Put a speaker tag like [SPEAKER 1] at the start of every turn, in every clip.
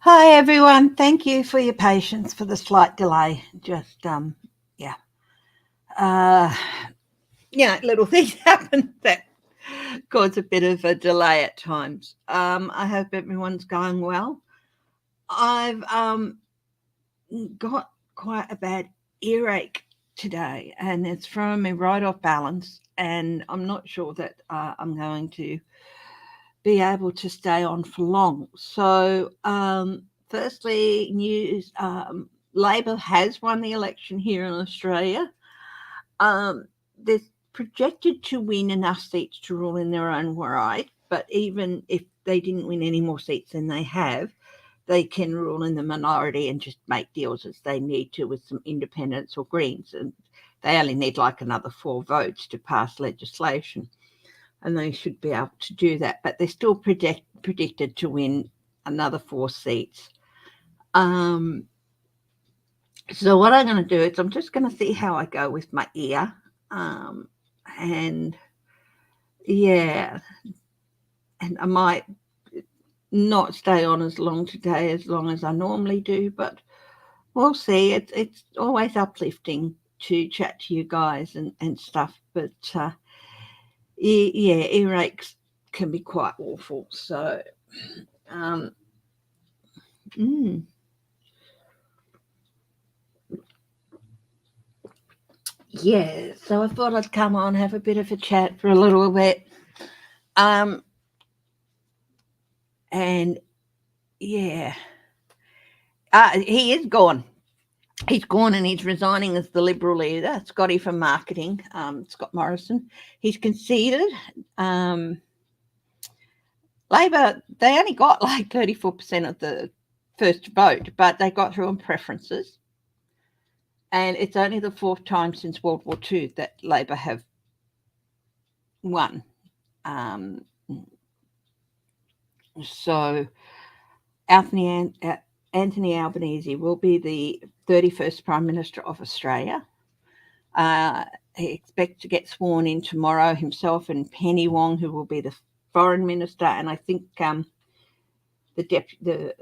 [SPEAKER 1] Hi everyone. Thank you for your patience for the slight delay. Just yeah. Uh little things happen that cause a bit of a delay at times. I hope everyone's going well. I've got quite a bad earache today and it's throwing me right off balance and I'm not sure that I'm going to be able to stay on for long. So, firstly, news Labor has won the election here in Australia. They're projected to win enough seats to rule in their own right, but even if they didn't win any more seats than they have, they can rule in the minority and just make deals as they need to with some independents or Greens. And they only need like another 4 votes to pass legislation and they should be able to do that. But they're still predicted to win another 4 seats. So what I'm going to do is I'm just going to see how I go with my ear, and yeah, and I might not stay on as long today as long as I normally do, but we'll see. It's always uplifting to chat to you guys and stuff, but yeah, earaches can be quite awful. So um, mm, yeah, so I thought I'd come on, have a bit of a chat for a little bit. Um, and yeah, he is gone. He's gone and he's resigning as the Liberal leader, Scotty from marketing, Scott Morrison. He's conceded. Um, Labor, they only got like 34% of the first vote, but they got through on preferences. And it's only the 4th time since World War II that Labor have won. Um, so Anthony, Anthony Albanese will be the 31st Prime Minister of Australia. He expects to get sworn in tomorrow himself and Penny Wong, who will be the Foreign Minister, and I think the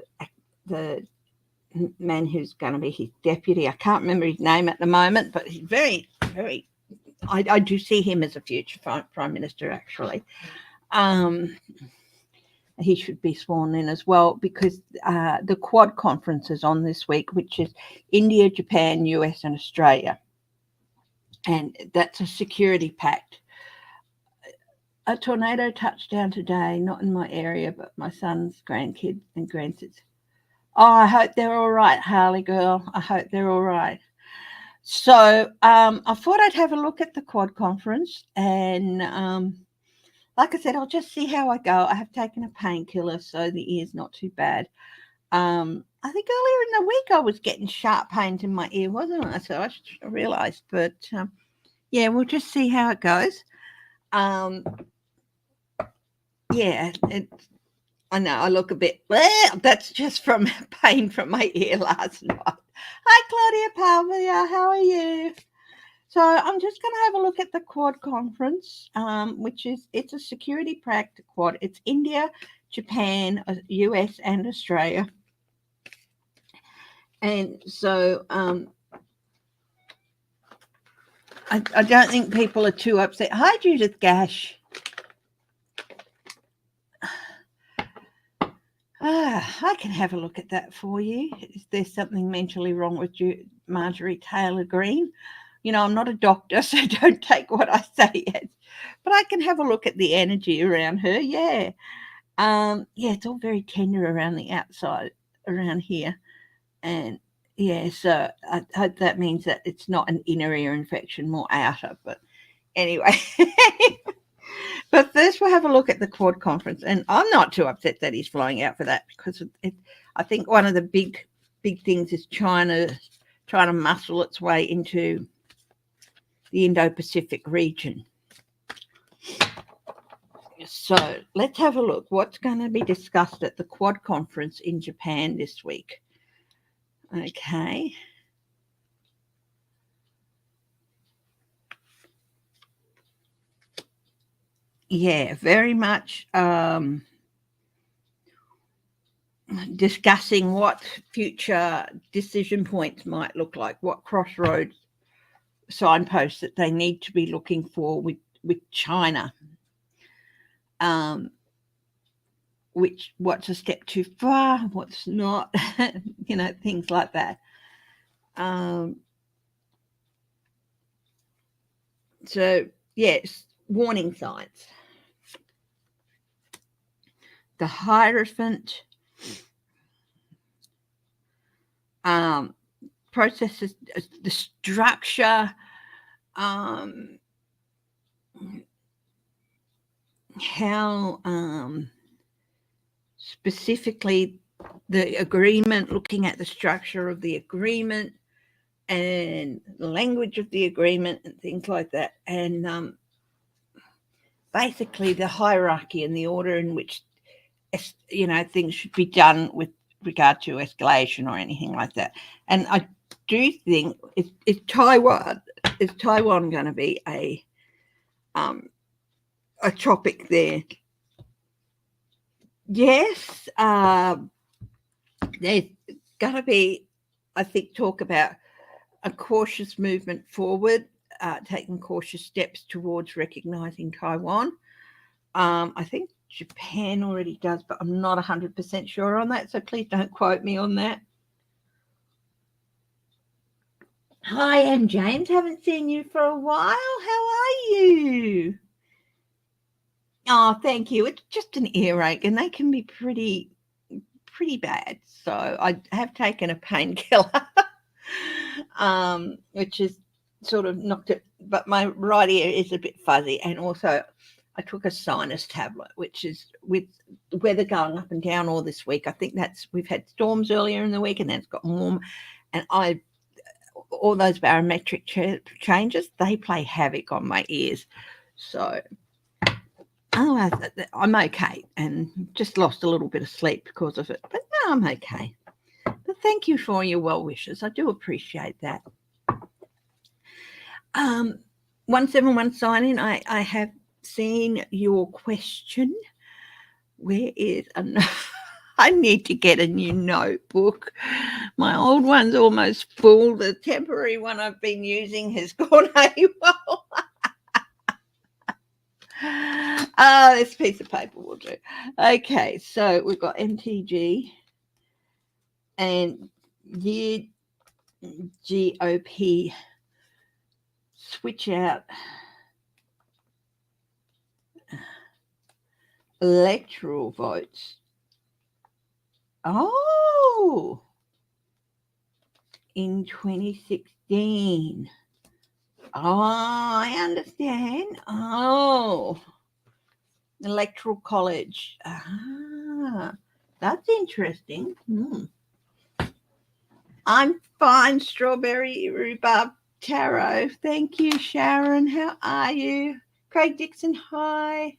[SPEAKER 1] man who's going to be his deputy, I can't remember his name at the moment, but he's very, very, I do see him as a future Prime Minister, actually. He should be sworn in as well because the Quad conference is on this week, which is India, Japan, US, and Australia. And that's a security pact. A tornado touched down today, not in my area, but my son's grandkids and grandsons. Oh, I hope they're all right, Harley girl. I hope they're all right. So I thought I'd have a look at the Quad conference and like I said, I'll just see how I go. I have taken a painkiller, so the ear's not too bad. I think earlier in the week I was getting sharp pains in my ear, wasn't I? So I realised, but yeah, we'll just see how it goes. Yeah, I know I look a bit. Well, that's just from pain from my ear last night. Hi, Claudia Pavia. How are you? So I'm just going to have a look at the Quad conference, which is it's a security pact Quad. It's India, Japan, US, and Australia. And so I don't think people are too upset. Hi, Judith Gash. I can have a look at that for you. Is there something mentally wrong with you, Marjorie Taylor Greene? You know, I'm not a doctor, so don't take what I say as. But I can have a look at the energy around her. Yeah. Yeah, it's all very tender around the outside, around here. And yeah, so I hope that means that it's not an inner ear infection, more outer. But anyway. But first, we'll have a look at the Quad conference, and I'm not too upset that he's flying out for that because I think one of the big things is China trying to muscle its way into the Indo-Pacific region. So let's have a look. What's going to be discussed at the Quad conference in Japan this week? Okay. Yeah, very much. discussing what future decision points might look like, what crossroads signposts that they need to be looking for with China. What's a step too far, what's not, things like that. So, yes, warning signs. The Hierophant, processes, the structure, how specifically the agreement, looking at the structure of the agreement and the language of the agreement and things like that, and basically the hierarchy and the order in which things should be done with regard to escalation or anything like that. And I do think is Taiwan going to be a topic there? Yes, there's going to be, I think, talk about a cautious movement forward, taking cautious steps towards recognizing Taiwan. I think Japan already does, but I'm not 100% sure on that, so please don't quote me on that. Hi, Anne James. Haven't seen you for a while. How are you? Oh, thank you. It's just an earache, and they can be pretty bad. So I have taken a painkiller, which is sort of knocked it, but my right ear is a bit fuzzy, and also I took a sinus tablet, which is with the weather going up and down all this week. I think we've had storms earlier in the week, and then it's gotten warm, and all those barometric changes, they play havoc on my ears. So I'm okay, and just lost a little bit of sleep because of it, but no, I'm okay. But thank you for your well wishes. I do appreciate that. 171 sign in. I have seen your question. Where is I need to get a new notebook. My old one's almost full. The temporary one I've been using has gone AWOL. This piece of paper will do. Okay, so we've got MTG and GOP switch out electoral votes. Oh, in 2016. Oh, I understand. Oh, electoral college. That's interesting. I'm fine, strawberry rhubarb taro. Thank you, Sharon. How are you? Craig Dixon, hi.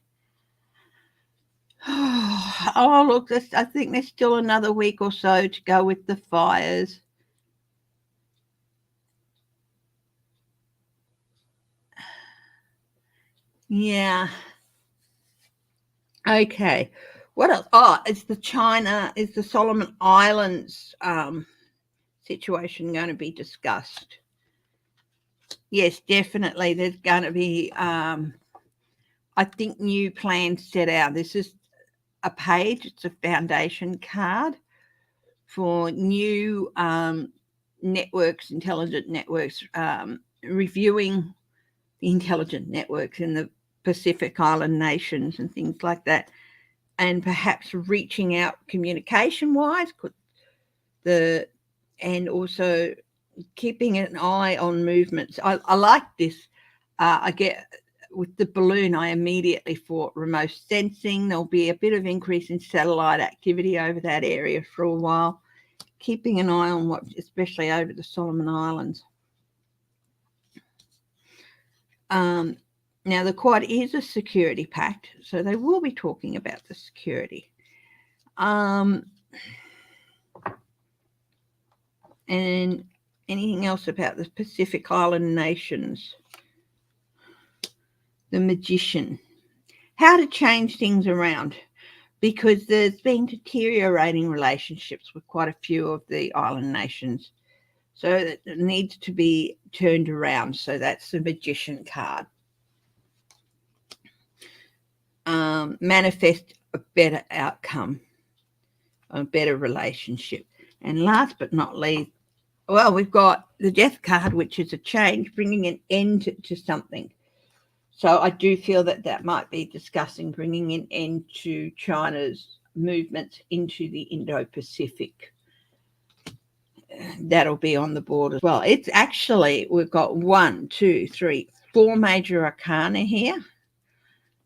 [SPEAKER 1] Oh, look, I think there's still another week or so to go with the fires. Yeah. Okay. What else? Oh, is the Solomon Islands situation going to be discussed? Yes, definitely. There's going to be, I think, new plans set out. This is a page. It's a foundation card for new networks, intelligent networks, reviewing the intelligent networks in the Pacific Island nations and things like that, and perhaps reaching out communication-wise, and also keeping an eye on movements. I like this. I get with the balloon, I immediately thought remote sensing. There'll be a bit of increase in satellite activity over that area for a while, keeping an eye on what, especially over the Solomon Islands. Now, the Quad is a security pact, so they will be talking about the security. And anything else about the Pacific Island nations? The Magician. How to change things around. because there's been deteriorating relationships with quite a few of the island nations. So it needs to be turned around. So that's the Magician card. Manifest a better outcome, a better relationship. And last but not least, well, we've got the Death card, which is a change, bringing an end to something. So I do feel that might be discussing bringing an end to China's movements into the Indo-Pacific. That'll be on the board as well. It's actually, we've got 1, 2, 3, 4 major arcana here.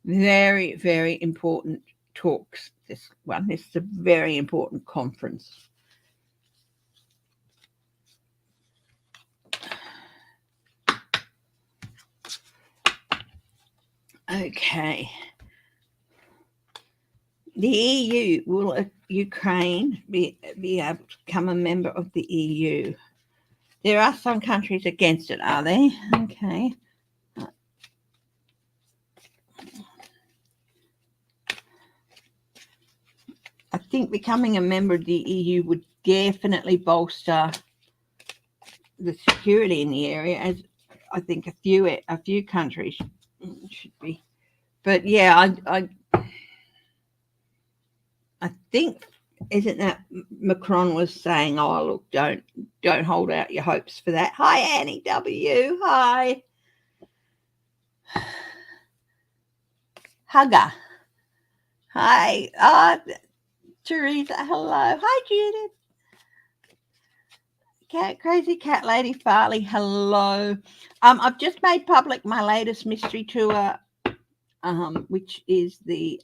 [SPEAKER 1] Very, very important talks. This is a very important conference. Okay. The EU, will Ukraine be able to become a member of the EU? There are some countries against it, are they? Okay. I think becoming a member of the EU would definitely bolster the security in the area, as I think a few countries should be. But yeah, I think, isn't that Macron was saying, oh look, don't hold out your hopes for that. Hi Annie W. Hi. Hugger. Hi. Teresa, hello. Hi Judith. Crazy Cat Lady Farley, hello. I've just made public my latest mystery tour, which is the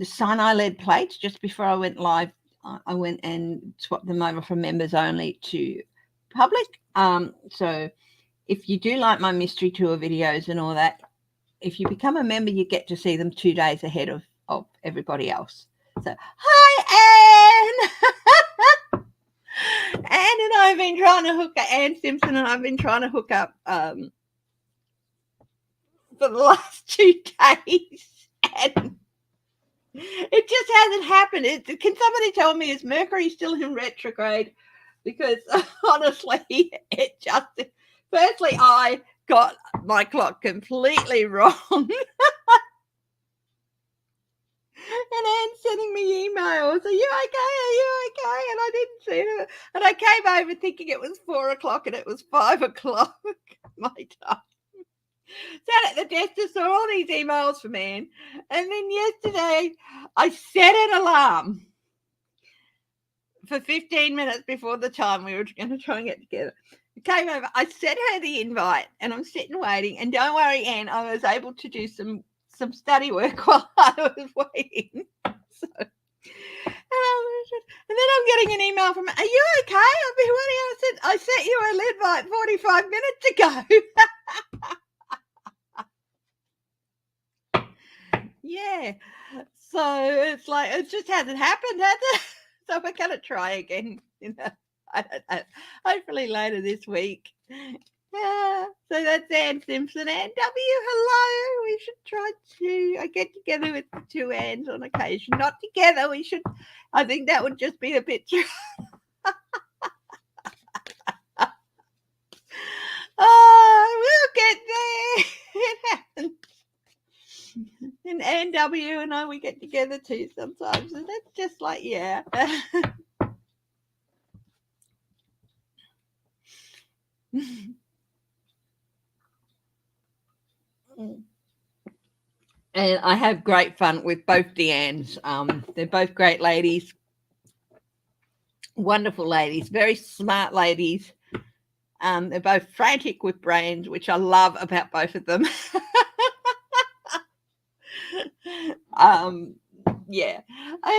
[SPEAKER 1] Sinai lead plates. Just before I went live, I went and swapped them over from members only to public. So if you do like my mystery tour videos and all that, if you become a member, you get to see them 2 days ahead of everybody else. So, hi, Anne. Anne and I have been trying to hook up, Anne Simpson and I've been trying to hook up for the last 2 days. And it just hasn't happened. Can somebody tell me, is Mercury still in retrograde? Because honestly, it just, firstly, I got my clock completely wrong. And Anne's sending me emails. Are you okay? Are you okay? And I didn't see her. And I came over thinking it was 4 o'clock and it was 5 o'clock my time. Sat at the desk and saw all these emails from Anne. And then yesterday I set an alarm for 15 minutes before the time we were going to try and get together. I came over. I sent her the invite and I'm sitting waiting. And don't worry, Anne, I was able to do some study work while I was waiting. So, and then I'm getting an email from, are you okay? I've been waiting. I sent you an invite 45 minutes ago. Yeah. So it's like, it just hasn't happened, has it? So we're going to try again, I don't know, hopefully later this week. Yeah, so that's Anne Simpson. Anne W, hello. We should try to get together with the 2 Annes on occasion. Not together, we should. I think that would just be a bit too. Oh, we'll get there. It happens. And Anne W and I, we get together too sometimes. And that's just like, yeah. And I have great fun with both Deannes. They're both great ladies, wonderful ladies, very smart ladies. They're both frantic with brains, which I love about both of them. Yeah.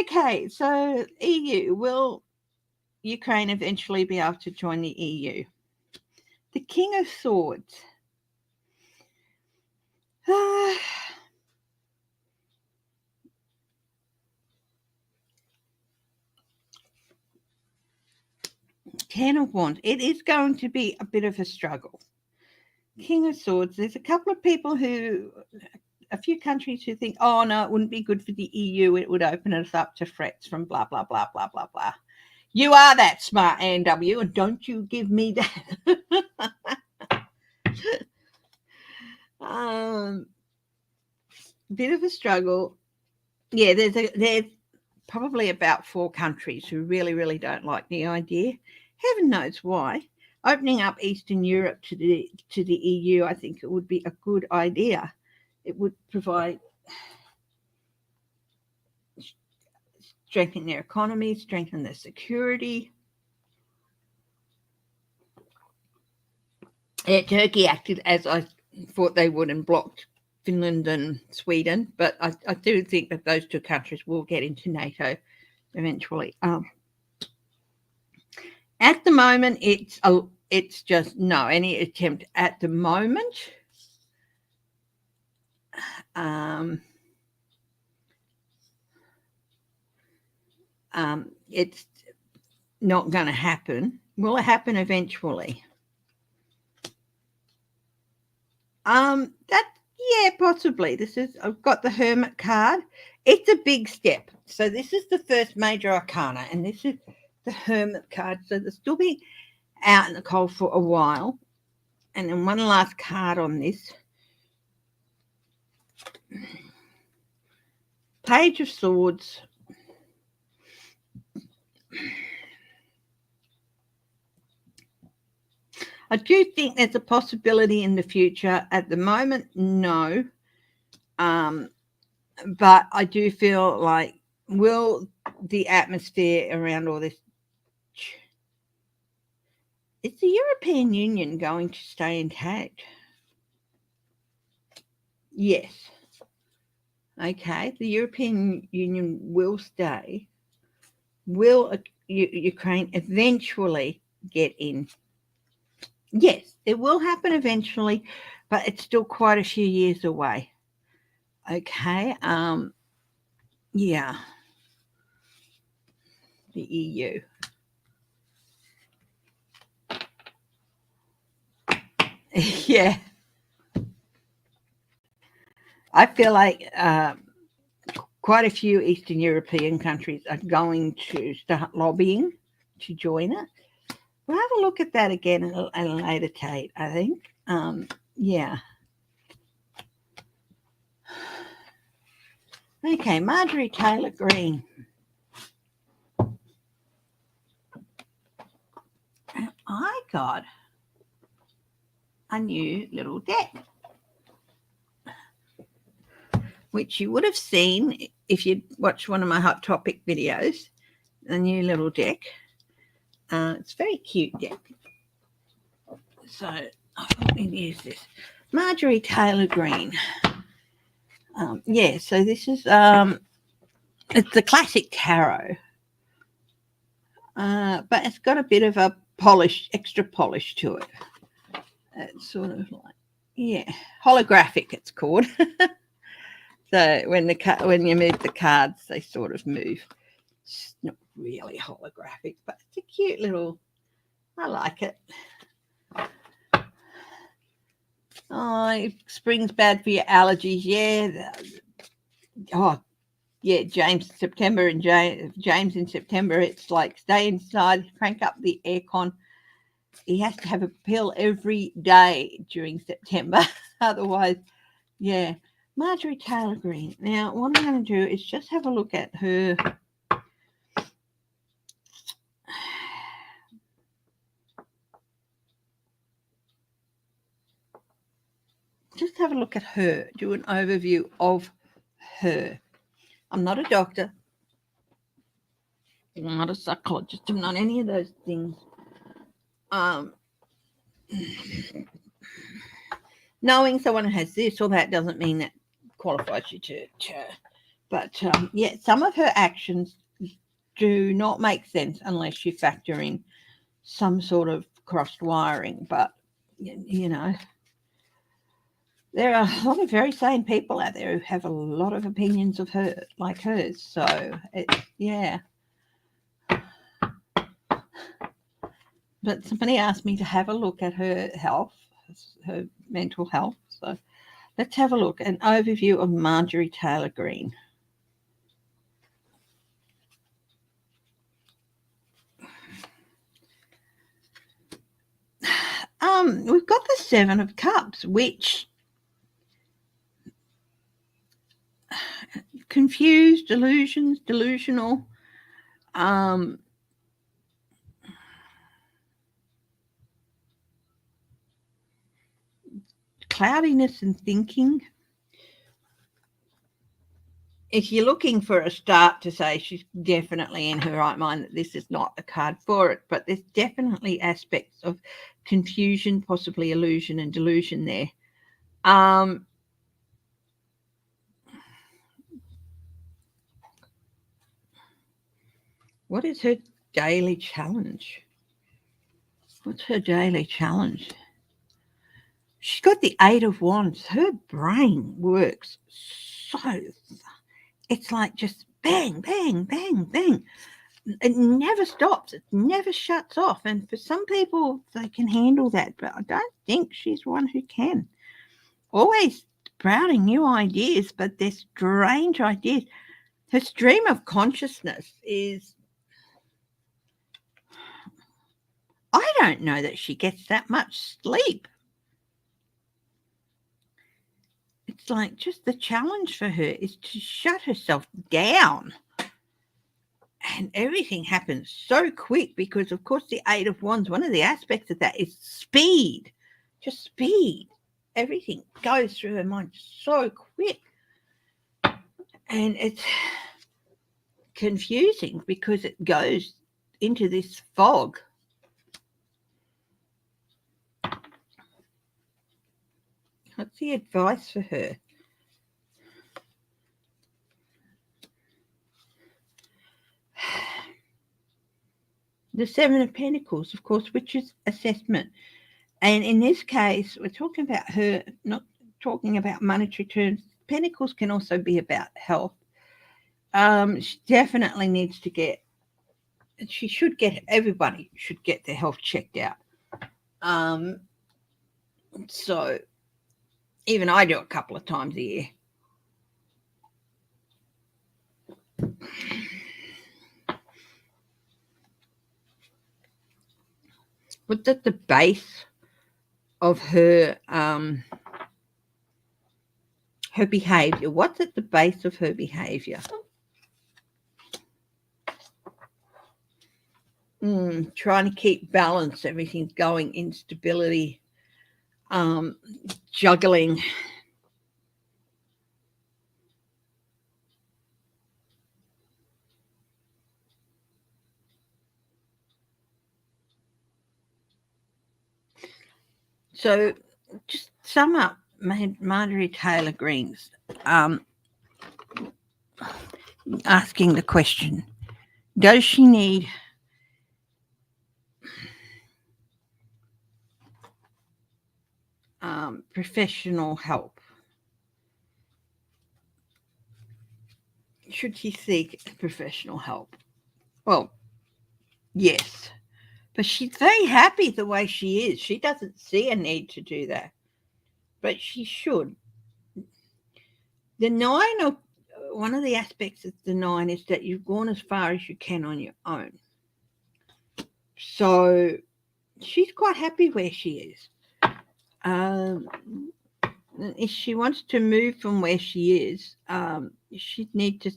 [SPEAKER 1] Okay, so EU, will Ukraine eventually be able to join the EU? The King of Swords. Ten of Wands. It is going to be a bit of a struggle. King of Swords. There's a couple of people who a few countries who think, oh, no, it wouldn't be good for the EU. It would open us up to threats from blah, blah, blah, blah, blah, blah. You are that smart, ANW, and don't you give me that. Bit of a struggle. Yeah, there's probably about 4 countries who really, really don't like the idea. Heaven knows why. Opening up Eastern Europe to the EU, I think it would be a good idea. It would provide strengthen their economy, strengthen their security. Yeah, Turkey acted as I thought they would and blocked Finland and Sweden, but I do think that those 2 countries will get into NATO eventually. At the moment, it's just no. Any attempt at the moment, it's not going to happen. Will it happen eventually? Yeah, possibly. I've got the Hermit card. It's a big step. So this is the first major arcana, and this is the Hermit card. So they'll still be out in the cold for a while. And then one last card on this. Page of Swords. I do think there's a possibility in the future. At the moment, no. But I do feel like, will the atmosphere around all this, is the European Union going to stay intact? Yes. Okay, the European Union will stay. Will Ukraine eventually get in? Yes, it will happen eventually, but it's still quite a few years away. Okay, yeah, the EU. Yeah. I feel like quite a few Eastern European countries are going to start lobbying to join it. We'll have a look at that again at a later date, I think. Yeah. Okay, Marjorie Taylor Greene. I got a new little deck, which you would have seen if you'd watched one of my Hot Topic videos, a new little deck. It's a very cute deck. So I thought we'd use this. Marjorie Taylor Greene. Yeah, so this is it's the classic tarot, but it's got a bit of a extra polish to it. It's sort of like, yeah, holographic it's called. So when you move the cards, they sort of move. It's not really holographic, but it's a cute little, I like it. Oh, spring's bad for your allergies. Yeah. Oh, yeah, James in September, it's like stay inside, crank up the aircon. He has to have a pill every day during September. Otherwise, yeah. Marjorie Taylor Greene. Now, what I'm going to do is just have a look at her. Just have a look at her, do an overview of her. I'm not a doctor. I'm not a psychologist. I'm not any of those things. Knowing someone has this or that doesn't mean that qualifies you to but yeah, some of her actions do not make sense unless you factor in some sort of crossed wiring. But, you know, there are a lot of very sane people out there who have a lot of opinions of her, like hers. So, yeah. But somebody asked me to have a look at her health, her mental health. So Let's have a look. An overview of Marjorie Taylor Greene. We've got the Seven of Cups, which confused, delusional, cloudiness in thinking. If you're looking for a start to say she's definitely in her right mind, that this is not a card for it, but there's definitely aspects of confusion, possibly illusion and delusion there. What is her daily challenge? What's her daily challenge? She's got the Eight of Wands. Her brain works so, it's like just bang, bang, bang, bang. It never stops. It never shuts off. And for some people, they can handle that, but I don't think she's one who can. Always sprouting new ideas, but they're strange ideas. Her stream of consciousness is, I don't know that she gets that much sleep. It's like just the challenge for her is to shut herself down. And everything happens so quick because, of course, the Eight of Wands, one of the aspects of that is speed. Just speed. Everything goes through her mind so quick. And it's confusing because it goes into this fog. What's the advice for her? The Seven of Pentacles, of course, which is assessment. And in this case, we're talking about her, not talking about monetary terms. Pentacles can also be about health. She definitely needs to everybody should get their health checked out. So even I do a couple of times a year. What's at the base of her behavior? What's at the base of her behavior? Trying to keep balance, everything's going, instability, juggling. So just sum up Marjorie Taylor Greene's asking the question, does she need professional help? Should she seek professional help? Well, yes. But she's very happy the way she is. She doesn't see a need to do that. But she should. The nine of one of the aspects of the nine is that you've gone as far as you can on your own. So she's quite happy where she is. If she wants to move from where she is, she'd need to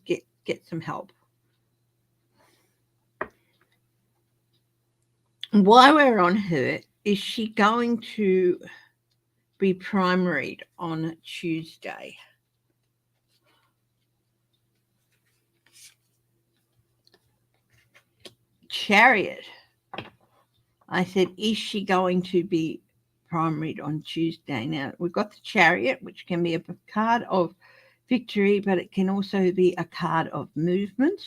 [SPEAKER 1] get some help. While we're on her, is she going to be primaried on Tuesday? Chariot. I said, is she going to be primaried on Tuesday? Now, we've got the Chariot, which can be a card of victory, but it can also be a card of movement.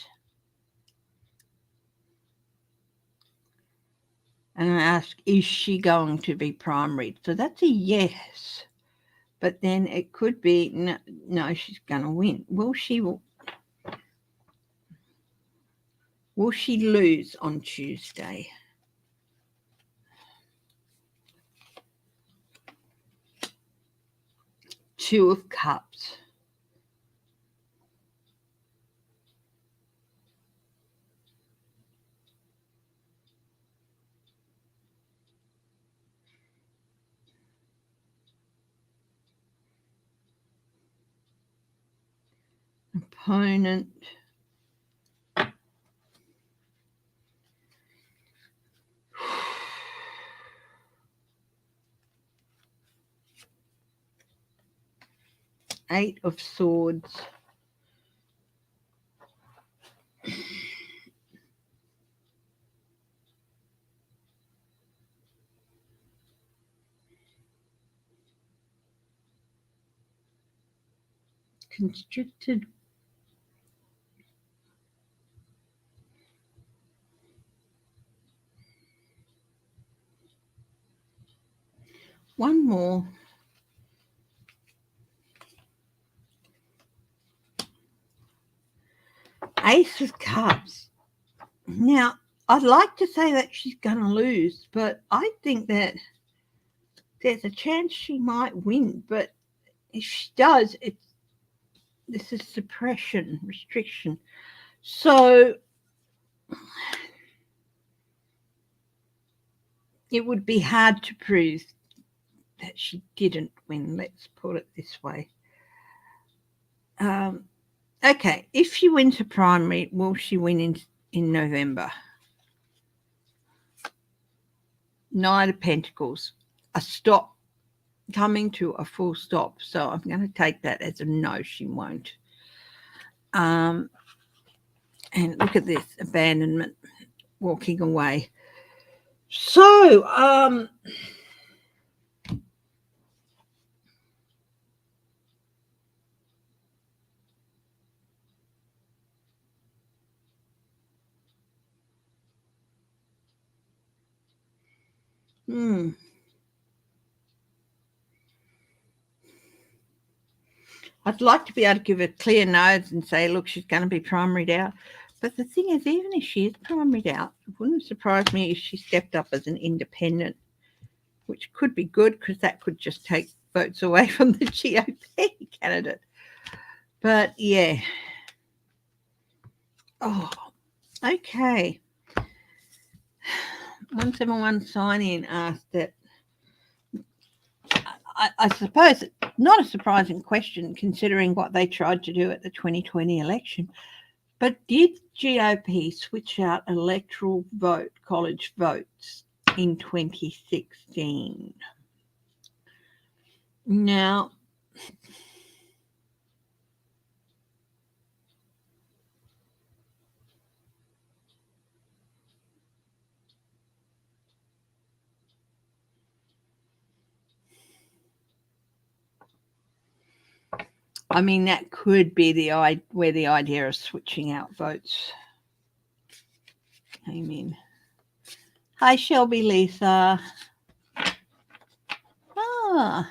[SPEAKER 1] And I ask, is she going to be primaried? So that's a yes. But then it could be, no, she's going to win. Will she lose on Tuesday? Two of Cups. Opponent. Eight of Swords. Constricted. One more. Ace of Cups. Now, I'd like to say that she's going to lose, but I think that there's a chance she might win. But if she does, this is suppression, restriction. So it would be hard to prove that she didn't win, let's put it this way. Okay, if she wins a primary, will she win in November? Knight of Pentacles, a stop, coming to a full stop. So I'm going to take that as a no, she won't. And look at this, abandonment, walking away. So, I'd like to be able to give a clear nose and say, look, she's going to be primaried out. But the thing is, even if she is primaried out, it wouldn't surprise me if she stepped up as an independent, which could be good because that could just take votes away from the GOP candidate. But, yeah. Oh, okay. 171 sign-in asked that. I suppose not a surprising question considering what they tried to do at the 2020 election. But did GOP switch out electoral vote, college votes in 2016? Now, I mean, that could be where the idea of switching out votes came in. Hi, Shelby Lisa. Ah.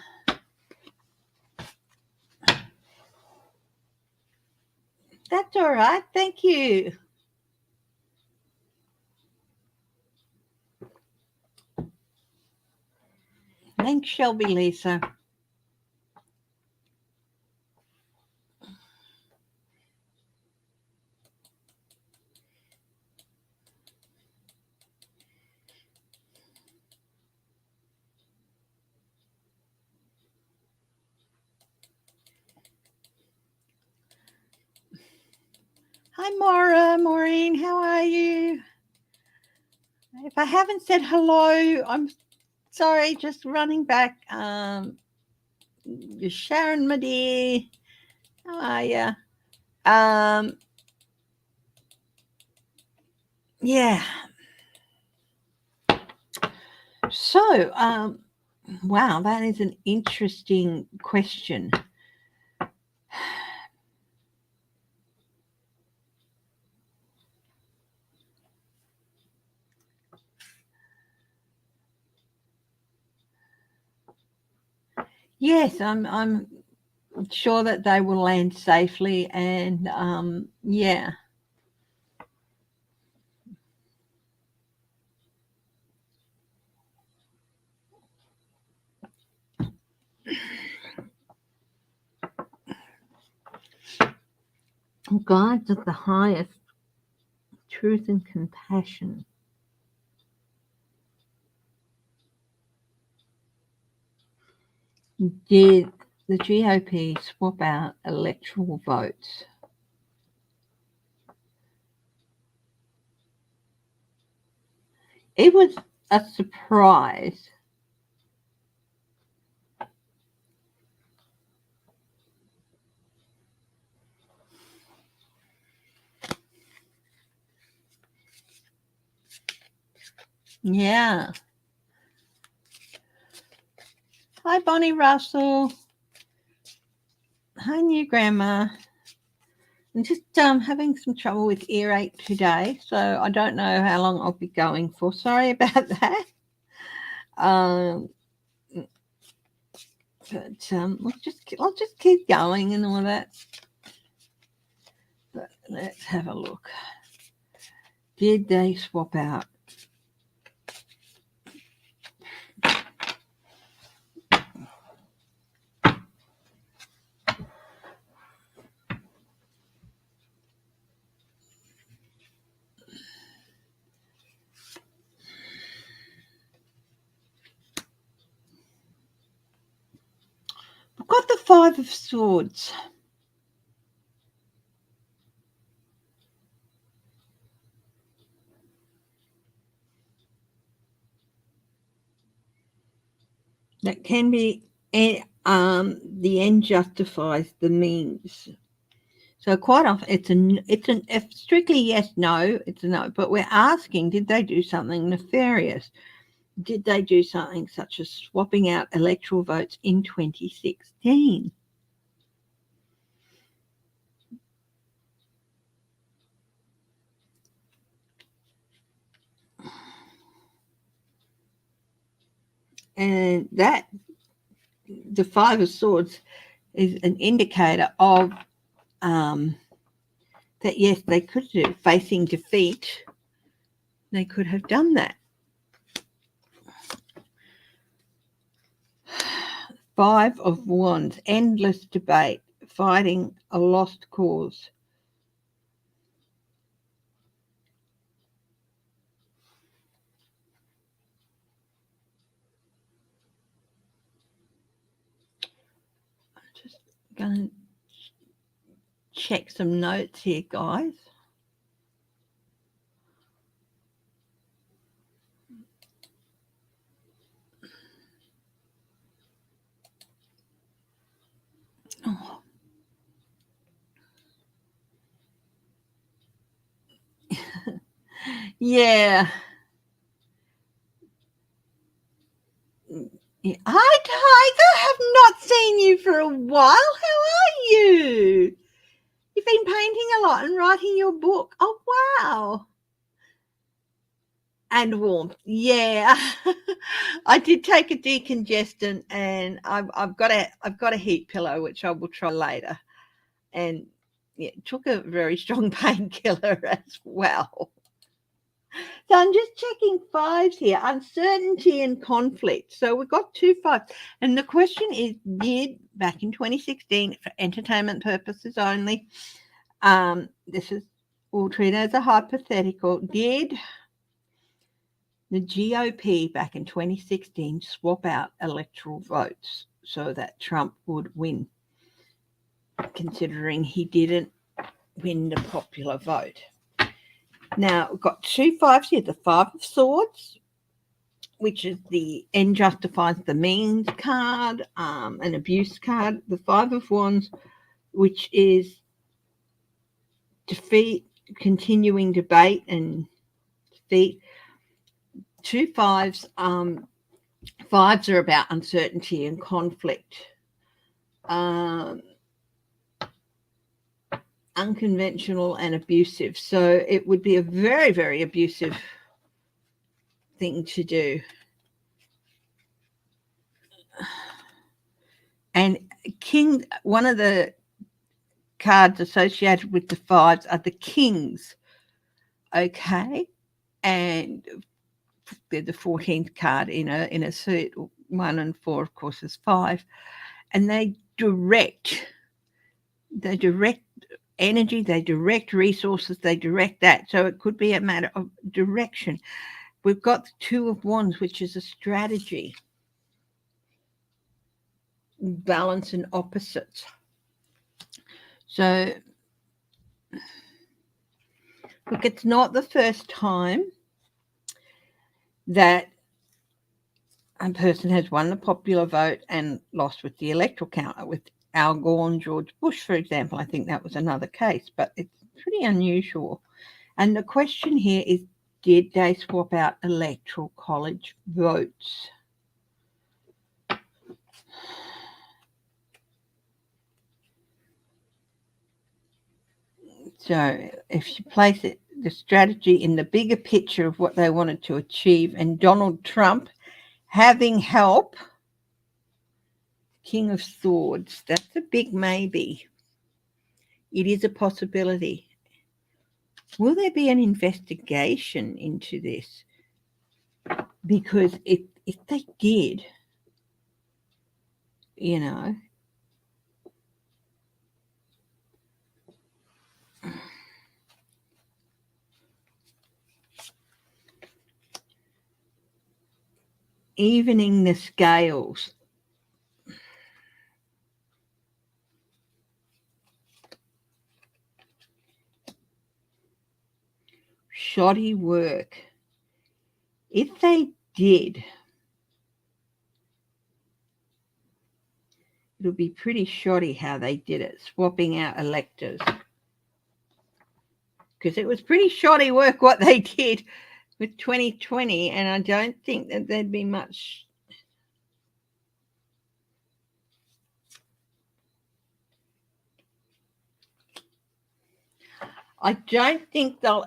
[SPEAKER 1] That's all right. Thank you. Thanks, Shelby Lisa. Hi, Maureen, how are you? If I haven't said hello, I'm sorry, just running back. Sharon, my dear, how are you? Yeah. So, wow, that is an interesting question. Yes, I'm sure that they will land safely, and yeah. guides of the highest truth and compassion. Did the GOP swap out electoral votes? It was a surprise. Yeah. Hi, Bonnie Russell. Hi, new grandma. I'm just having some trouble with earache today, so I don't know how long I'll be going for. Sorry about that. But I'll just keep going and all that. But let's have a look. Did they swap out? I've got the Five of Swords. That can be the end justifies the means. So quite often it's if strictly yes, no, it's a no. But we're asking, did they do something nefarious? Did they do something such as swapping out electoral votes in 2016? And that the Five of Swords is an indicator of that yes, they could do. Facing defeat, they could have done that. Five of Wands, endless debate, fighting a lost cause. I'm just going to check some notes here, guys. Oh. Yeah. Hi, Tiger. I have not seen you for a while. How are you? You've been painting a lot and writing your book. Oh, wow. And warmth. Yeah. I did take a decongestant and I've got a heat pillow, which I will try later. And yeah, took a very strong painkiller as well. So I'm just checking fives here, uncertainty and conflict. So we've got 2 5s. And the question is, did back in 2016, for entertainment purposes only, this is, we'll treat it as a hypothetical, did the GOP back in 2016 swap out electoral votes so that Trump would win, considering he didn't win the popular vote? Now, we've got 2 5s here, the Five of Swords, which is the end justifies the means card, an abuse card. The Five of Wands, which is defeat, continuing debate and defeat. 2 5s, 5s are about uncertainty and conflict. Unconventional and abusive. So it would be a very, very abusive thing to do. And King, one of the cards associated with the 5s are the Kings. Okay. And they're the 14th card in a suit. 1 and 4, of course, is 5. And they direct energy, they direct resources, they direct that. So it could be a matter of direction. We've got the Two of Wands, which is a strategy, balance and opposites. So, look, it's not the first time that a person has won the popular vote and lost with the electoral count. With Al Gore and George Bush, for example, I think that was another case, but it's pretty unusual. And the question here is, did they swap out electoral college votes? So if you place it, the strategy in the bigger picture of what they wanted to achieve, and Donald Trump having help, King of Swords, that's a big maybe. It is a possibility. Will there be an investigation into this? Because if they did, you know, evening the scales. Shoddy work. If they did, it'll be pretty shoddy how they did it, swapping out electors. Because it was pretty shoddy work what they did with 2020, and I don't think that there'd be much. I don't think they'll.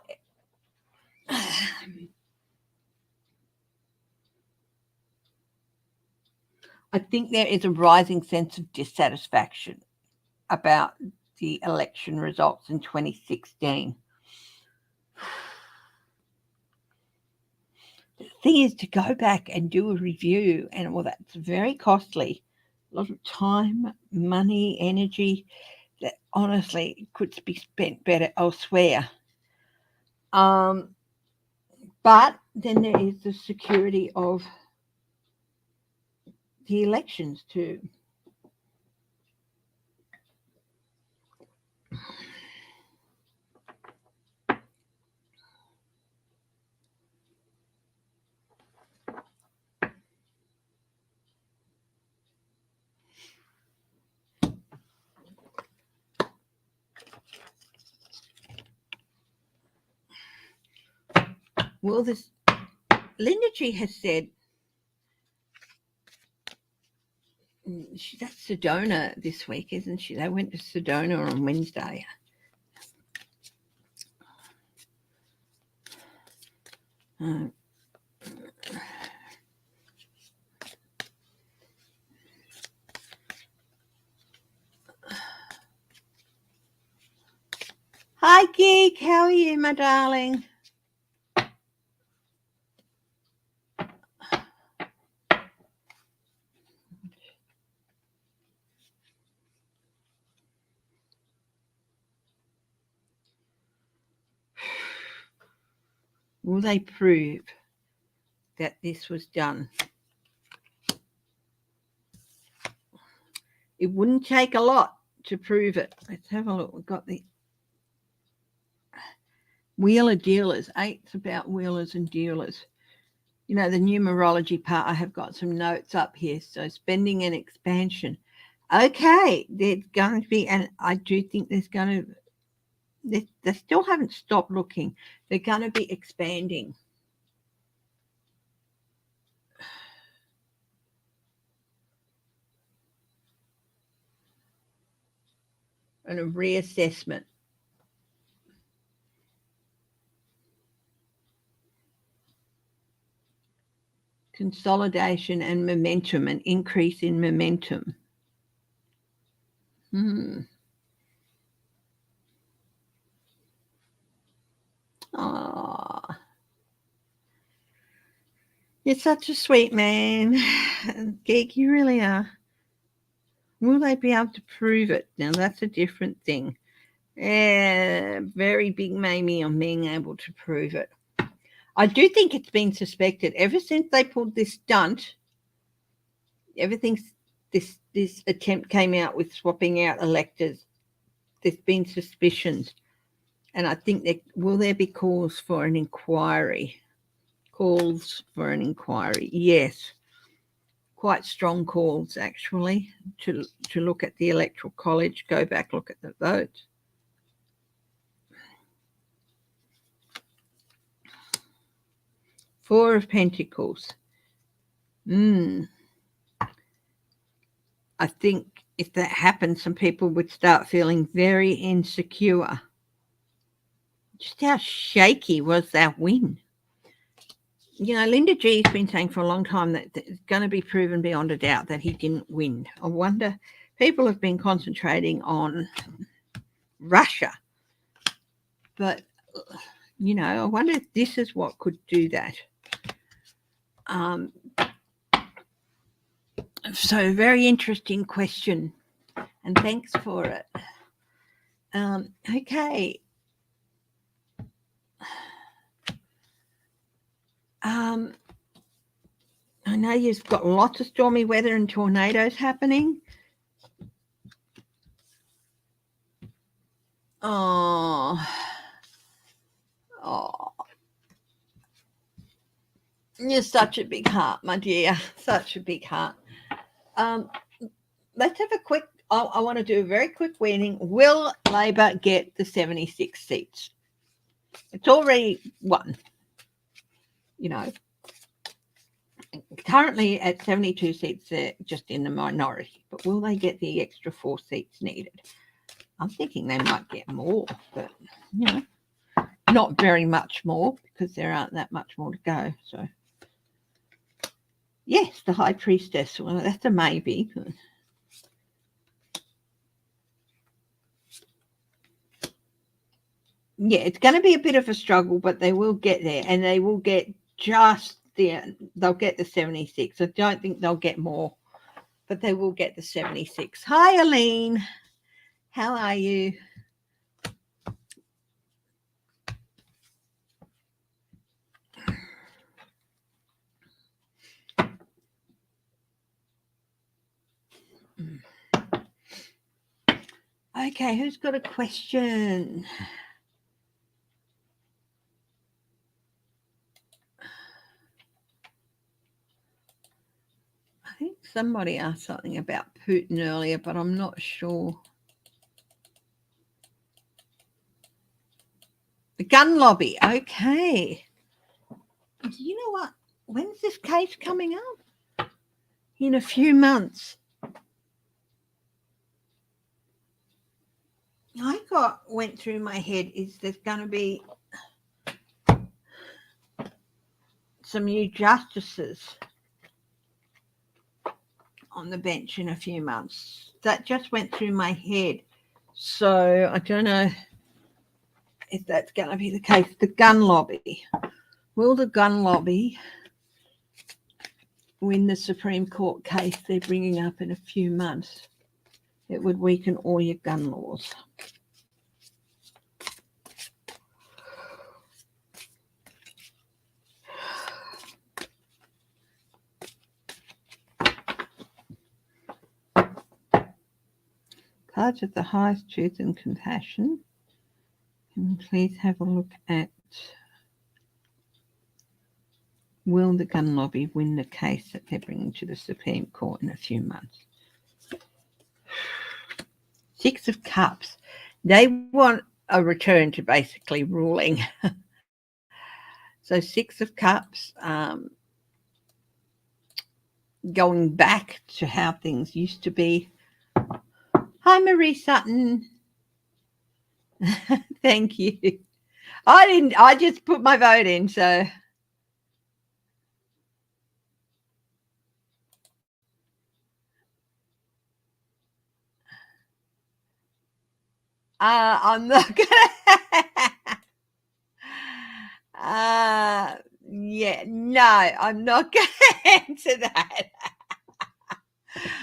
[SPEAKER 1] I think there is a rising sense of dissatisfaction about the election results in 2016. The thing is, to go back and do a review, and well, that's very costly. A lot of time, money, energy that honestly could be spent better elsewhere. But then there is the security of the elections too. Well, this Linda G has said she's at Sedona this week, isn't she? They went to Sedona on Wednesday. Hi, Geek. How are you, my darling? Will they prove that this was done? It wouldn't take a lot to prove it. Let's have a look. We've got the wheeler dealers. 8's about wheelers and dealers. You know, the numerology part, I have got some notes up here. So spending and expansion. Okay, there's going to be, and I do think there's going to, they still haven't stopped looking. They're going to be expanding. And a reassessment. Consolidation and momentum, an increase in momentum. Oh, you're such a sweet man. Geek, you really are. Will they be able to prove it? Now, that's a different thing. Very big maybe on being able to prove it. I do think it's been suspected ever since they pulled this stunt. This attempt came out with swapping out electors. There's been suspicions, and I think will there be calls for an inquiry? Calls for an inquiry, yes. Quite strong calls, actually, to look at the Electoral College, go back, look at the votes. Four of Pentacles. I think if that happened, some people would start feeling very insecure. Just how shaky was that win? You know, Linda G's been saying for a long time that it's going to be proven beyond a doubt that he didn't win. I wonder, people have been concentrating on Russia, but, you know, I wonder if this is what could do that. So very interesting question, and thanks for it. Okay. I know you've got lots of stormy weather and tornadoes happening. Oh, you're such a big heart, my dear. Such a big heart. Let's have a quick, I want to do a very quick weaning. Will Labor get the 76 seats? It's already won. You know, currently at 72 seats, they're just in the minority. But will they get the extra 4 seats needed? I'm thinking they might get more, but, you know, not very much more because there aren't that much more to go. So, yes, the High Priestess. Well, that's a maybe. Yeah, it's going to be a bit of a struggle, but they will get there, and they will get they'll get the 76. I don't think they'll get more, but they will get the 76. Hi, Aline. How are you? Okay, who's got a question? I think somebody asked something about Putin earlier, but I'm not sure. The gun lobby. Okay. You know what? When's this case coming up? In a few months. Went through my head, is there's going to be some new justices on the bench in a few months. That just went through my head. So I don't know if that's going to be the case. The gun lobby. Will the gun lobby win the Supreme Court case they're bringing up in a few months? It would weaken all your gun laws. Cards of the highest truth and compassion. Can we please have a look at, will the gun lobby win the case that they're bringing to the Supreme Court in a few months? 6 of Cups. They want a return to basically ruling. So 6 of Cups, going back to how things used to be. Hi, Marie Sutton. Thank you. I just put my vote in, so. I'm not gonna. Yeah, no, I'm not gonna answer that.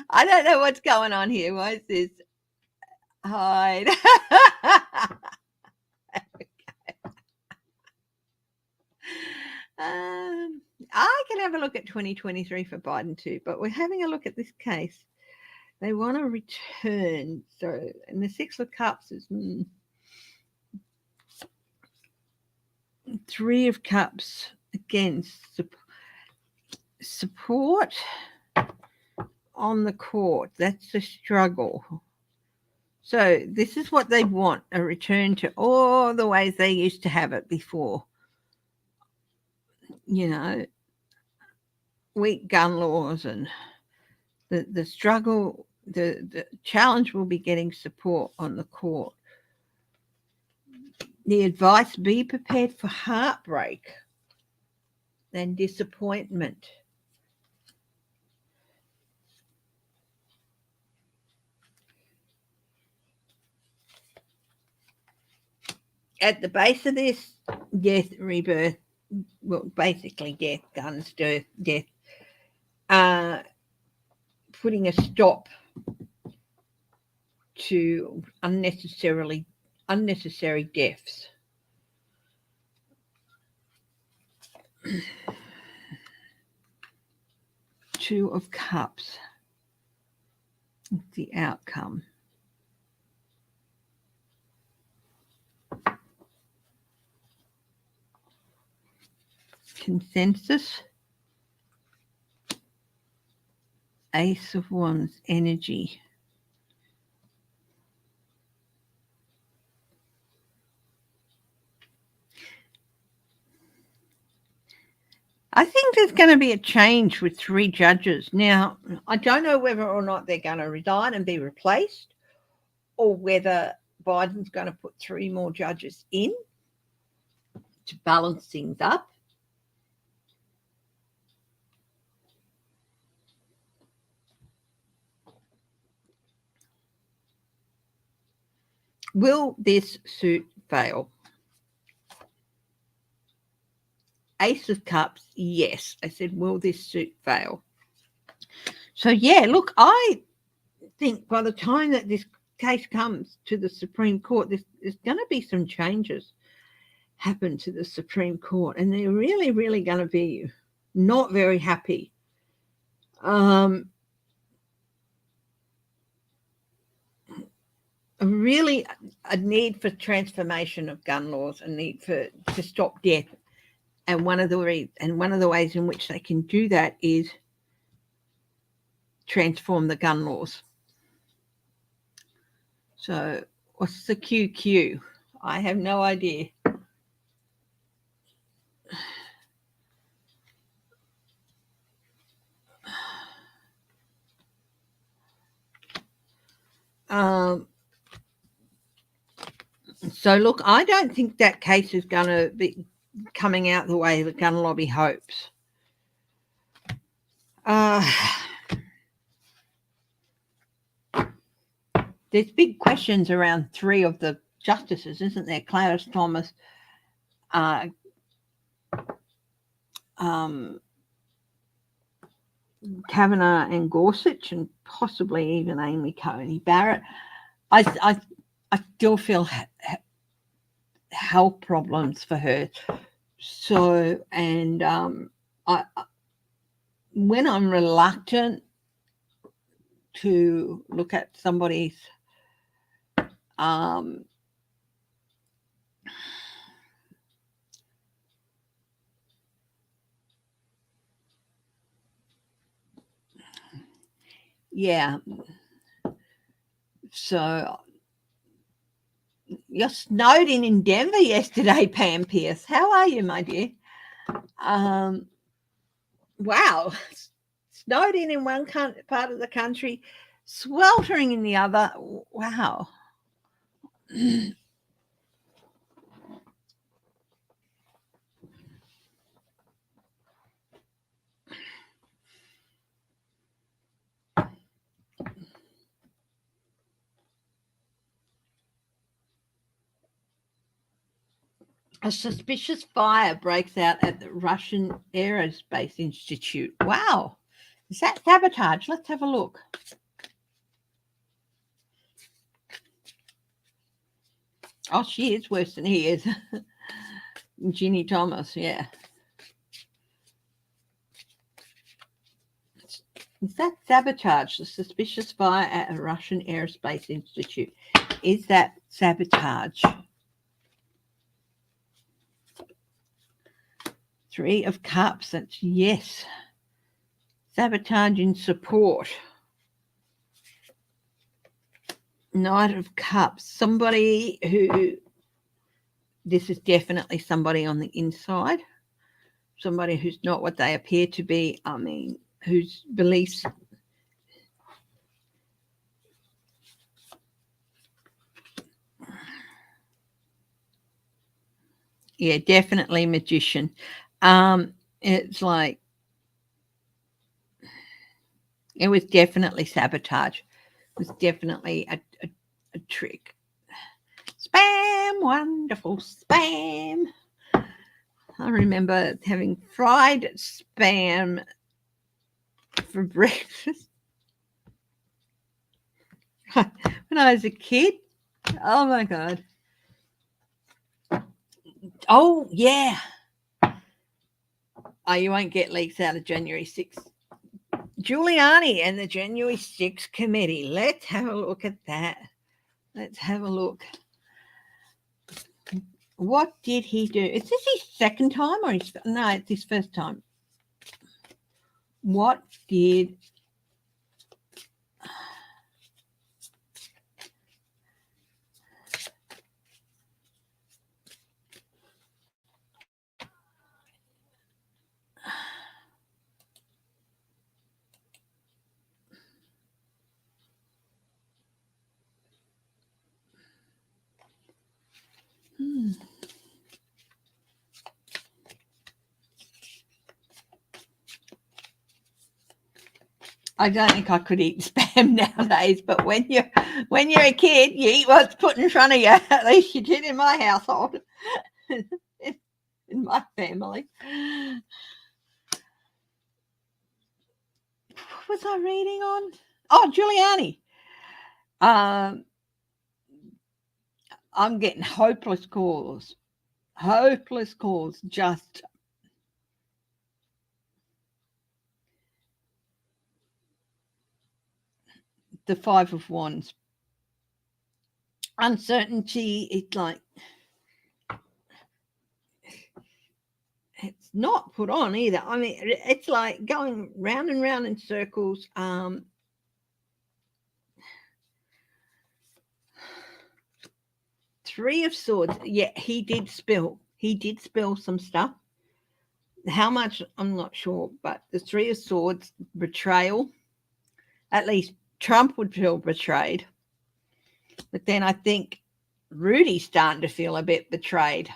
[SPEAKER 1] I don't know what's going on here. Why is this? Hide. have a look at 2023 for Biden too, but we're having a look at this case. They want to return. So, and the Six of Cups is Three of Cups against support on the court. That's the struggle. So this is what they want, a return to all the ways they used to have it before. You know, weak gun laws and the struggle, the challenge will be getting support on the court. The advice, be prepared for heartbreak and disappointment. At the base of this, death, rebirth, well, basically death, guns, death, putting a stop to unnecessary deaths. Two of Cups, the outcome. Consensus, Ace of Wands, energy. I think there's going to be a change with 3 judges. Now, I don't know whether or not they're going to resign and be replaced, or whether Biden's going to put 3 more judges in to balance things up. Will this suit fail? Ace of Cups, yes. I said, will this suit fail? So, yeah, look, I think by the time that this case comes to the Supreme Court, there's going to be some changes happen to the Supreme Court, and they're really, really going to be not very happy. Really a need for transformation of gun laws, a need to stop death. And one of the ways in which they can do that is transform the gun laws. So what's the QQ? I have no idea. So look, I don't think that case is going to be coming out the way the gun lobby hopes. There's big questions around 3 of the justices, isn't there? Clarence Thomas, Kavanaugh and Gorsuch, and possibly even Amy Coney Barrett. I still feel health problems for her. So, and when I'm reluctant to look at somebody's so you're snowed in Denver yesterday, Pam Pierce. How are you, my dear? Wow, snowed in one part of the country, sweltering in the other. Wow. A suspicious fire breaks out at the Russian Aerospace Institute. Wow. Is that sabotage? Let's have a look. Oh, she is worse than he is. Ginny Thomas, yeah. Is that sabotage? The suspicious fire at a Russian aerospace institute. Is that sabotage? Three of Cups. That's yes. Sabotage in support. Knight of Cups. Somebody who, this is definitely somebody on the inside. Somebody who's not what they appear to be. I mean, whose beliefs. Yeah, definitely magician. It's like, it was definitely sabotage. It was definitely a trick. Spam, wonderful spam. I remember having fried spam for breakfast when I was a kid. Oh my God. Oh, yeah. Oh, you won't get leaks out of January 6th. Giuliani and the January 6th committee. Let's have a look at that. Let's have a look. What did he do? Is this his second time or his, no, it's his first time. What did I don't think I could eat spam nowadays, but when you're a kid, you eat what's put in front of you. At least you did in my household, in my family. What was I reading on? Oh, Giuliani. I'm getting hopeless calls. Hopeless calls. Just the Five of Wands. Uncertainty. It's like, it's not put on either. I mean, it's like going round and round in circles. Three of Swords. Yeah, he did spill some stuff. How much, I'm not sure, but the Three of Swords, betrayal. At least Trump would feel betrayed. But then I think Rudy's starting to feel a bit betrayed.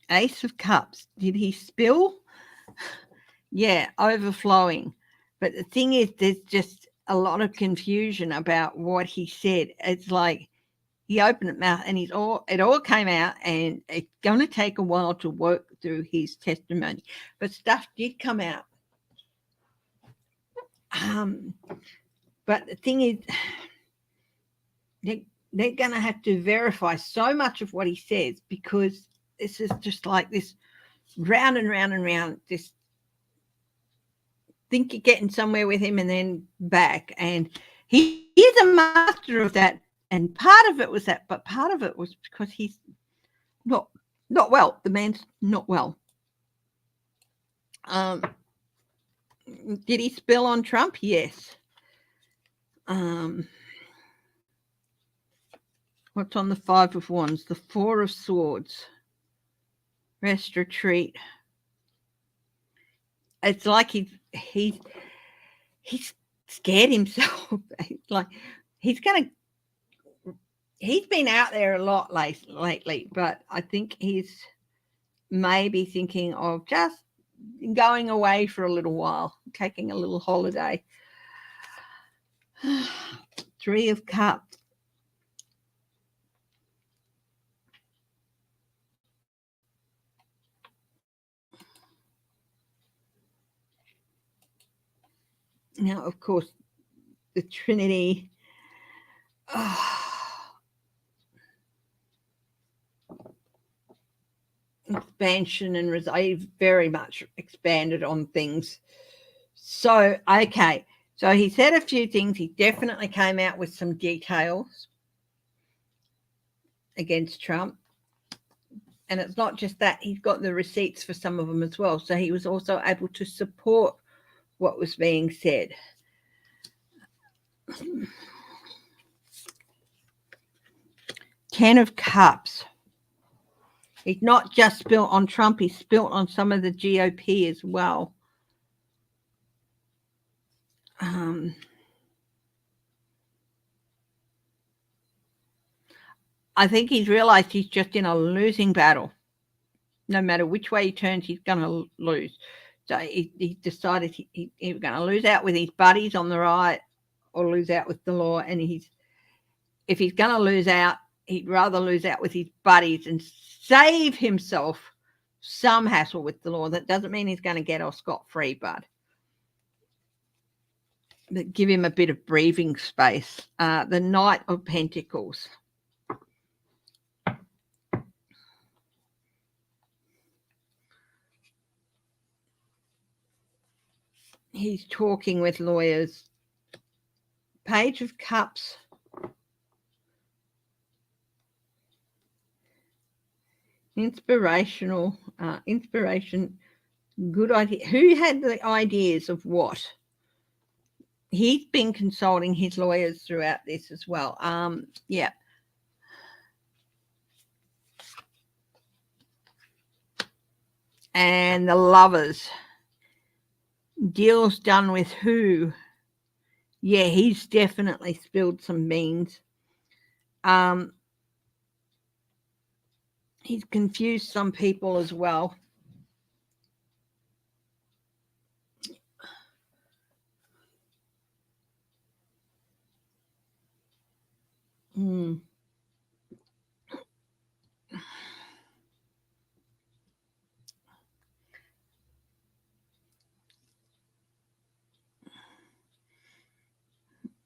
[SPEAKER 1] Ace of Cups. Did he spill? Yeah, overflowing. But the thing is, there's just a lot of confusion about what he said. It's like he opened his mouth and it all came out, and it's going to take a while to work through his testimony. But stuff did come out. But the thing is, they're going to have to verify so much of what he says, because this is just like this round and round and round. This think you're getting somewhere with him and then back. And he is a master of that. And part of it was that, but part of it was because he's not well. The man's not well. Did he spill on Trump? Yes. What's on the Five of Wands? The Four of Swords. Rest, retreat. It's like he's scared himself. Like he's been out there a lot lately, but I think he's maybe thinking of just going away for a little while, taking a little holiday. Three of Cups. Now, of course, the Trinity. expansion and he very much expanded on things. So, okay. So he said a few things. He definitely came out with some details against Trump. And it's not just that, he's got the receipts for some of them as well. So he was also able to support what was being said. Ten of Cups. He's not just spilt on Trump, he's spilt on some of the GOP as well. I think he's realized he's just in a losing battle. No matter which way he turns, he's going to lose. So he decided he was going to lose out with his buddies on the right or lose out with the law. And if he's going to lose out, he'd rather lose out with his buddies and save himself some hassle with the law. That doesn't mean he's going to get off scot-free, but give him a bit of breathing space. The Knight of Pentacles. He's talking with lawyers. Page of Cups. Inspiration, good idea. Who had the ideas of what? He's been consulting his lawyers throughout this as well. Yeah. And the Lovers. Deals done with who? Yeah, he's definitely spilled some beans. He's confused some people as well.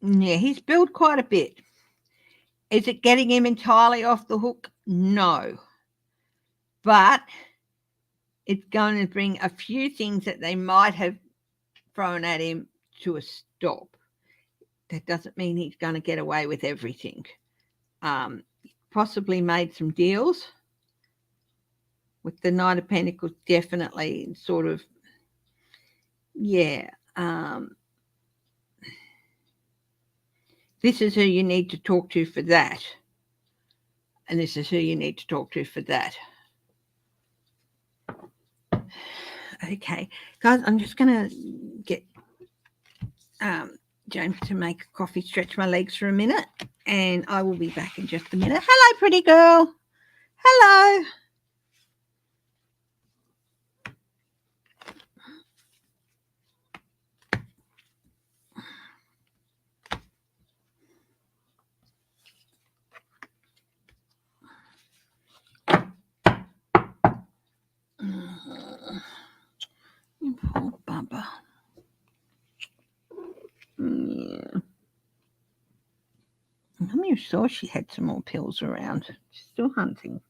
[SPEAKER 1] Yeah, he's spilled quite a bit. Is it getting him entirely off the hook? No. But it's going to bring a few things that they might have thrown at him to a stop. That doesn't mean he's going to get away with everything. Possibly made some deals with the Knight of Pentacles, definitely sort of, yeah. This is who you need to talk to for that. And this is who you need to talk to for that. Okay, guys, I'm just going to get James to make a coffee, stretch my legs for a minute, and I will be back in just a minute. Hello, pretty girl. Hello. You poor bubba. Yeah. I'm sure she had some more pills around. She's still hunting.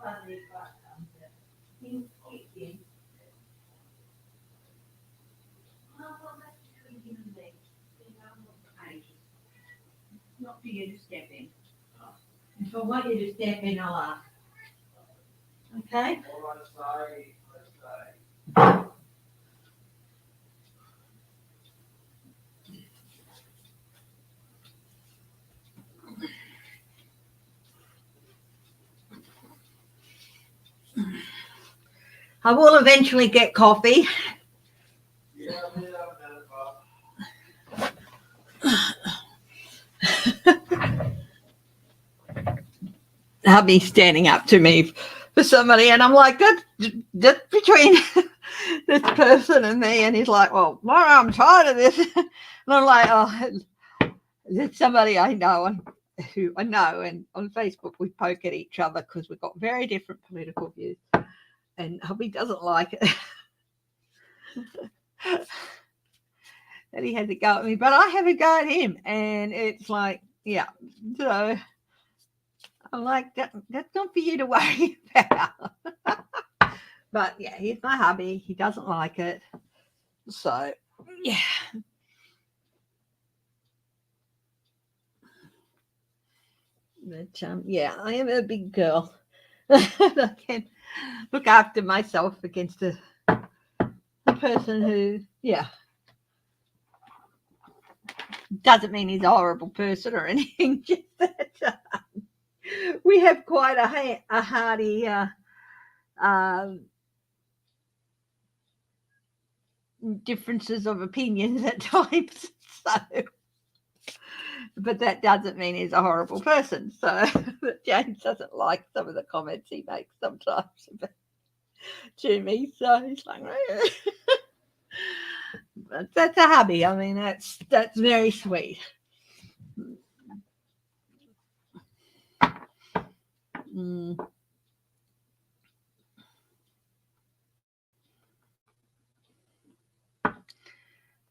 [SPEAKER 1] Not for you to step in. If I want you to step in, I'll ask. Okay? I will eventually get coffee. Hubby's standing up to me for somebody, and I'm like, that's between this person and me. And he's like, well, I'm tired of this. And I'm like, oh, there's somebody I know and who I know, and on Facebook we poke at each other because we've got very different political views, and hubby doesn't like it. That he has a go at me, but I have a go at him, and it's like, yeah, so I'm like, that's not for you to worry about. But yeah, he's my hubby. He doesn't like it. So yeah. But yeah, I am a big girl. I can look after myself against the person who, yeah, doesn't mean he's a horrible person or anything. Just that we have quite a hearty differences of opinions at times. So, but that doesn't mean he's a horrible person. So James doesn't like some of the comments he makes sometimes to me. So he's like, but that's a hubby. I mean, that's very sweet.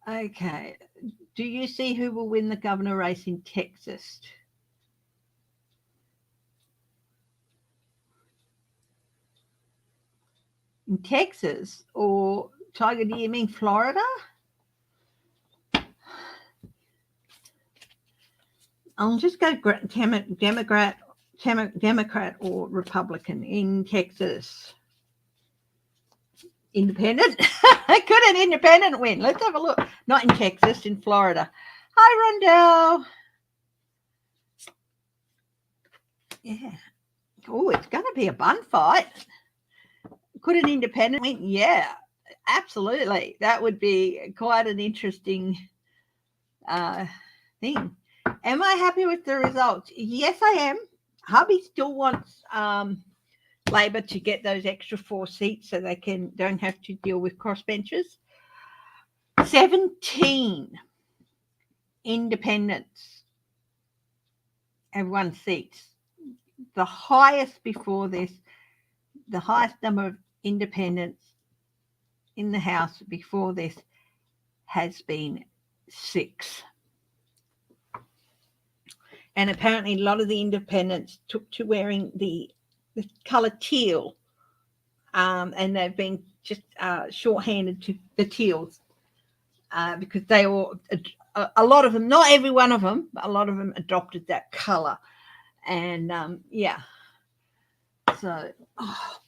[SPEAKER 1] Okay. Do you see who will win the governor race in Texas? In Texas, or Tiger, do you mean Florida? I'll just go Democrat or Republican in Texas. Independent? Could an independent win? Let's have a look. Not in Texas, in Florida. Hi, Rondell. Yeah. Oh, it's going to be a bun fight. Could an independent win? Yeah, absolutely. That would be quite an interesting thing. Am I happy with the results? Yes, I am. Hubby still wants Labor to get those extra 4 seats so they don't have to deal with crossbenchers. 17 independents have won seats. The highest before this, the highest number of independents in the House before this has been 6. And apparently a lot of the independents took to wearing the colour teal, and they've been just shorthanded to the teals because they all, a lot of them, not every one of them, but a lot of them adopted that colour. And yeah, so, oh,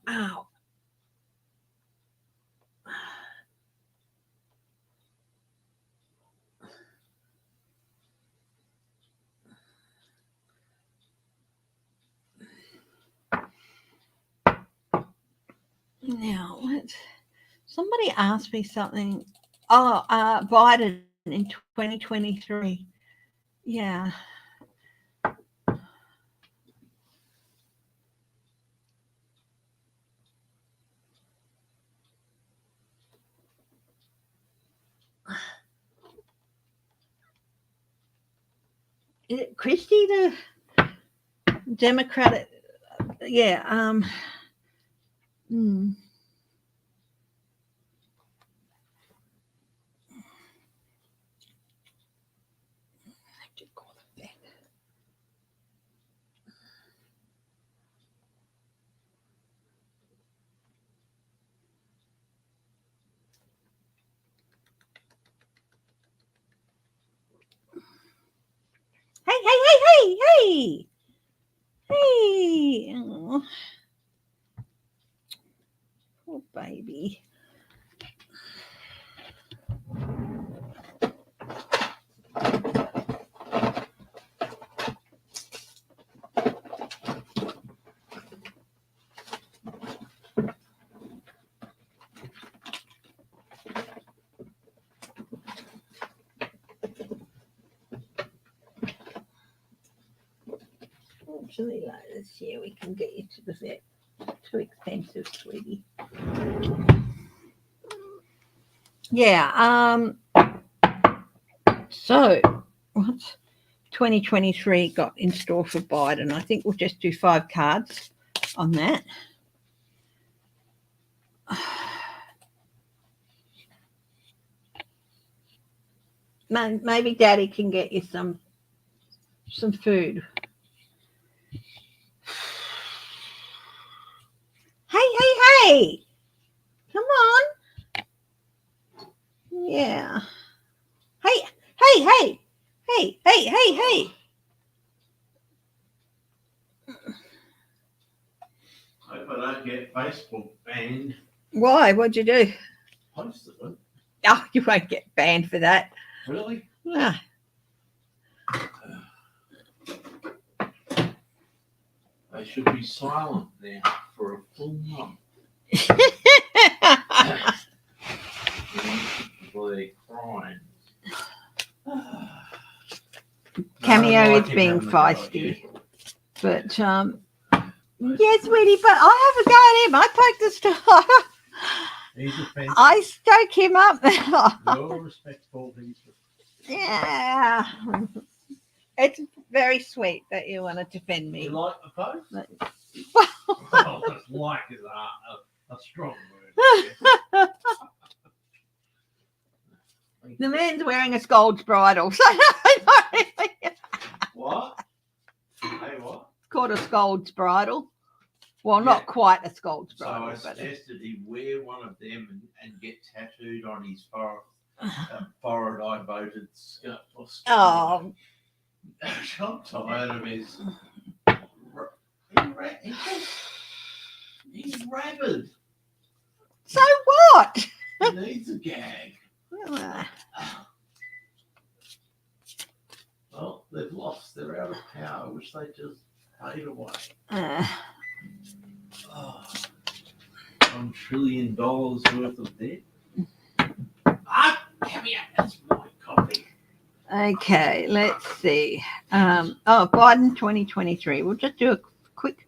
[SPEAKER 1] ow. Now, somebody asked me something. Oh, Biden in 2023. Yeah. Is it Christie, the Democrat? Yeah. hey. Hey. Oh, poor baby. Actually, like this year, we can get you to the vet. Too expensive, sweetie. Yeah. So, what's 2023 got in store for Biden? I think we'll just do 5 cards on that. Maybe Daddy can get you some food. Hey! Come on. Yeah. Hey! I
[SPEAKER 2] hope I don't get Facebook banned.
[SPEAKER 1] Why? What'd you do?
[SPEAKER 2] Posted it.
[SPEAKER 1] Oh, you won't get banned for that.
[SPEAKER 2] Really?
[SPEAKER 1] No.
[SPEAKER 2] They should be silent now for a full month. For their crimes.
[SPEAKER 1] Cameo is being feisty. But, yes, sweetie, but I have a go at him. I poked the star.
[SPEAKER 2] He's offensive.
[SPEAKER 1] I stoke him up.
[SPEAKER 2] You're respectful.
[SPEAKER 1] Yeah. It's very sweet that you want to defend me.
[SPEAKER 2] You like the post?
[SPEAKER 1] Well,
[SPEAKER 2] Like is a strong word.
[SPEAKER 1] the man's wearing a Scold's bridle. So
[SPEAKER 2] What? Hey, what?
[SPEAKER 1] It's called a Scold's bridle. Well, not quite a Scold's bridle.
[SPEAKER 2] So I suggested he wear one of them and get tattooed on his forehead. I voted Scott.
[SPEAKER 1] Oh.
[SPEAKER 2] I'm tired of his. He's rabid.
[SPEAKER 1] So what?
[SPEAKER 2] He needs a gag. Well, they've lost. They're out of power, which they just paid away. $1 trillion worth of debt. That's my copy.
[SPEAKER 1] Okay, let's see. Biden 2023. We'll just do a quick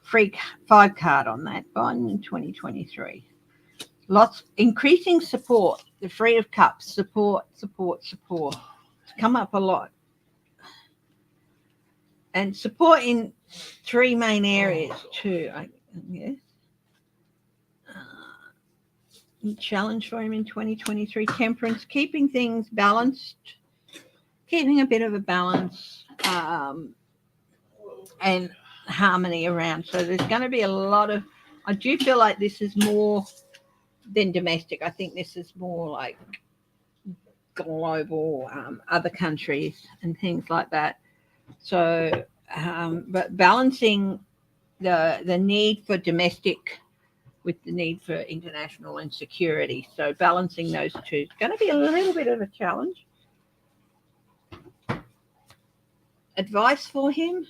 [SPEAKER 1] free 5 card on that. Biden 2023. Increasing support. The Three of Cups. Support. It's come up a lot. And support in 3 main areas too, I guess. Challenge for him in 2023. Temperance. Keeping things balanced. Keeping a bit of a balance and harmony around. So there's going to be a lot of, I do feel like this is more than domestic. I think this is more like global, other countries and things like that. So, but balancing the need for domestic with the need for international and security. So balancing those two is going to be a little bit of a challenge. Advice for him,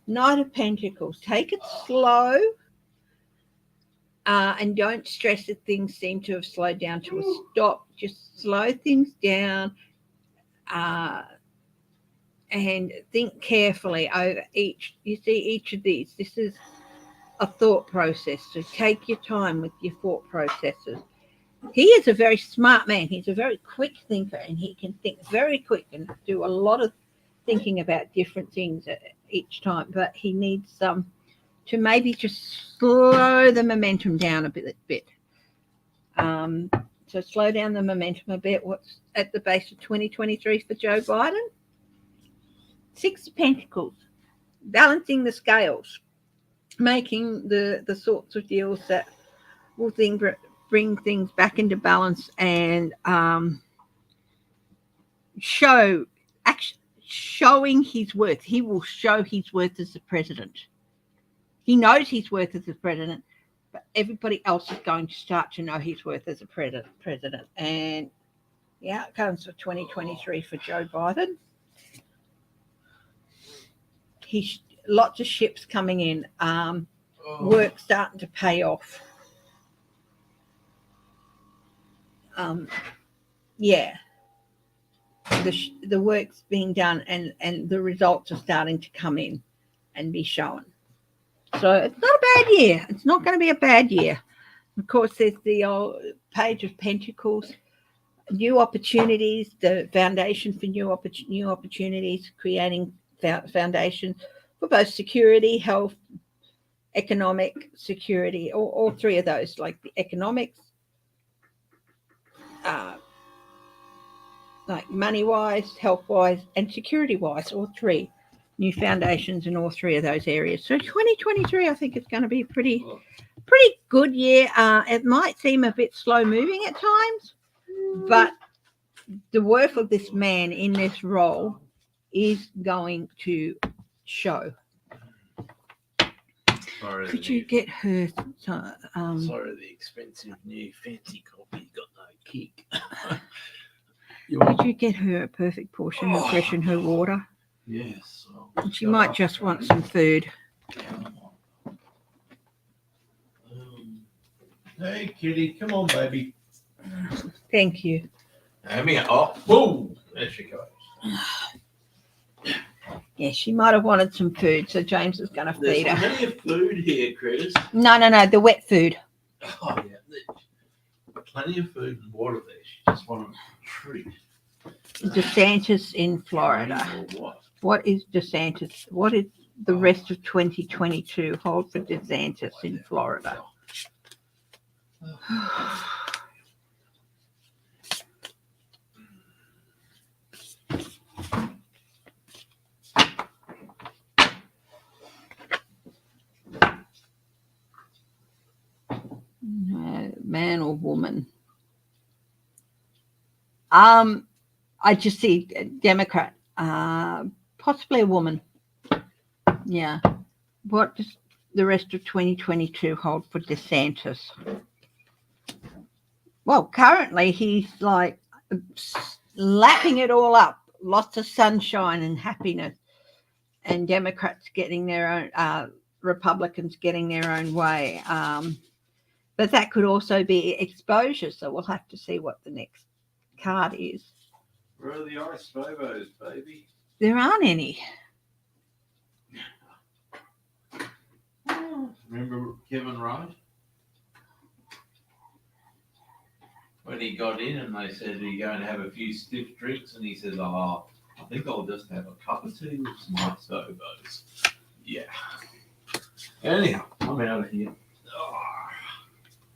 [SPEAKER 1] Knight of Pentacles. Take it slow and don't stress that things seem to have slowed down to a stop. Just slow things down and think carefully over each. You see each of these. This is a thought process. So take your time with your thought processes. He is a very smart man. He's a very quick thinker and he can think very quick and do a lot of thinking about different things at each time, but he needs to maybe just slow the momentum down a bit. So slow down the momentum a bit. What's at the base of 2023 for Joe Biden? 6 of Pentacles, balancing the scales, making the sorts of deals that will bring things back into balance and show showing his worth. He will show his worth as the president. He knows his worth as the president, but everybody else is going to start to know his worth as a president. And the outcomes for 2023 for Joe Biden, lots of ships coming in, work starting to pay off. Yeah, the work's being done, and the results are starting to come in and be shown. So it's not a bad year. It's not going to be a bad year. Of course, there's the old Page of Pentacles, new opportunities, the foundation for new opportunities, creating foundation for both security, health, economic security, all three of those, like the economics, like money-wise, health-wise, and security-wise, all three. New foundations in all three of those areas. So 2023, I think it's going to be a pretty good year. It might seem a bit slow moving at times, but the worth of this man in this role is going to show. Could you get her?
[SPEAKER 2] Sorry, the expensive new fancy coffee got no kick.
[SPEAKER 1] Could you get her a perfect portion of fresh in her water?
[SPEAKER 2] Yes.
[SPEAKER 1] She might just want some food.
[SPEAKER 2] Hey, kitty, come on, baby.
[SPEAKER 1] Thank you.
[SPEAKER 2] Boom! There she goes.
[SPEAKER 1] Yeah, she might have wanted some food, so James is going to feed her.
[SPEAKER 2] There's plenty of food here, Chris.
[SPEAKER 1] No, the wet food.
[SPEAKER 2] Oh, yeah. Plenty of food and water there. She just wanted a treat.
[SPEAKER 1] DeSantis in Florida. What is DeSantis? What is the rest of 2022 hold for DeSantis in Florida? Man or woman? I just see a Democrat, possibly a woman. Yeah. What does the rest of 2022 hold for DeSantis? Well, currently he's like lapping it all up. Lots of sunshine and happiness, and Democrats getting their own, Republicans getting their own way. But that could also be exposure. So we'll have to see what the next card is.
[SPEAKER 2] Where are the ice phobos, baby?
[SPEAKER 1] There aren't any.
[SPEAKER 2] Remember Kevin Wright? When he got in and they said, are you going to have a few stiff drinks? And he says, I think I'll just have a cup of tea with some ice phobos. Yeah. Anyhow, I'm out of here.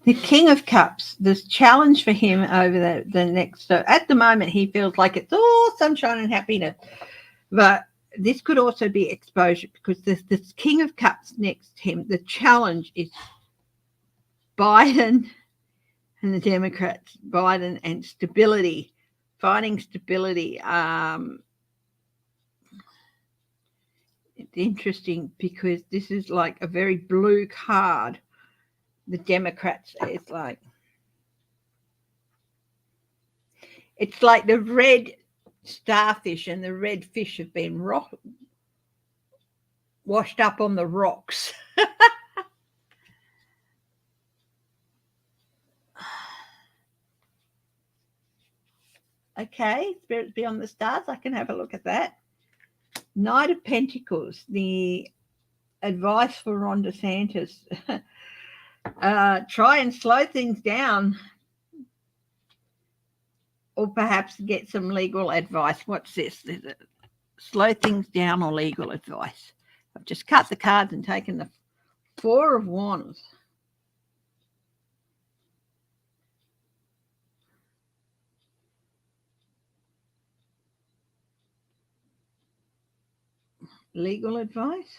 [SPEAKER 1] The King of Cups, this challenge for him over the next, so at the moment he feels like it's all sunshine and happiness, but this could also be exposure, because this King of Cups next to him, the challenge is Biden and the Democrats, Biden and stability, finding stability. It's interesting because this is like a very blue card. The Democrats, it's like the red starfish and the red fish have been washed up on the rocks. Okay, Spirits Beyond the Stars, I can have a look at that. Knight of Pentacles, the advice for Ron DeSantis. Try and slow things down, or perhaps get some legal advice. What's this? Slow things down or legal advice. I've just cut the cards and taken the Four of Wands. Legal advice.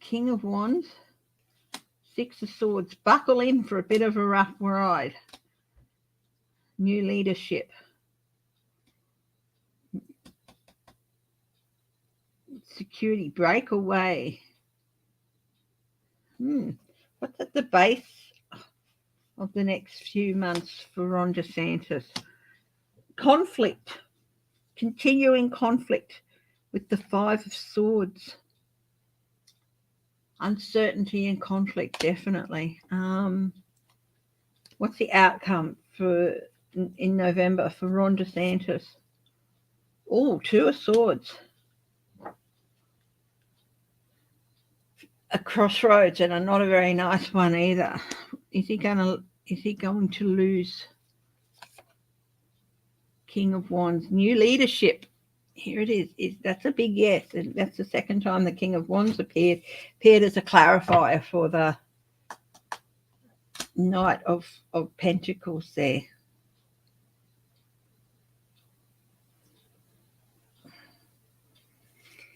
[SPEAKER 1] King of Wands, Six of Swords. Buckle in for a bit of a rough ride. New leadership. Security breakaway. What's at the base of the next few months for Ron DeSantis? Conflict. Continuing conflict with the Five of Swords. Uncertainty and conflict, definitely. What's the outcome for in November for Ron DeSantis? Oh, Two of Swords. A crossroads, and not a very nice one either. Is he going to lose? King of Wands. New leadership. Here it is. That's a big yes. And that's the second time the King of Wands appeared as a clarifier for the Knight of Pentacles there.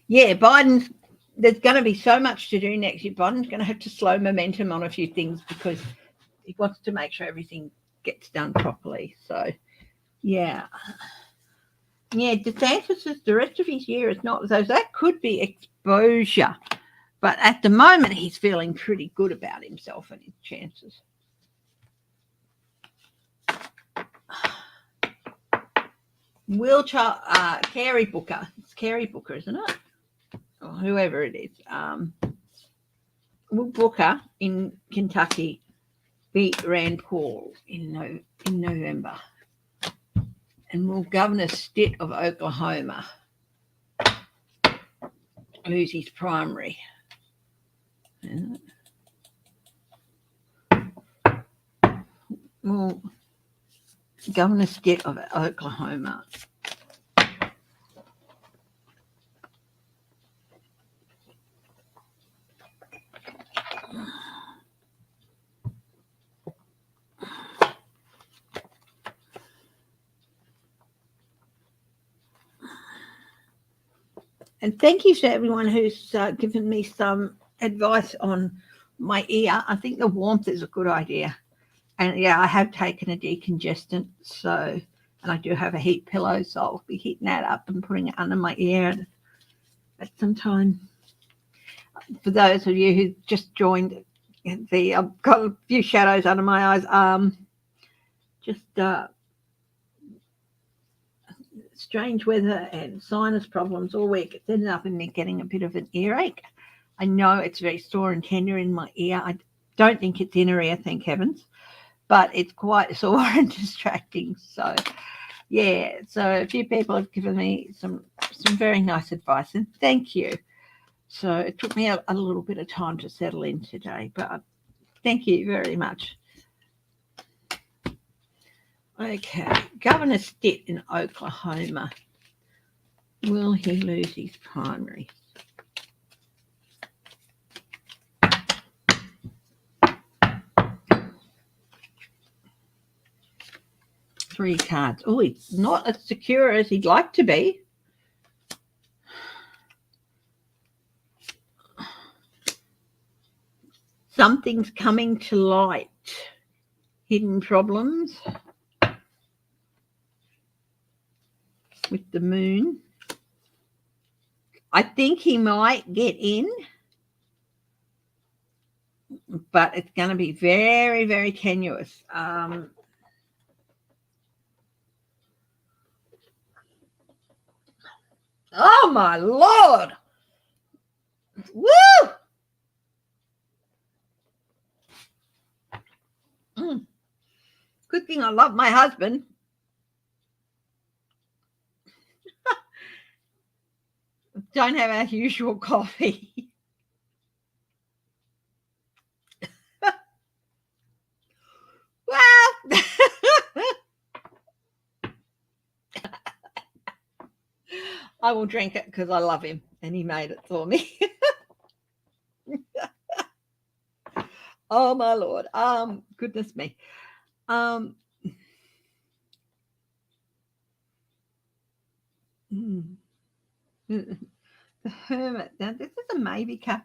[SPEAKER 1] Yeah, there's going to be so much to do next year. Biden's going to have to slow momentum on a few things because he wants to make sure everything gets done properly. So, yeah. Yeah, DeSantis, the rest of his year is not, so that could be exposure. But at the moment, he's feeling pretty good about himself and his chances. Carey Booker. It's Carey Booker, isn't it? Or whoever it is. Will Booker in Kentucky beat Rand Paul in November? And will Governor Stitt of Oklahoma lose his primary? Well, Governor Stitt of Oklahoma. And thank you to everyone who's given me some advice on my ear. I think the warmth is a good idea. And yeah, I have taken a decongestant, and I do have a heat pillow, so I'll be heating that up and putting it under my ear at some time. For those of you who just joined, I've got a few shadows under my eyes. Strange weather and sinus problems all week. It's ended up in me getting a bit of an earache. I know it's very sore and tender in my ear. I don't think it's inner ear, thank heavens, but it's quite sore and distracting. So, yeah. So a few people have given me some very nice advice, and thank you. So it took me a little bit of time to settle in today, but thank you very much. Okay, Governor Stitt in Oklahoma. Will he lose his primary? Three cards. Oh, he's not as secure as he'd like to be. Something's coming to light. Hidden problems. With the moon. I think he might get in, but it's going to be very, very tenuous. Oh, my Lord. Woo! Good thing I love my husband. Don't have our usual coffee. Well, I will drink it because I love him and he made it for me. Oh, my Lord. Goodness me. The Hermit. Now, this is a maybe card.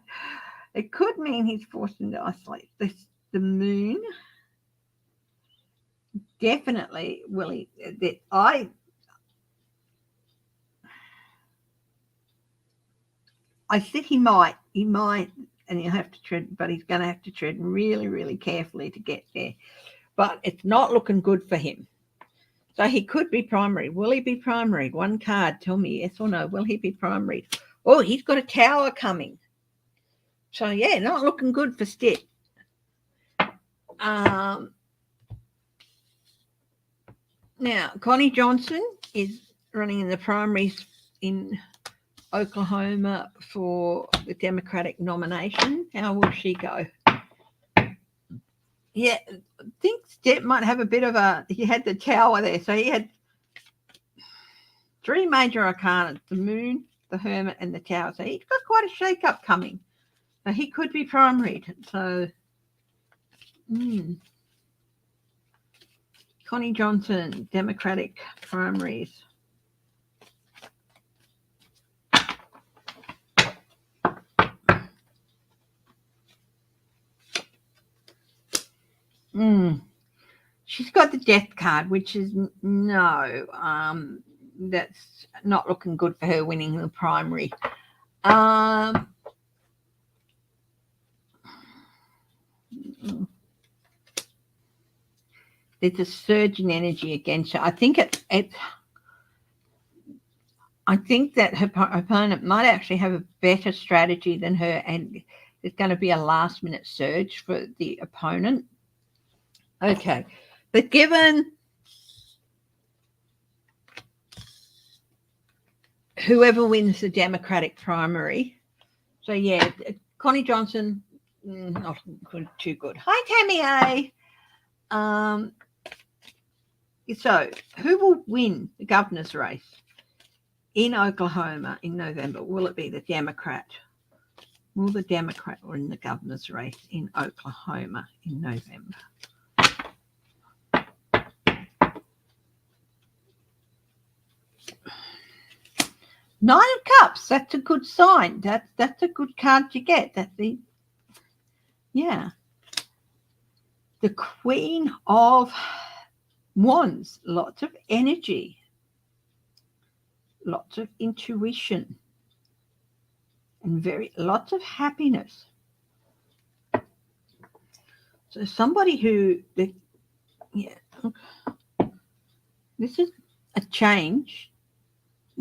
[SPEAKER 1] It could mean he's forced into isolate. The moon. definitely, Willie, that I think he might, and he'll have to tread, but he's going to have to tread really, really carefully to get there. But it's not looking good for him. So he could be primary. Will he be primary? One card, tell me yes or no. Will he be primary? Oh, he's got a tower coming. So, yeah, not looking good for Stitt. Now, Connie Johnson is running in the primaries in Oklahoma for the Democratic nomination. How will she go? Yeah, I think Stitt might have a bit of he had the tower there. So he had 3 major arcana, the moon, the hermit, and the tower. So he's got quite a shake-up coming. So he could be primaried. So, Connie Johnson, Democratic primaries. She's got the death card, which is no. That's not looking good for her winning the primary. There's a surge in energy against her. I think I think that her opponent might actually have a better strategy than her, and there's going to be a last-minute surge for the opponent. Okay, but given whoever wins the Democratic primary, so yeah, Connie Johnson, not too good. Hi, Tammy A. So who will win the governor's race in Oklahoma in November? Will it be the Democrat? Will the Democrat win the governor's race in Oklahoma in November? Nine of Cups. That's a good sign. That's a good card to get. That's the Queen of Wands. Lots of energy. Lots of intuition. And lots of happiness. So somebody who, this is a change.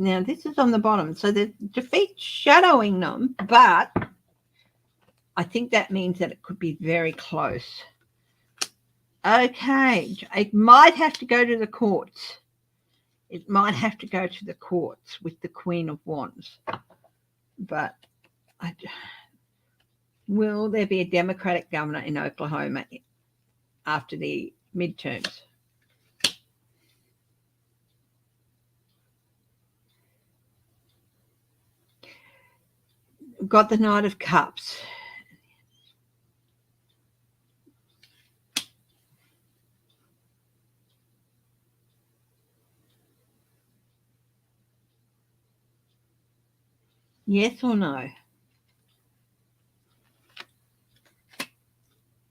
[SPEAKER 1] Now, this is on the bottom. So the defeat shadowing them, but I think that means that it could be very close. Okay. It might have to go to the courts. It might have to go to the courts with the Queen of Wands. But will there be a Democratic governor in Oklahoma after the midterms? Got the Knight of Cups. Yes or no?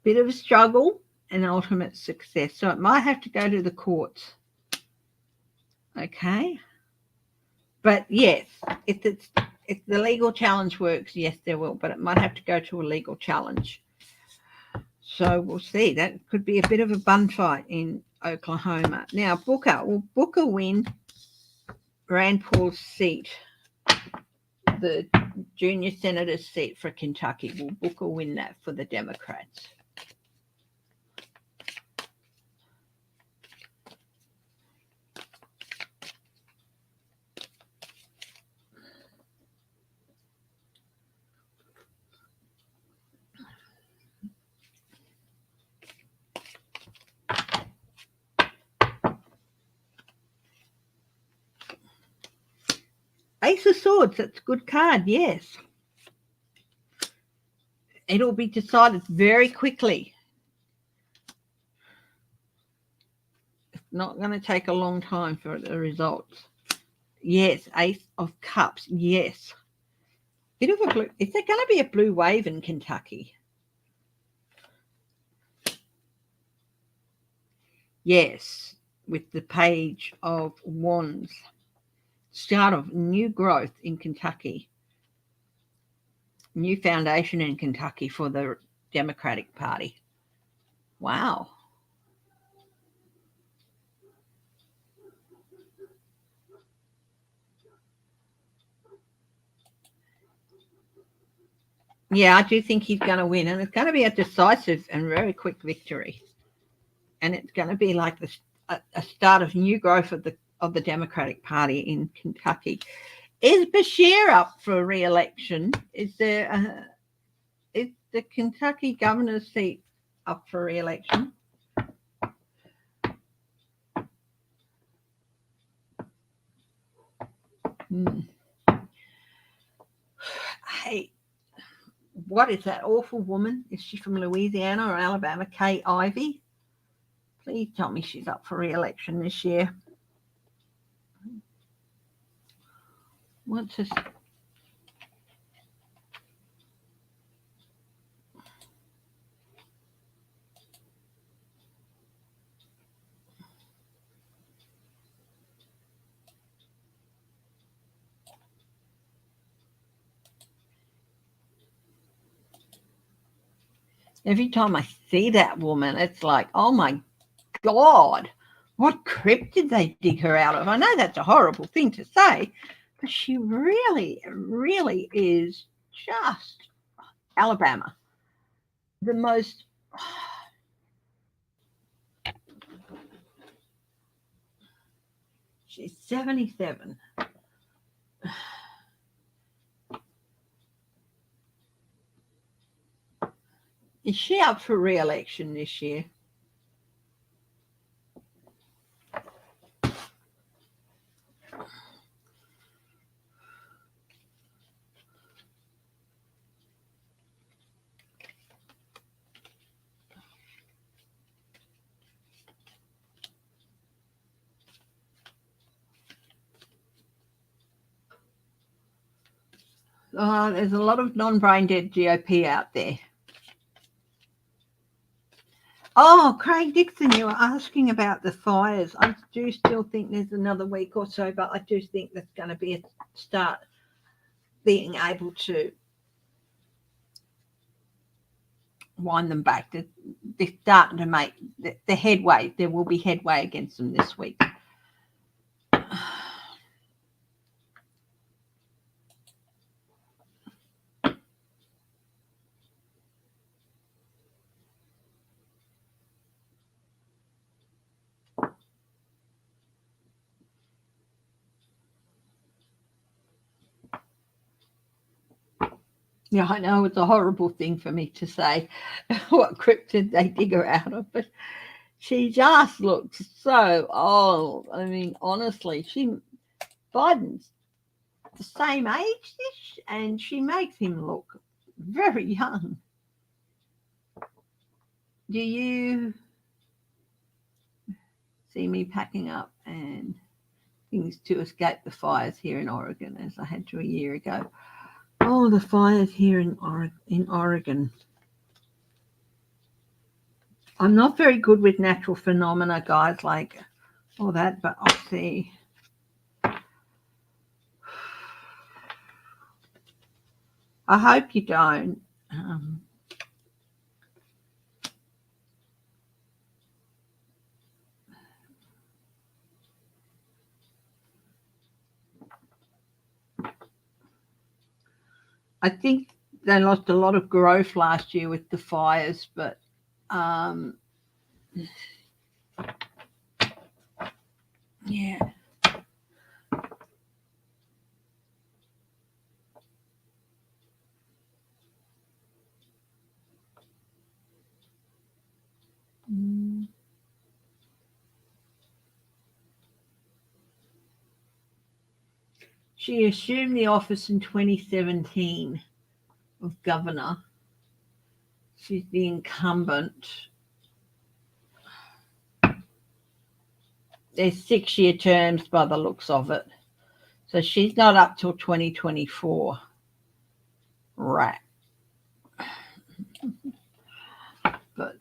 [SPEAKER 1] Bit of a struggle and ultimate success. So it might have to go to the courts. Okay. But yes, if the legal challenge works, yes, there will. But it might have to go to a legal challenge. So we'll see. That could be a bit of a bun fight in Oklahoma. Now, Booker. Will Booker win Rand Paul's seat? The junior senator's seat for Kentucky. Will Booker win that for the Democrats? Ace of Swords, that's a good card, yes. It'll be decided very quickly. It's not going to take a long time for the results. Yes, Ace of Cups, yes. Bit of a blue. Is there going to be a blue wave in Kentucky? Yes, with the Page of Wands. Start of new growth in Kentucky. New foundation in Kentucky for the Democratic Party. Wow. Yeah, I do think he's going to win, and it's going to be a decisive and very quick victory. And it's going to be like a start of new growth of the Democratic Party in Kentucky. Is Beshear up for re-election? Is the Kentucky governor's seat up for re-election? Hey, what is that awful woman? Is she from Louisiana or Alabama? Kay Ivey? Please tell me she's up for re-election this year. What's this? Every time I see that woman, it's like, oh my God, what crypt did they dig her out of? I know that's a horrible thing to say, but she really, really is just Alabama. The most. She's 77. Is she up for re-election this year? There's a lot of non-brain dead GOP out there. Oh, Craig Dixon, you were asking about the fires. I do still think there's another week or so, but I do think that's going to be a start being able to wind them back. They're starting to make the headway. There will be headway against them this week. Yeah, I know it's a horrible thing for me to say what crypt did they dig her out of, but she just looks so old. I mean, honestly, Biden's the same age-ish, and she makes him look very young. Do you see me packing up and things to escape the fires here in Oregon, as I had to a year ago? Oh, the fires here in Oregon. I'm not very good with natural phenomena, guys, like all that, but I'll see. I hope you don't. I think they lost a lot of growth last year with the fires, but yeah. She assumed the office in 2017 of governor. She's the incumbent. There's 6-year terms by the looks of it. So she's not up till 2024. Right. But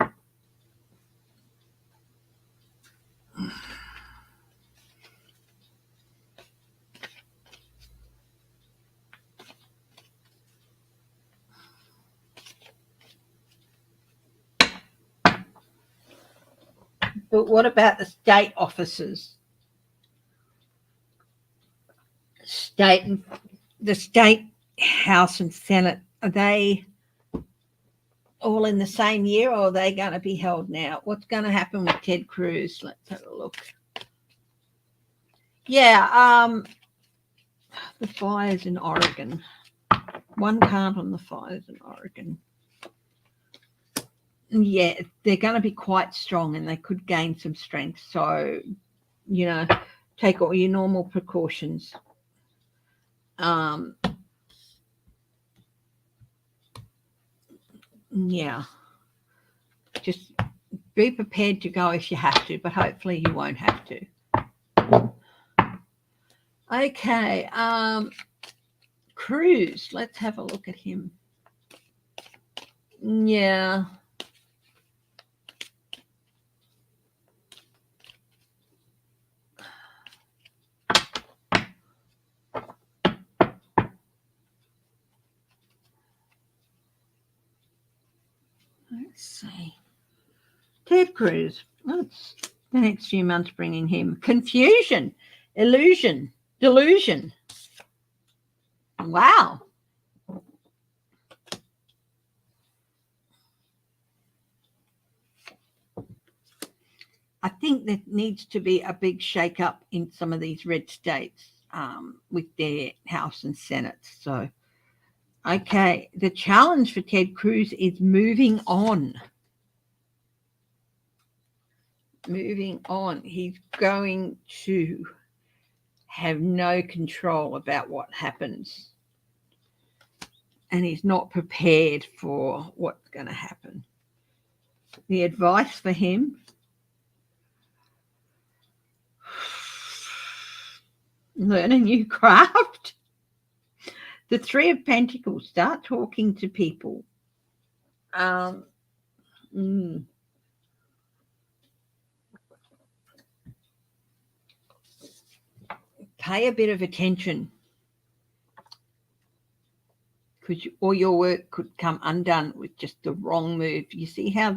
[SPEAKER 1] But what about the state officers? The state House and Senate, are they all in the same year, or are they going to be held now? What's going to happen with Ted Cruz? Let's have a look. Yeah, the fires in Oregon. One can't on the fires in Oregon. Yeah, they're going to be quite strong and they could gain some strength. So, take all your normal precautions. Yeah, just be prepared to go if you have to, but hopefully you won't have to. Okay, Cruz, let's have a look at him. Yeah. Let's see. Ted Cruz. What's the next few months bringing him? Confusion, illusion, delusion. Wow. I think there needs to be a big shake-up in some of these red states with their House and Senate. So, okay, the challenge for Ted Cruz is moving on. Moving on. He's going to have no control about what happens. And he's not prepared for what's going to happen. The advice for him: learn a new craft. The Three of Pentacles, start talking to people. Pay a bit of attention, because all your work could come undone with just the wrong move. You see how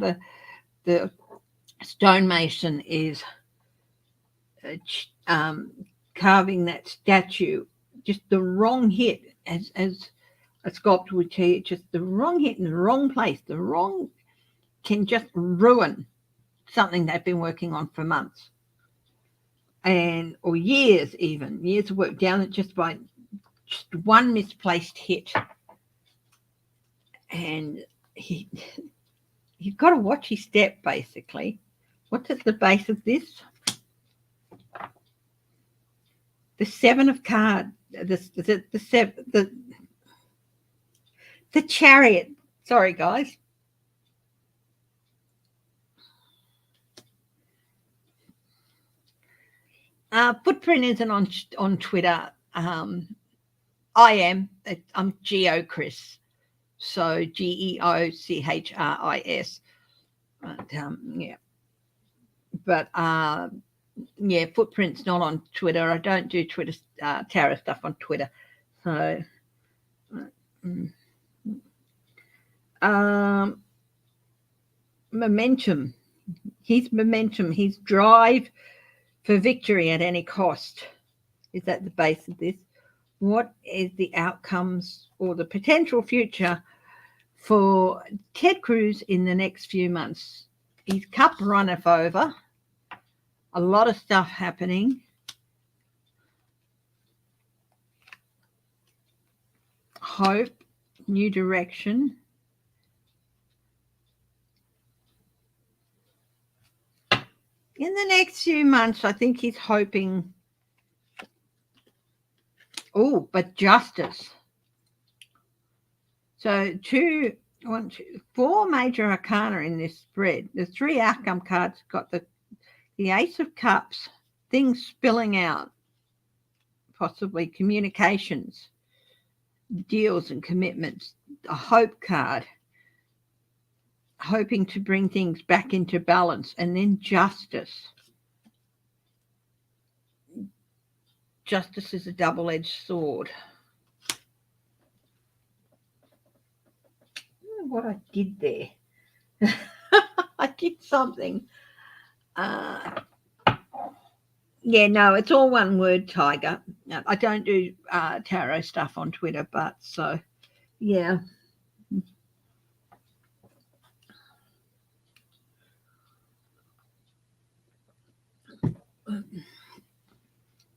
[SPEAKER 1] the stonemason is carving that statue, just the wrong hit, as a sculptor would tell you, just the wrong hit in the wrong place. The wrong can just ruin something they've been working on for months or years, even years of work, down it just by just one misplaced hit. And you've got to watch his step, basically. What's at the base of this? The Seven of Cards, the Chariot. Sorry, guys. Footprint isn't on Twitter. I am. I'm GeoChris. So GeoChris. Yeah. But yeah, Footprint's not on Twitter. I don't do Twitter tarot stuff on Twitter. So momentum. His momentum, his drive for victory at any cost is at the base of this. What is the outcomes or the potential future for Ted Cruz in the next few months? His cup runneth over. A lot of stuff happening. Hope, new direction. In the next few months, I think he's hoping. Oh, but justice. So 4 major arcana in this spread. The 3 outcome cards got the Ace of Cups, things spilling out, possibly communications, deals and commitments. A hope card, hoping to bring things back into balance. And then justice. Justice is a double-edged sword. I don't know what I did there. I did something. Yeah, no, it's all one word, Tiger. I don't do tarot stuff on Twitter, but so, yeah.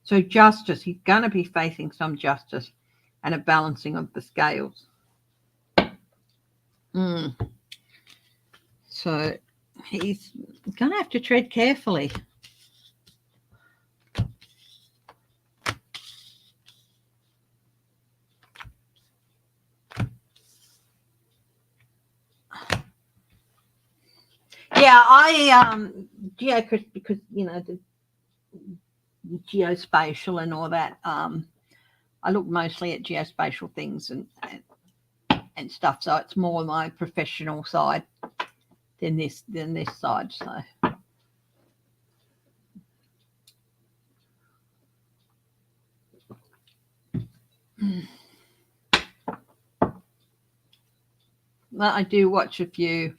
[SPEAKER 1] So justice, he's going to be facing some justice and a balancing of the scales. So he's going to have to tread carefully. Yeah, because the geospatial and all that. I look mostly at geospatial things and stuff, so it's more my professional side than this side. So. Well, I do watch a few.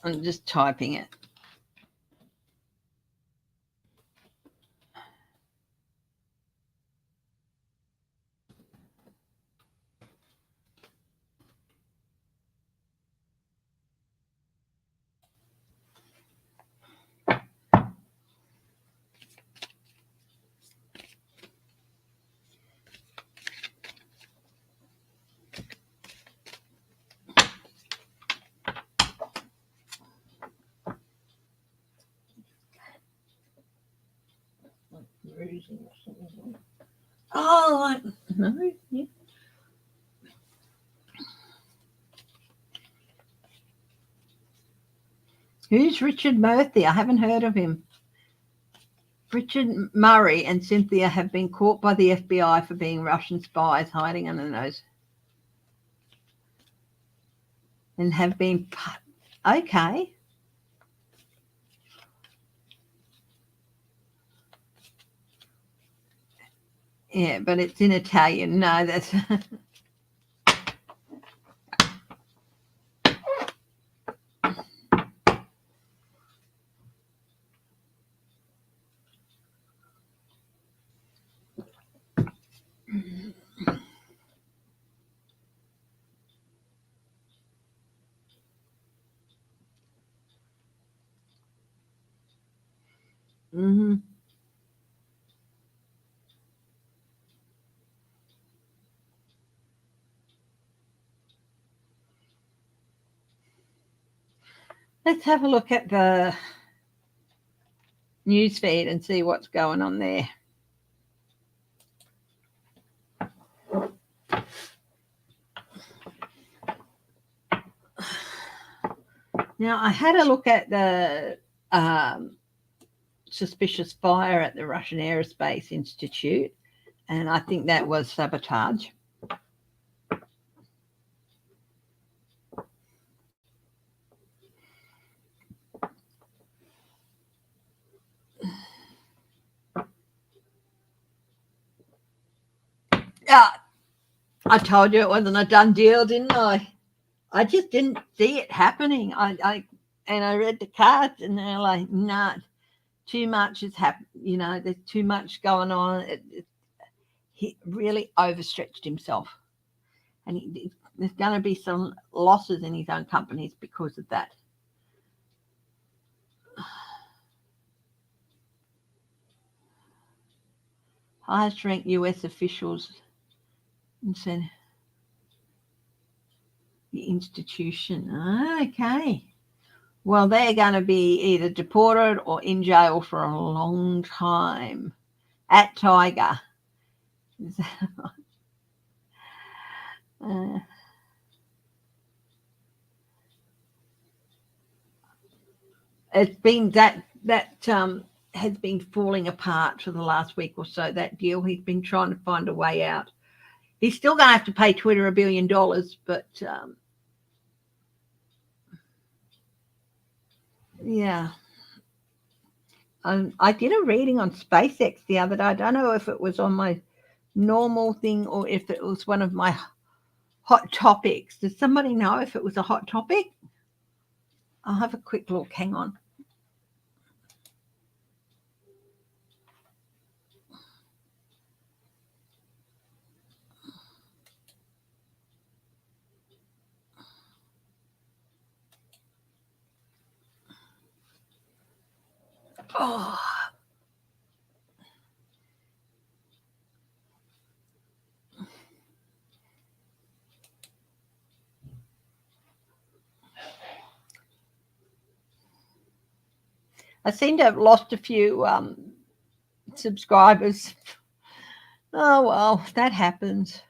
[SPEAKER 1] I'm just typing it. Oh, no. Yeah. Who's Richard Murphy? I haven't heard of him. Richard Murray and Cynthia have been caught by the FBI for being Russian spies hiding under the nose. And have been... Okay. Yeah, but it's in Italian. No, that's... Mm-hmm. Let's have a look at the news feed and see what's going on there. Now, I had a look at the suspicious fire at the Russian Aerospace Institute, and I think that was sabotage. I told you it wasn't a done deal, didn't I? I just didn't see it happening. I read the cards and they're like, nah, too much is happening. There's too much going on. He really overstretched himself, and there's going to be some losses in his own companies because of that. Highest ranked US officials said the institution. Okay. Well, they're going to be either deported or in jail for a long time at Tiger. It's been that has been falling apart for the last week or so, that deal. He's been trying to find a way out. He's still going to have to pay Twitter $1 billion, but yeah. I did a reading on SpaceX the other day. I don't know if it was on my normal thing or if it was one of my hot topics. Does somebody know if it was a hot topic? I'll have a quick look. Hang on. Oh. I seem to have lost a few subscribers. Oh, well, that happens.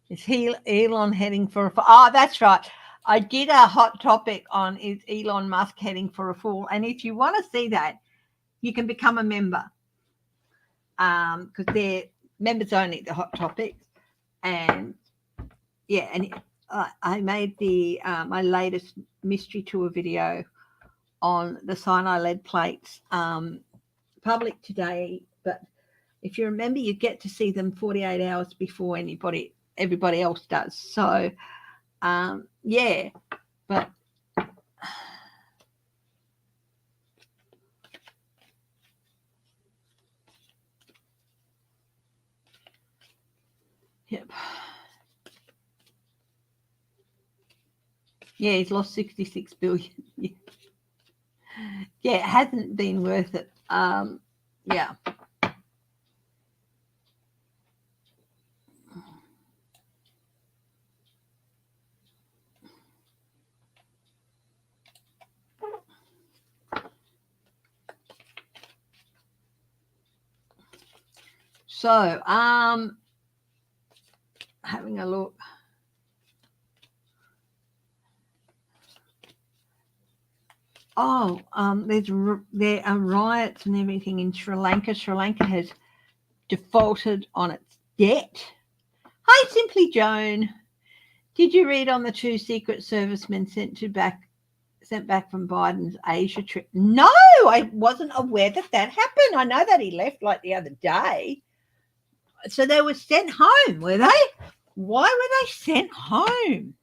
[SPEAKER 1] Is Elon heading for a fall? Oh, that's right. I did a hot topic on is Elon Musk heading for a fall. And if you want to see that, you can become a member because they're members only, the hot topics. And yeah, and I made the my latest mystery tour video on the Sinai lead plates public today. But if you remember, you get to see them 48 hours before everybody else does. So yeah, but yep. Yeah, he's lost 66 billion. Yeah, it hasn't been worth it. Yeah. So, having a look. Oh, there are riots and everything in Sri Lanka. Sri Lanka has defaulted on its debt. Hi, Simply Joan. Did you read on the 2 Secret Servicemen sent back from Biden's Asia trip? No, I wasn't aware that happened. I know that he left like the other day. So they were sent home, were they? Why were they sent home?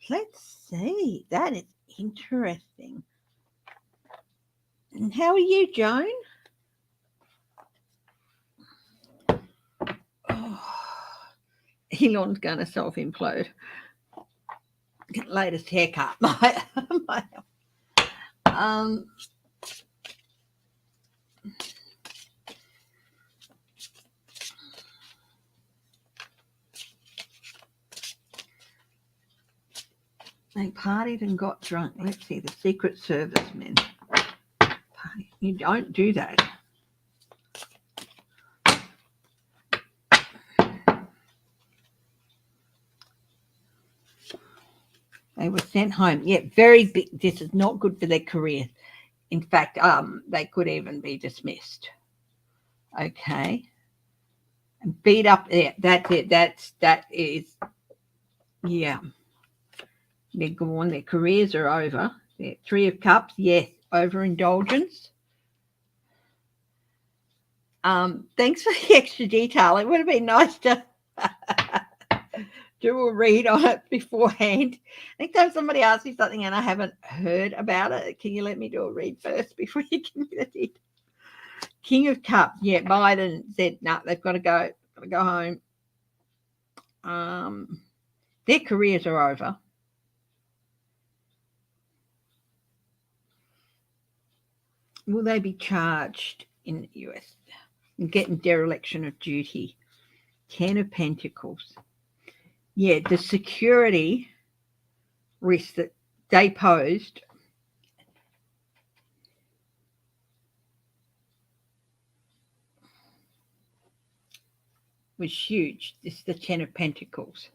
[SPEAKER 1] Let's see. That is interesting. And how are you, Joan? Oh, Elon's going to self-implode. Latest haircut. They partied and got drunk. Let's see, the Secret Servicemen. Party. You don't do that. They were sent home. Yeah, very big. This is not good for their career. In fact, they could even be dismissed. Okay. And beat up. Yeah, that's it. That is. Yeah. They're gone. Their careers are over. They're 3 of Cups. Yes. Overindulgence. Thanks for the extra detail. It would have been nice to do a read on it beforehand. Next time somebody asks me something and I haven't heard about it, can you let me do a read first before you give me the detail? King of Cups. Yeah, Biden said, no, they've got to go. Got to go home. Their careers are over. Will they be charged in the US and getting dereliction of duty? 10 of Pentacles. Yeah, the security risk that they posed was huge. This is the 10 of Pentacles.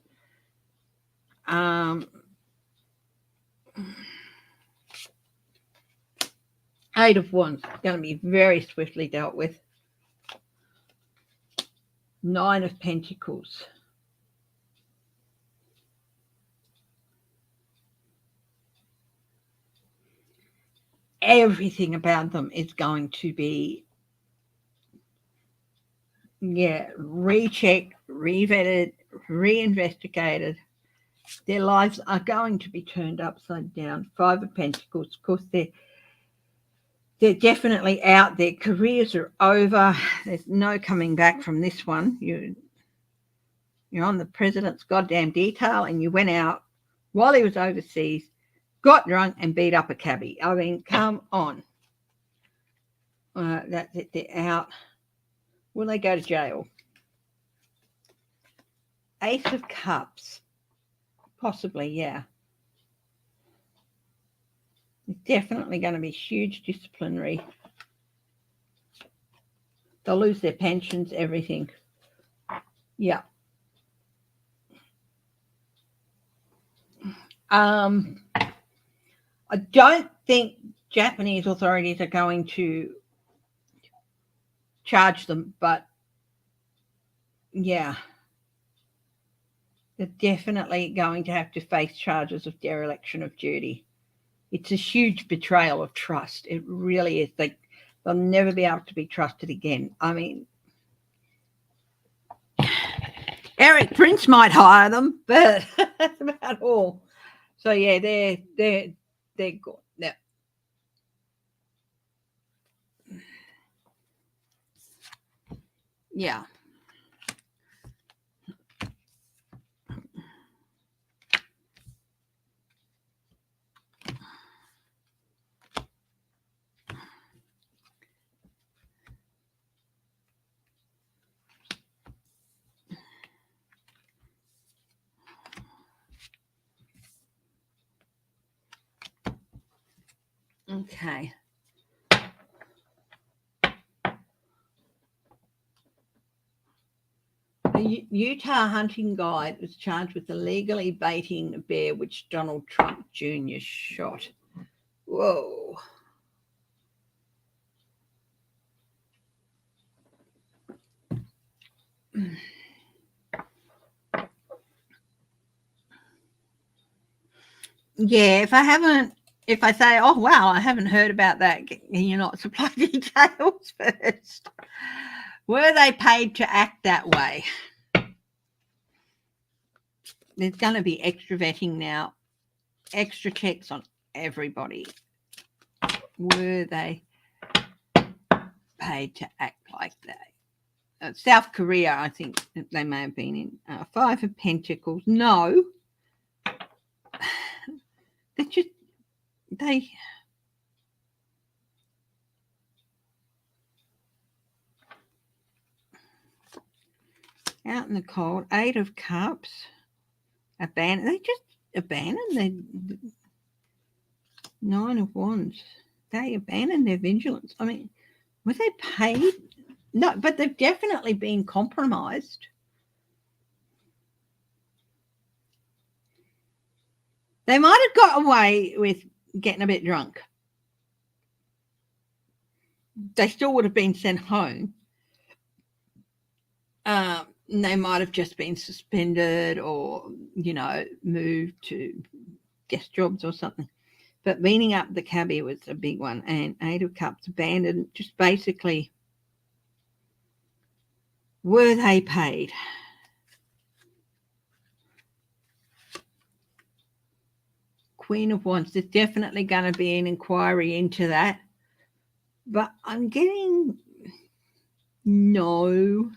[SPEAKER 1] Eight of Wands, going to be very swiftly dealt with. Nine of Pentacles. Everything about them is going to be, rechecked, revetted, reinvestigated. Their lives are going to be turned upside down. Five of Pentacles. Of course, they're definitely out. Their careers are over. There's no coming back from this one. You're on the president's goddamn detail, and you went out while he was overseas, got drunk, and beat up a cabbie. I mean, come on. That's it. They're out. Will they go to jail? Ace of Cups. Possibly, yeah. It's definitely going to be huge disciplinary. They'll lose their pensions, everything. Yeah. I don't think Japanese authorities are going to charge them, but yeah, they're definitely going to have to face charges of dereliction of duty. It's a huge betrayal of trust. It really is. They'll never be able to be trusted again. I mean, Eric Prince might hire them, but that's about all. So yeah, they're good. Yeah. Yeah. Okay. A Utah hunting guide was charged with illegally baiting a bear which Donald Trump Jr. shot. Whoa. Yeah, if I say, oh, wow, I haven't heard about that, can you not supply details first? Were they paid to act that way? There's going to be extra vetting now, extra checks on everybody. Were they paid to act like that? South Korea, I think they may have been in. Five of Pentacles. No. They out in the cold. Eight of Cups. They just abandoned their Nine of Wands. They abandoned their vigilance. I mean, were they paid? No, but they've definitely been compromised. They might have got away with getting a bit drunk. They still would have been sent home. They might have just been suspended or, moved to desk jobs or something. But beating up the cabbie was a big one. And Eight of Cups abandoned. Just basically, were they paid? Queen of Wands. There's definitely going to be an inquiry into that. But I'm getting no.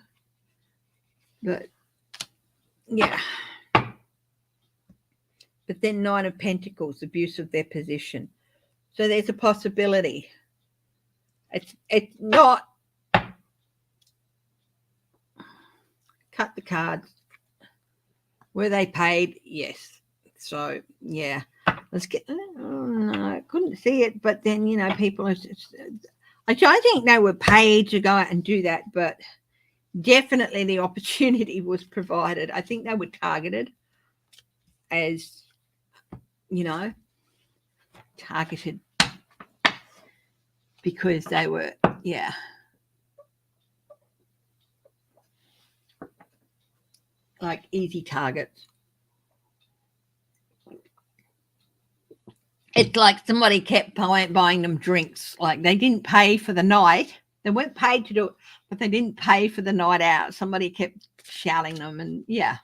[SPEAKER 1] But yeah. But then Nine of Pentacles, abuse of their position. So there's a possibility. It's not. Cut the cards. Were they paid? Yes. So yeah. Let's get. Oh, no, I couldn't see it. But then people are. I think they were paid to go out and do that, but definitely the opportunity was provided. I think they were targeted as, targeted because they were, yeah. like easy targets. It's like somebody kept buying them drinks. Like they didn't pay for the night. They weren't paid to do it, but they didn't pay for the night out. Somebody kept shouting them, and yeah.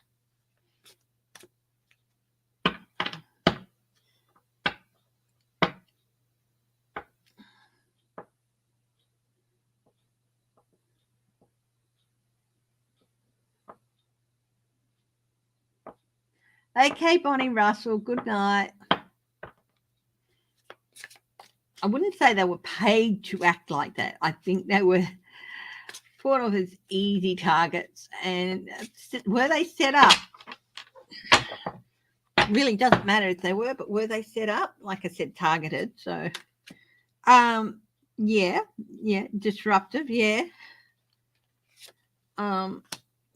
[SPEAKER 1] Okay, Bonnie Russell, good night. I wouldn't say they were paid to act like that. I think they were thought of as easy targets. And were they set up? Really doesn't matter if they were, but were they set up? Like I said, targeted. So, yeah, disruptive, yeah.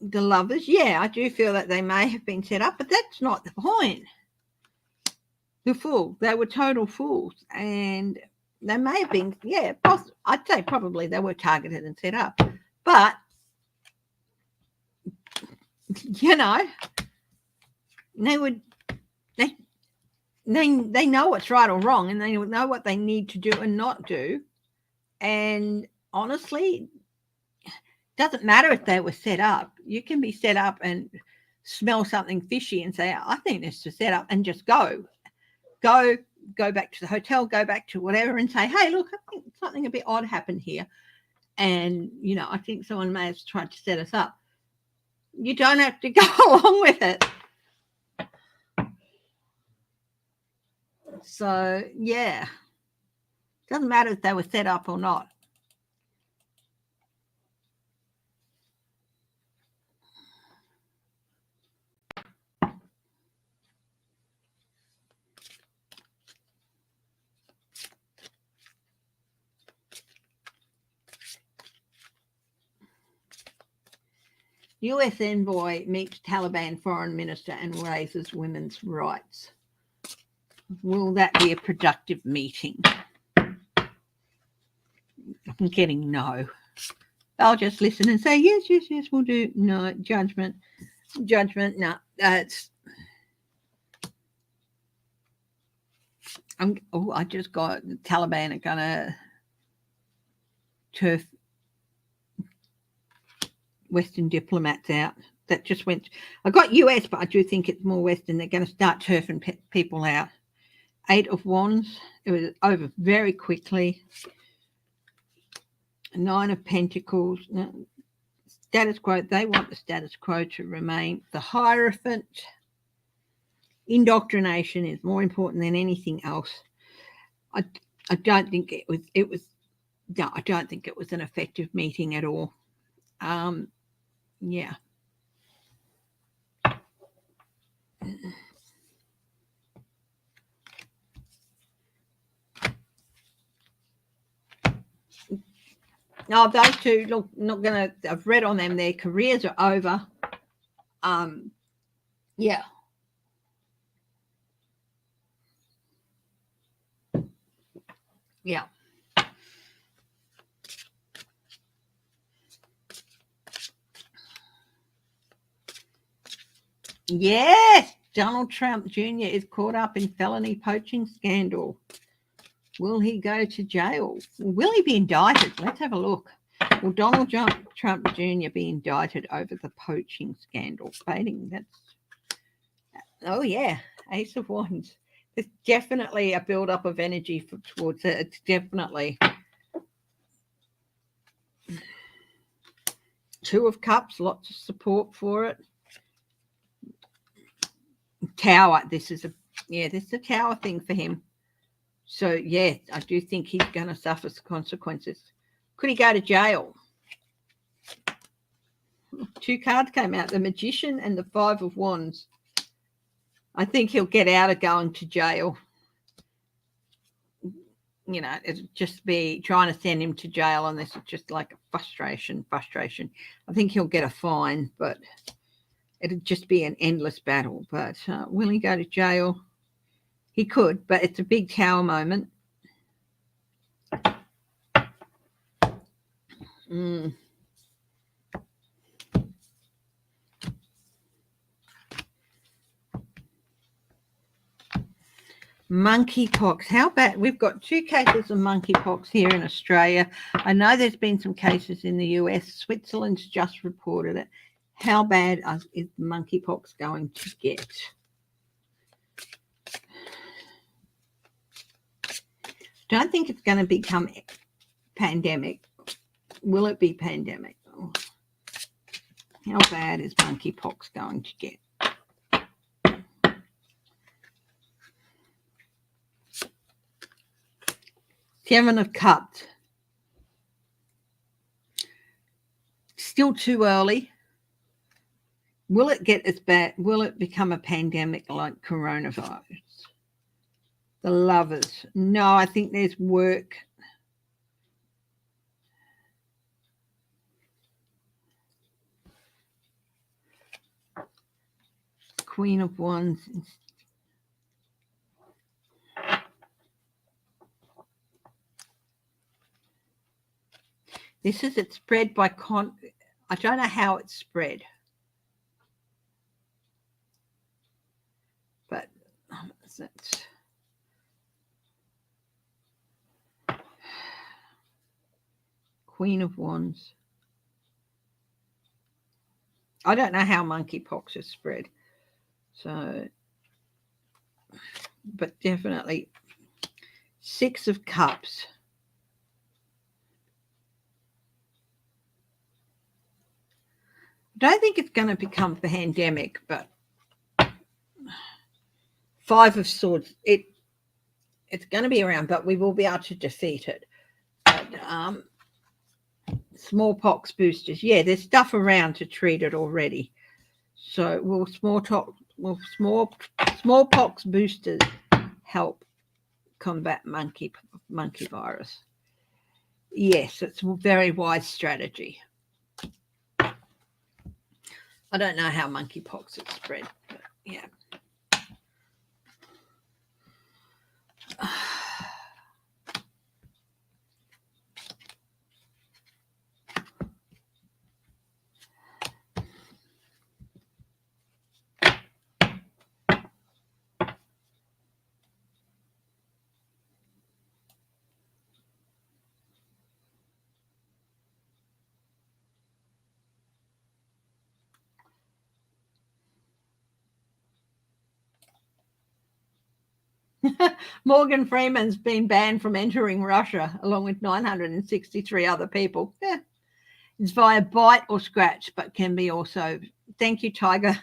[SPEAKER 1] The lovers, yeah, I do feel that they may have been set up, but that's not the point. The fool, they were total fools, and they may have been, yeah, I'd say probably they were targeted and set up, but you know, they know what's right or wrong, and they know what they need to do and not do, and honestly, doesn't matter if they were set up. You can be set up and smell something fishy and say, I think this is set up, and just go back to the hotel, go back to whatever, and say, hey, look, I think something a bit odd happened here. And, I think someone may have tried to set us up. You don't have to go along with it. So, yeah. Doesn't matter if they were set up or not. US envoy meets Taliban foreign minister and raises women's rights. Will that be a productive meeting? I'm getting no. I'll just listen and say, yes, we'll do. No, judgment, no. I just got the Taliban are going to turf Western diplomats out. That just went. I got US, but I do think it's more Western. They're going to start turfing people out. 8 of Wands. It was over very quickly. 9 of Pentacles. Status quo. They want the status quo to remain. The Hierophant. Indoctrination is more important than anything else. I don't think it was. No, I don't think it was an effective meeting at all. Yeah. No, those two, look, not going to, I've read on them, their careers are over. Yeah. Yeah. Yes, Donald Trump Jr. is caught up in felony poaching scandal. Will he go to jail? Will he be indicted? Let's have a look. Will Donald Trump Jr. be indicted over the poaching scandal? Baiting, oh yeah, Ace of Wands. There's definitely a build-up of energy towards it. It's definitely 2 of Cups, lots of support for it. Tower, this is a tower thing for him. So, yeah, I do think he's going to suffer consequences. Could he go to jail? 2 cards came out, the Magician and the 5 of Wands. I think he'll get out of going to jail. It'll just be trying to send him to jail, and this is just like a frustration. I think he'll get a fine, but it'll just be an endless battle. But will he go to jail? He could, but it's a big Tower moment. Monkeypox. How bad? We've got 2 cases of monkeypox here in Australia. I know there's been some cases in the US. Switzerland's just reported it. How bad is monkeypox going to get? Don't think it's going to become pandemic. Will it be pandemic? How bad is monkeypox going to get? Seven of Cups. Still too early. Will it get as bad? Will it become a pandemic like coronavirus? The Lovers. No, I think there's work. Queen of Wands. This is it spread by I don't know how it's spread. But that's Queen of Wands. I don't know how monkeypox is spread. So, but definitely 6 of Cups. I don't think it's going to become pandemic, but 5 of Swords, it's going to be around, but we will be able to defeat it. But smallpox boosters, yeah, there's stuff around to treat it already. So will smallpox boosters help combat monkey virus? Yes, it's a very wise strategy. I don't know how monkeypox is spread, but yeah. Morgan Freeman's been banned from entering Russia along with 963 other people. Yeah. It's via bite or scratch, but can be also. Thank you, Tiger.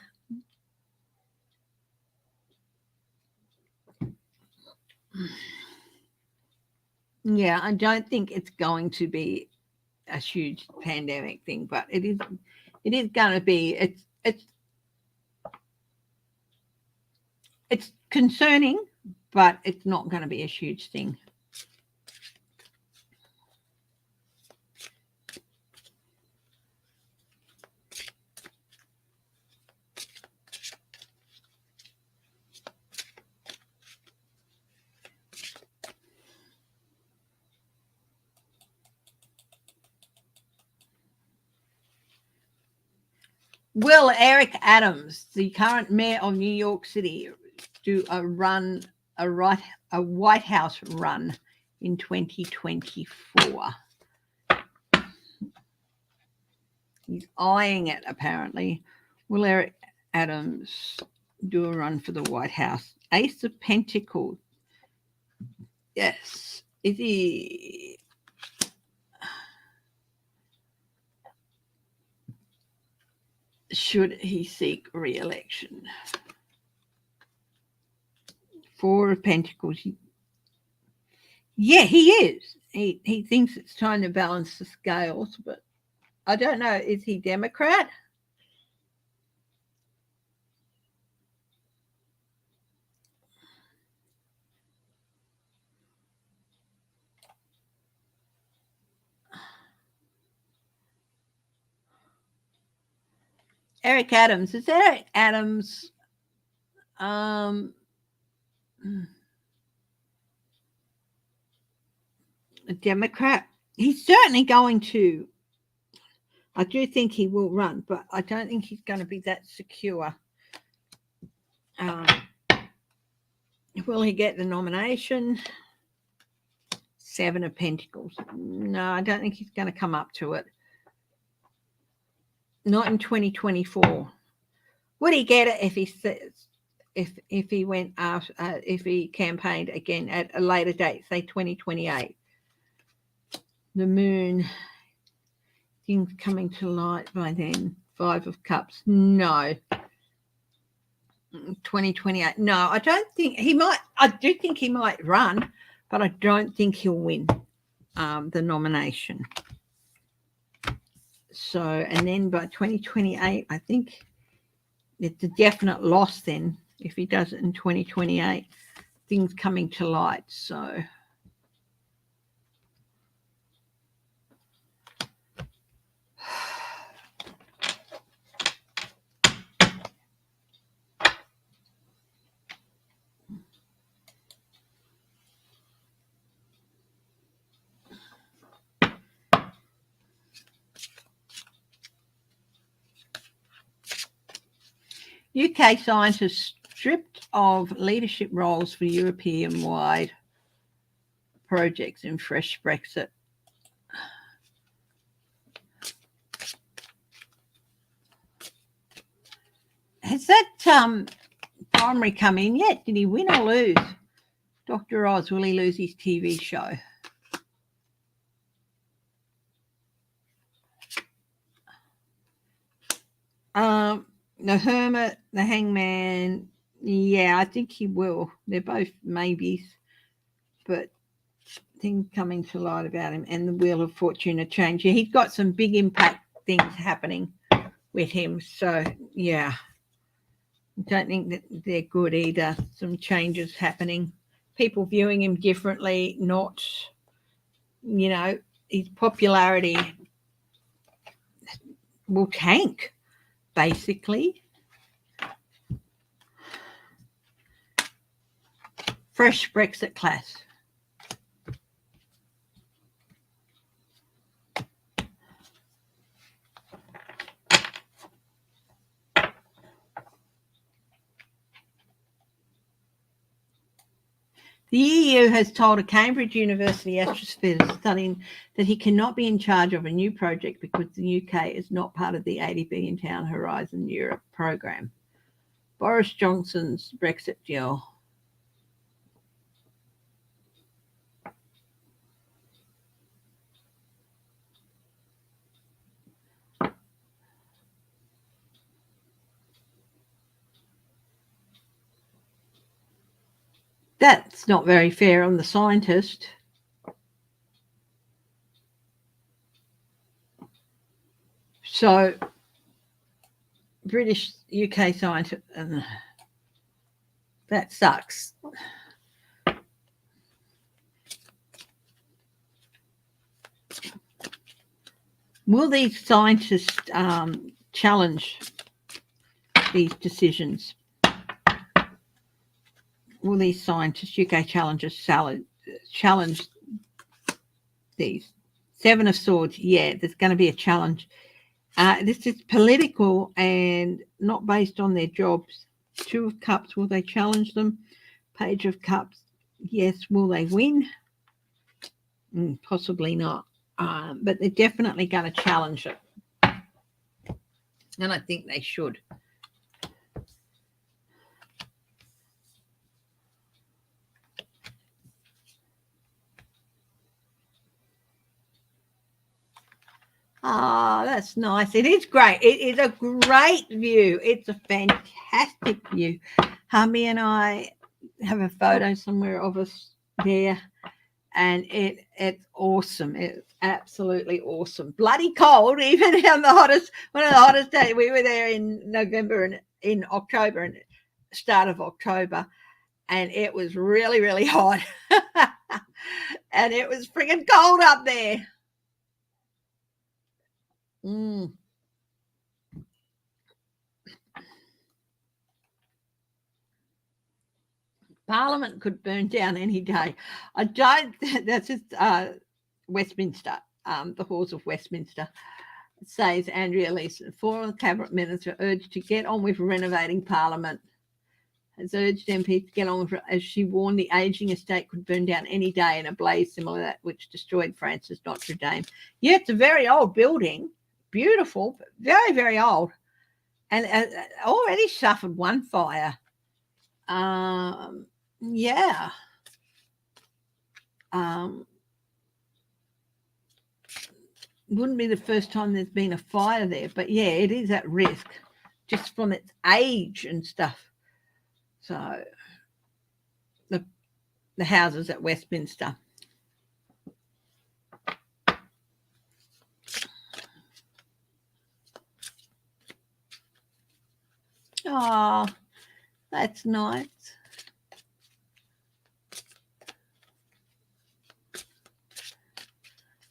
[SPEAKER 1] Yeah, I don't think it's going to be a huge pandemic thing, but it is going to be. It's concerning, but it's not going to be a huge thing. Will Eric Adams, the current mayor of New York City, do a White House run in 2024? He's eyeing it, apparently. Will Eric Adams do a run for the White House? Ace of Pentacles. Yes. Is he? Should he seek re-election? 4 of Pentacles. Yeah, he is. He thinks it's time to balance the scales, but I don't know. Is he Democrat? Eric Adams. Is Eric Adams a Democrat? He's certainly going to. I do think he will run, but I don't think he's going to be that secure Will he get the nomination? 7 of Pentacles. No, I don't think he's going to come up to it. Not in 2024. Would he get it if he says, if he went after, if he campaigned again at a later date, say 2028? The moon, things coming to light by then. 5 of Cups. No. 2028. No, I don't think he might. I do think he might run, but I don't think he'll win the nomination. So, and then by 2028, I think it's a definite loss then if he does it in 2028. Things coming to light. So, UK scientists stripped of leadership roles for European-wide projects in fresh Brexit. Has that primary come in yet? Did he win or lose? Dr. Oz, will he lose his TV show? The Hermit, the Hangman, yeah, I think he will. They're both maybes, but things coming to light about him, and the Wheel of Fortune are changing. He's got some big impact things happening with him, so yeah, I don't think that they're good either. Some changes happening, people viewing him differently, not, you know, his popularity will tank, basically. Fresh Brexit class. The EU has told a Cambridge University astrophysicist studying that he cannot be in charge of a new project because the UK is not part of the 80 billion pound Horizon Europe program. Boris Johnson's Brexit deal. That's not very fair on the scientist. So, British UK scientist, that sucks. Will these scientists challenge these decisions? Will these scientists, UK challengers, challenge these? 7 of Swords, yeah, there's going to be a challenge. This is political and not based on their jobs. 2 of Cups, will they challenge them? Page of Cups, yes. Will they win? Possibly not. But they're definitely going to challenge it. And I think they should. Oh, that's nice. It is great. It is a great view. It's a fantastic view. Hubby and I have a photo somewhere of us there, and it's awesome. It's absolutely awesome. Bloody cold, even on the hottest, one of the hottest days. We were there in November and in October and start of October, and it was really, really hot. And it was freaking cold up there. Parliament could burn down any day. I don't. That's just Westminster, the halls of Westminster. It says Andrea Leeson, 4 cabinet ministers urged to get on with renovating Parliament. has urged MPs to get on with it, as she warned the ageing estate could burn down any day in a blaze similar to that which destroyed France's Notre Dame. Yeah, it's a very old building, beautiful, but very, very old, and already suffered one fire. Yeah. Wouldn't be the first time there's been a fire there, but yeah, it is at risk just from its age and stuff. So the houses at Westminster. Oh, that's nice.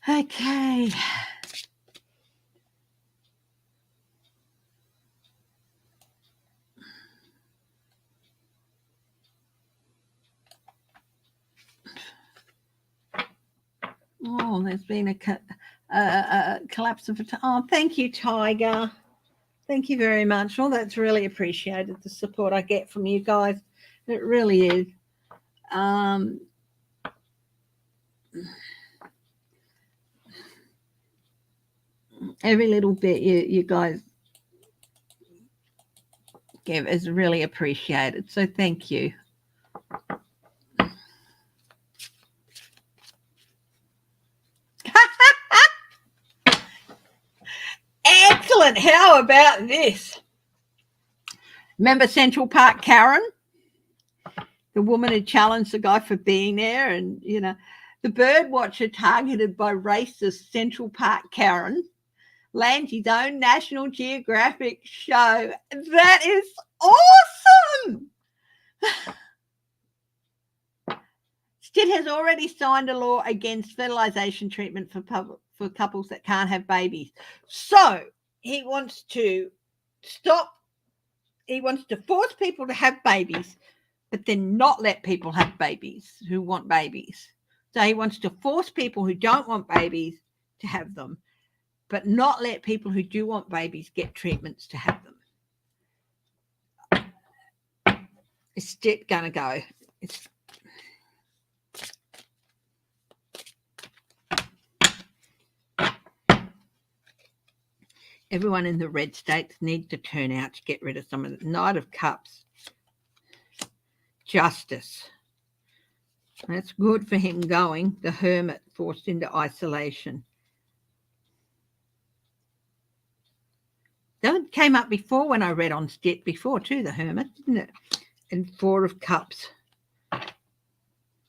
[SPEAKER 1] Okay. Oh, there's been a collapse of a... Oh, thank you, Tiger. Thank you very much. Oh, that's really appreciated, the support I get from you guys. It really is. Every little bit you guys give is really appreciated. So thank you. Excellent. How about this? Remember Central Park Karen? The woman who challenged the guy for being there, and the bird watcher targeted by racist Central Park Karen lands his own National Geographic show. That is awesome. Stitt has already signed a law against fertilization treatment for couples that can't have babies. So he wants to force people to have babies, but then not let people have babies who want babies. So he wants to force people who don't want babies to have them, but not let people who do want babies get treatments to have them. Is Stitt going to go? Everyone in the red states needs to turn out to get rid of some of the Knight of Cups. Justice. That's good for him going. The Hermit forced into isolation. That came up before when I read on Stitt before too, the Hermit, didn't it? And Four of Cups.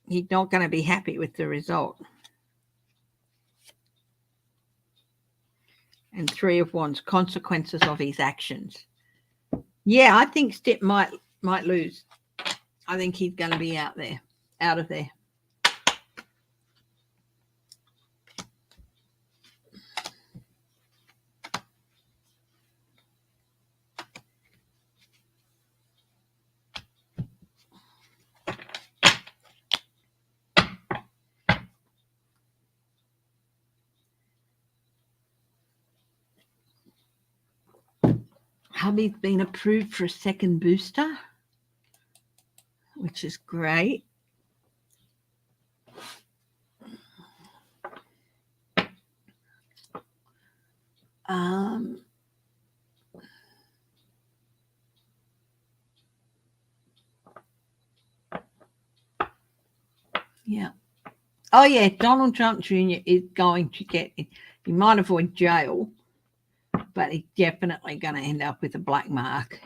[SPEAKER 1] He's not going to be happy with the result. And Three of Wands, consequences of his actions. Yeah, I think Stitt might lose. I think he's going to be out of there. Hubby's been approved for a second booster, which is great. Yeah. Oh, yeah, Donald Trump Jr. is going to he might avoid jail, but he's definitely going to end up with a black mark.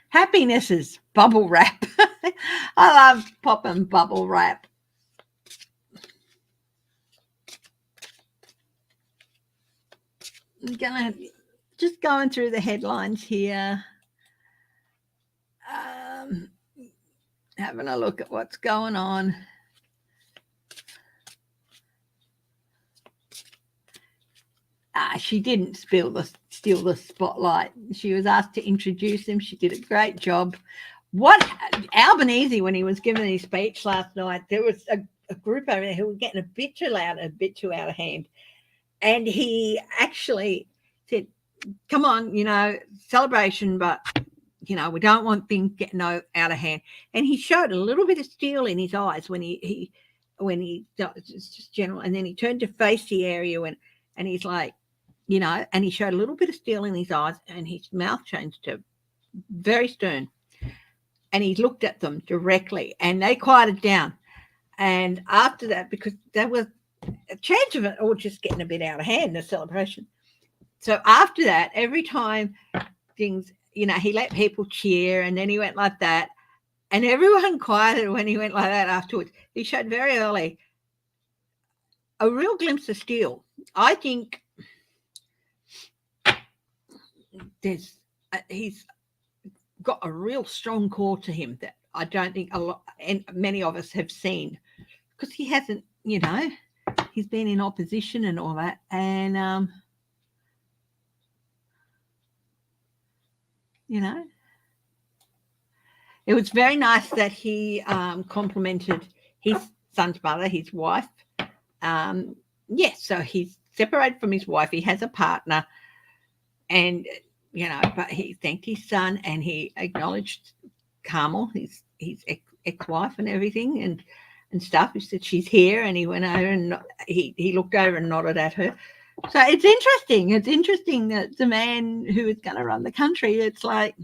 [SPEAKER 1] Happiness is bubble wrap. I love popping bubble wrap. just going through the headlines here. Having a look at what's going on. She didn't steal the spotlight. She was asked to introduce him. She did a great job. What Albanese, when he was giving his speech last night, there was a group over there who were getting a bit too loud, a bit too out of hand. And he actually said, come on, celebration, but, we don't want things getting out of hand. And he showed a little bit of steel in his eyes when he just general. And then he turned to face the area and he's like, and he showed a little bit of steel in his eyes and his mouth changed to very stern. And he looked at them directly and they quieted down. And after that, because there was a chance of it all just getting a bit out of hand, the celebration. So after that, every time things, he let people cheer and then he went like that. And everyone quieted when he went like that afterwards. He showed very early a real glimpse of steel. I think he's got a real strong core to him that I don't think many of us have seen, because he hasn't, he's been in opposition and all that. And, it was very nice that he complimented his son's mother, his wife. Yes, so he's separated from his wife. He has a partner. And, but he thanked his son and he acknowledged Carmel, his ex-wife and everything and stuff. He said she's here, and he went over and he looked over and nodded at her. So it's interesting. It's interesting that the man who is going to run the country, it's like,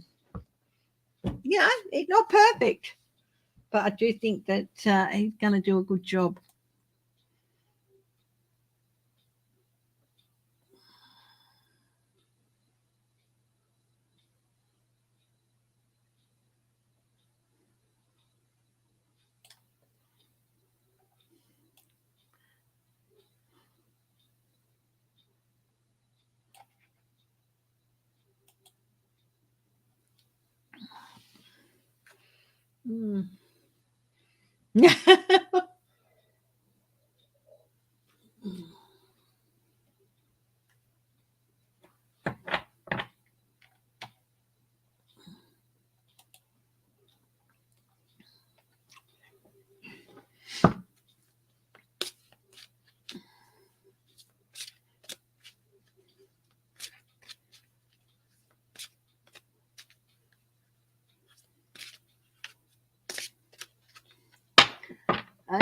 [SPEAKER 1] it's not perfect. But I do think that he's going to do a good job.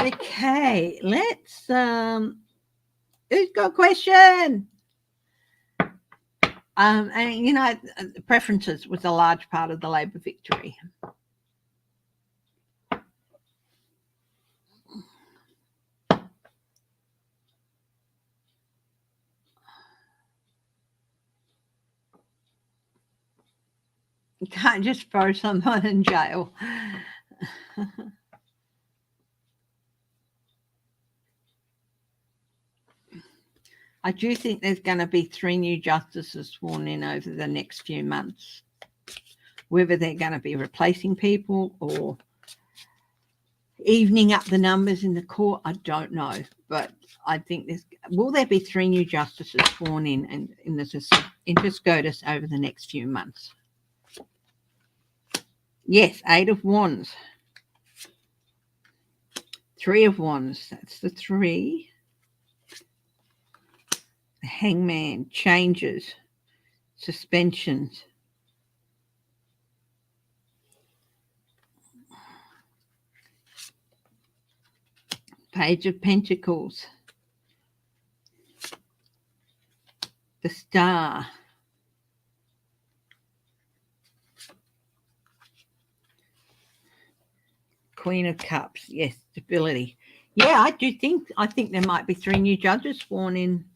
[SPEAKER 1] Okay, let's who's got a question? And preferences was a large part of the Labor victory. You can't just throw someone in jail. I do think there's going to be 3 new justices sworn in over the next few months. Whether they're going to be replacing people or evening up the numbers in the court, I don't know. But I think will there be 3 new justices sworn in into SCOTUS over the next few months? Yes, 8 of Wands. 3 of Wands. That's the 3. The Hangman, changes, suspensions. Page of Pentacles. The Star. Queen of Cups. Yes, stability. Yeah, I think there might be 3 new justices sworn in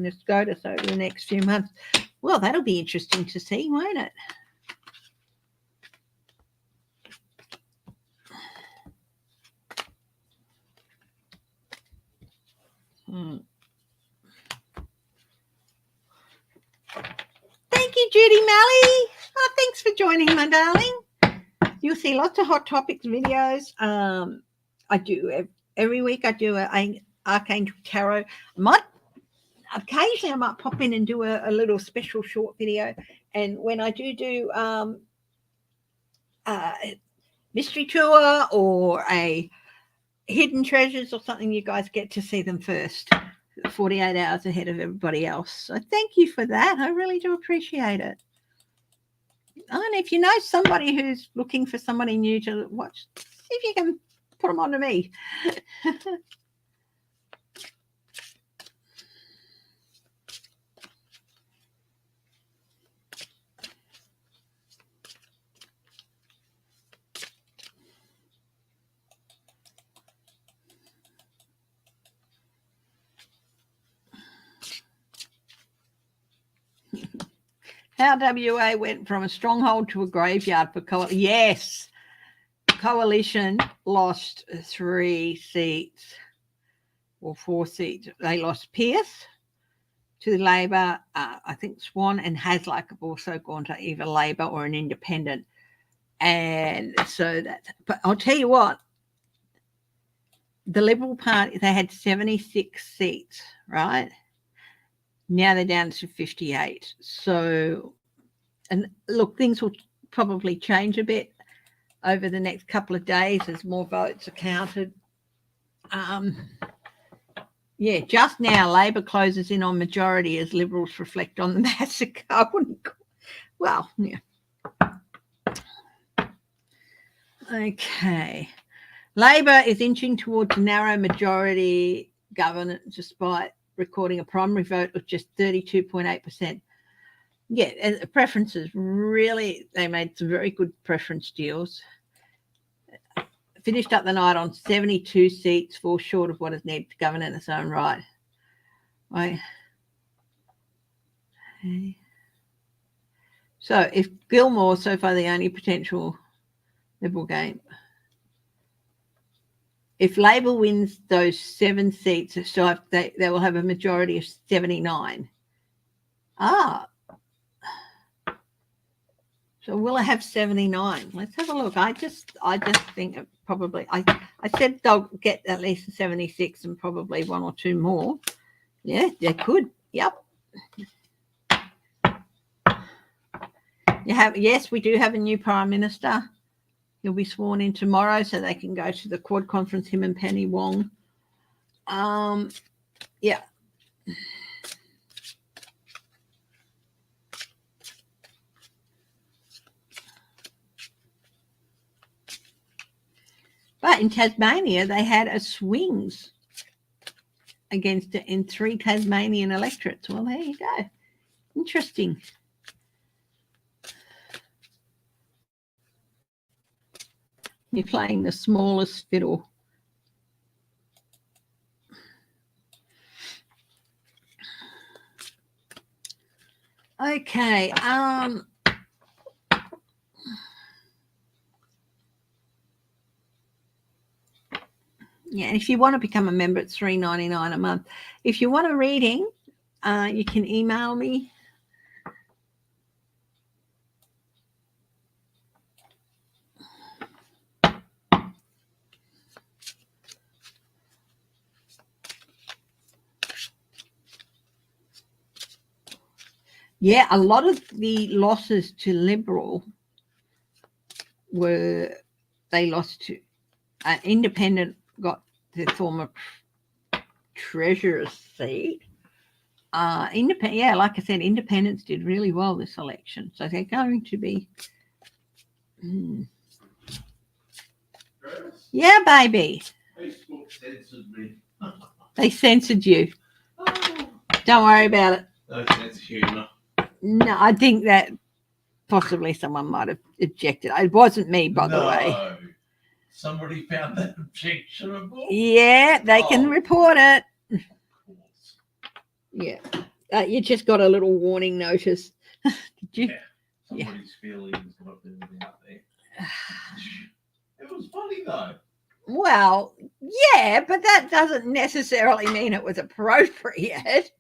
[SPEAKER 1] the SCOTUS over the next few months. Well, that'll be interesting to see, won't it? Judy Malley. Oh, thanks for joining, my darling. You'll see lots of hot topics videos. I do every week. I do an Archangel Tarot. Occasionally I might pop in and do a little special short video. And when I do mystery tour or a hidden treasures or something, you guys get to see them first, 48 hours ahead of everybody else. So thank you for that. I really do appreciate it. And if you know somebody who's looking for somebody new to watch, see if you can put them on to me. How WA went from a stronghold to a graveyard for coalition. Yes, coalition lost 3 seats or 4 seats. They lost Pearce to Labor. I think Swan and Hasluck have also gone to either Labor or an independent. And so but I'll tell you what, the Liberal Party, they had 76 seats, right? Now they're down to 58. So, and look, things will probably change a bit over the next couple of days as more votes are counted. Yeah, just now Labor closes in on majority as Liberals reflect on the massacre. Well, yeah. Okay. Labor is inching towards a narrow majority government despite recording a primary vote of just 32.8%. Yeah, and preferences, really, they made some very good preference deals. Finished up the night on 72 seats, 4 short of what is needed to govern in its own right. Right. Okay. So if Gilmore, so far the only potential Liberal game, if Labor wins those 7 seats, so they will have a majority of 79. So will I have 79? Let's have a look. I just think it probably. I said they'll get at least 76 and probably 1 or 2 more. Yeah, they could. Yep. Yes, we do have a new Prime Minister. He'll be sworn in tomorrow so they can go to the Quad Conference, him and Penny Wong. Yeah. But in Tasmania, they had a swings against it in 3 Tasmanian electorates. Well, there you go. Interesting. You're playing the smallest fiddle. Okay. Yeah, and if you want to become a member, it's $3.99 a month. If you want a reading, you can email me. Yeah, a lot of the losses to Liberal they lost to Independent, got the former Treasurer's seat. Independent, yeah, like I said, Independents did really well this election, so they're going to be. Yeah, baby.
[SPEAKER 2] Facebook censored me.
[SPEAKER 1] They censored you. Don't worry about it.
[SPEAKER 2] No sense of humour.
[SPEAKER 1] No, I think that possibly someone might have objected. It wasn't me, by the way.
[SPEAKER 2] Somebody found that objectionable.
[SPEAKER 1] Yeah, they can report it.
[SPEAKER 2] Of course.
[SPEAKER 1] Yeah, you just got a little warning notice. Did you?
[SPEAKER 2] Yeah. Somebody's feelings got out there. It was funny though.
[SPEAKER 1] Well, yeah, but that doesn't necessarily mean it was appropriate.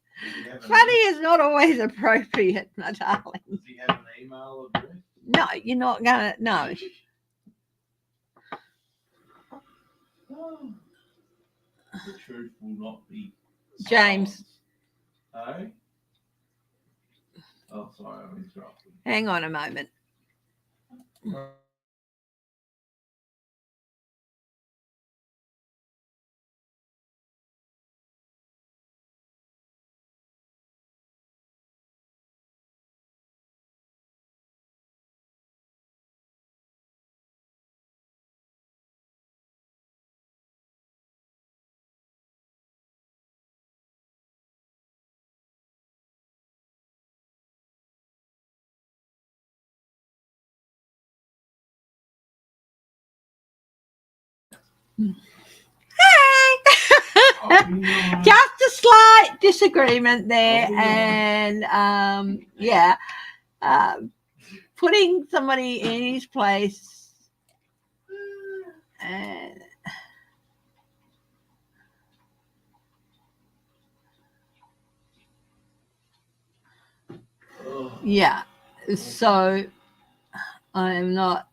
[SPEAKER 1] Funny is not always appropriate, my darling.
[SPEAKER 2] Does he have an email address?
[SPEAKER 1] No, you're not gonna. No.
[SPEAKER 2] Oh, the truth will not be
[SPEAKER 1] James.
[SPEAKER 2] silenced. Hey? Oh, sorry, I'm interrupting.
[SPEAKER 1] Hang on a moment. Just a slight disagreement there, and putting somebody in his place, and so I am not.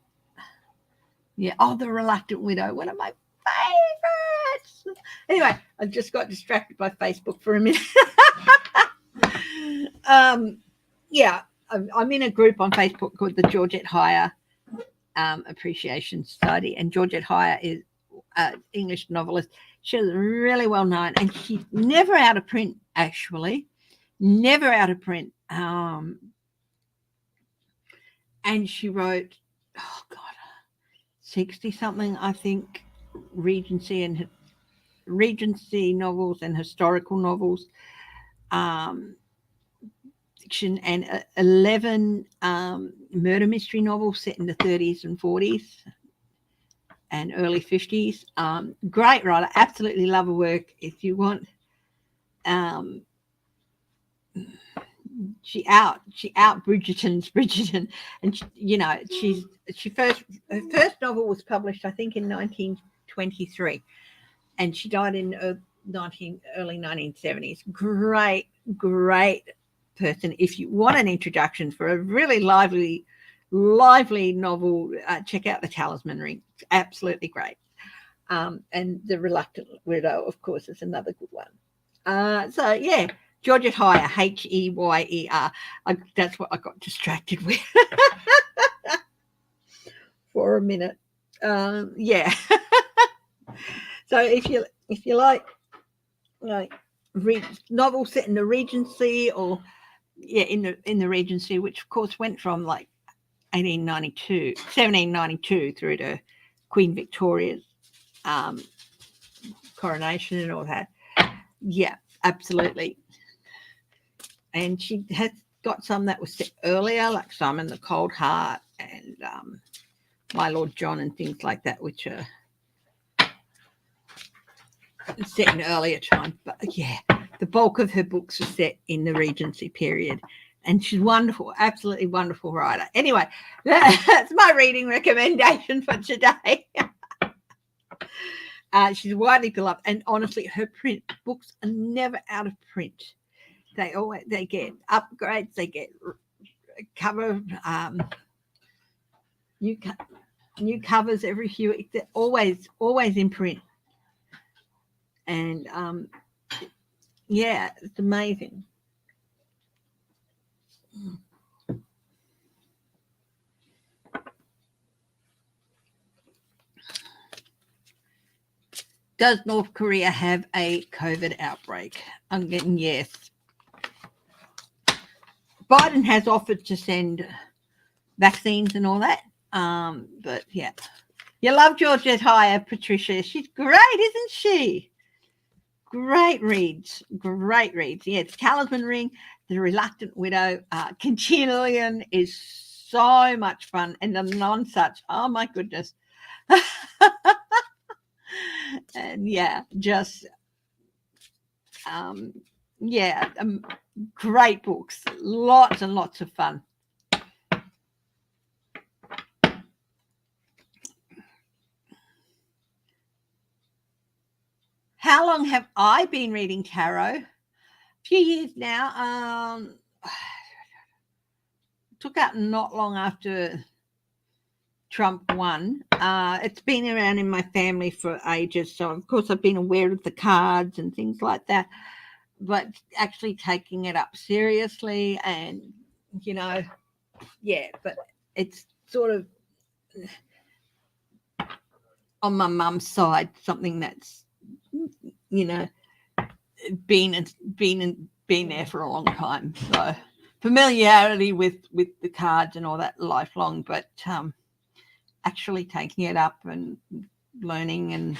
[SPEAKER 1] Yeah. Oh, The Reluctant Widow, one of my favorites. Anyway, I just got distracted by Facebook for a minute. I'm in a group on Facebook called the Georgette Heyer Appreciation Society, and Georgette Heyer is an English novelist. She's really well known, and she's never out of print, actually. Never out of print. And she wrote, 60-something, I think, Regency novels and historical novels, fiction, and 11 murder mystery novels set in the 30s and 40s and early 50s. Great writer, absolutely love her work. If you want, she out Bridgerton, and her first novel was published, I think, in 1923, and she died in early 1970s. Great person. If you want an introduction for a really lively novel, check out The Talisman Ring. It's absolutely great. And The Reluctant Widow, of course, is another good one. Georgette Heyer, Heyer. That's what I got distracted with for a minute. So if you like read novels set in the Regency, or in the Regency, which of course went from like 1792 through to Queen Victoria's coronation and all that. Yeah, absolutely. And she has got some that was set earlier, like Simon the Cold Heart and My Lord John and things like that, which are set in earlier times. But yeah, the bulk of her books are set in the Regency period. And she's wonderful, absolutely wonderful writer. Anyway, that's my reading recommendation for today. She's widely beloved, and honestly, her print books are never out of print. They get upgrades, they get cover, new covers every few weeks. They're always in print, and it's amazing. Does North Korea have a COVID outbreak? I'm getting yes. Biden has offered to send vaccines and all that. But yeah. You love Georgette Heyer, Patricia. She's great, isn't she? Great reads. Yes, Talisman Ring, The Reluctant Widow, Continuing is so much fun, and the non-such. Oh my goodness. And great books, lots and lots of fun. How long have I been reading tarot? few years now. Took out not long after Trump won. It's been around in my family for ages, so of course I've been aware of the cards and things like that, but actually taking it up seriously and, but it's sort of on my mum's side, something that's, been there for a long time. So familiarity with the cards and all that lifelong, but actually taking it up and learning and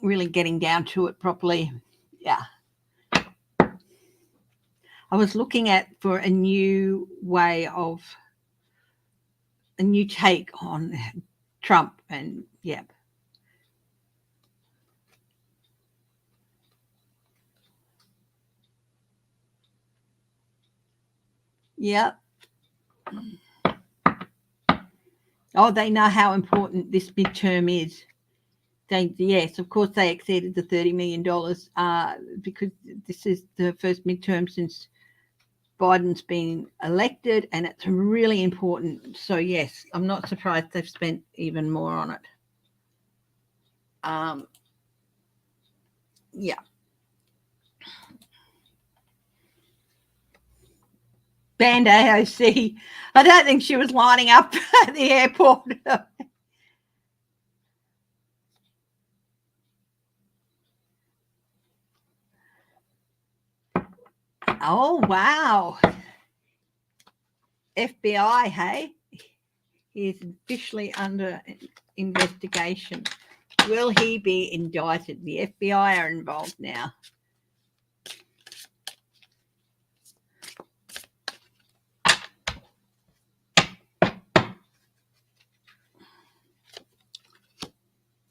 [SPEAKER 1] really getting down to it properly. Yeah. I was looking for a new take on Trump and Yep. Oh, they know how important this midterm is. Yes, of course, they exceeded the $30 million because this is the first midterm since Biden's been elected, and it's really important. So, yes, I'm not surprised they've spent even more on it. Yeah. Band AOC. I don't think she was lining up at the airport. Oh, wow. FBI, hey? He is officially under investigation. Will he be indicted? The FBI are involved now.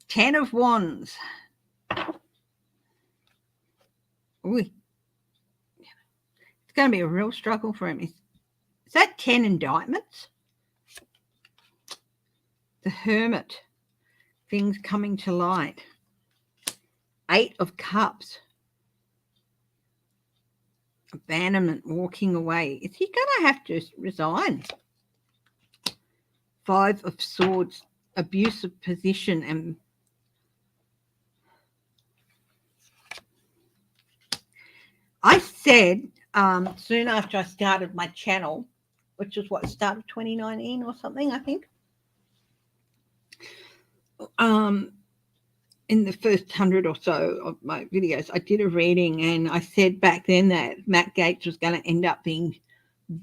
[SPEAKER 1] Ten of Wands. Ooh. It's going to be a real struggle for him. Is that 10 indictments? The Hermit. Things coming to light. 8 of Cups. Abandonment, walking away. Is he going to have to resign? 5 of Swords. Abusive position and I said soon after I started my channel, which was started 2019 or something, I think. In the first 100 or so of my videos, I did a reading, and I said back then that Matt Gaetz was going to end up being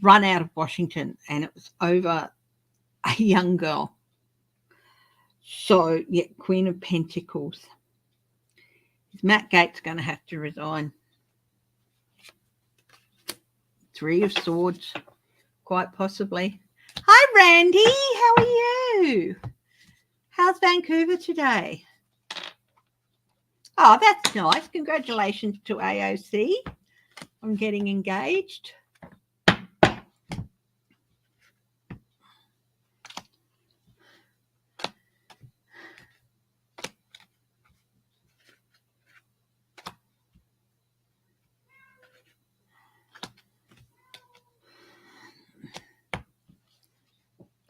[SPEAKER 1] run out of Washington, and it was over a young girl. So, yeah, Queen of Pentacles. Is Matt Gaetz going to have to resign? 3 of Swords, quite possibly. Hi, Randy. How are you? How's Vancouver today? Oh, that's nice. Congratulations to AOC on getting engaged.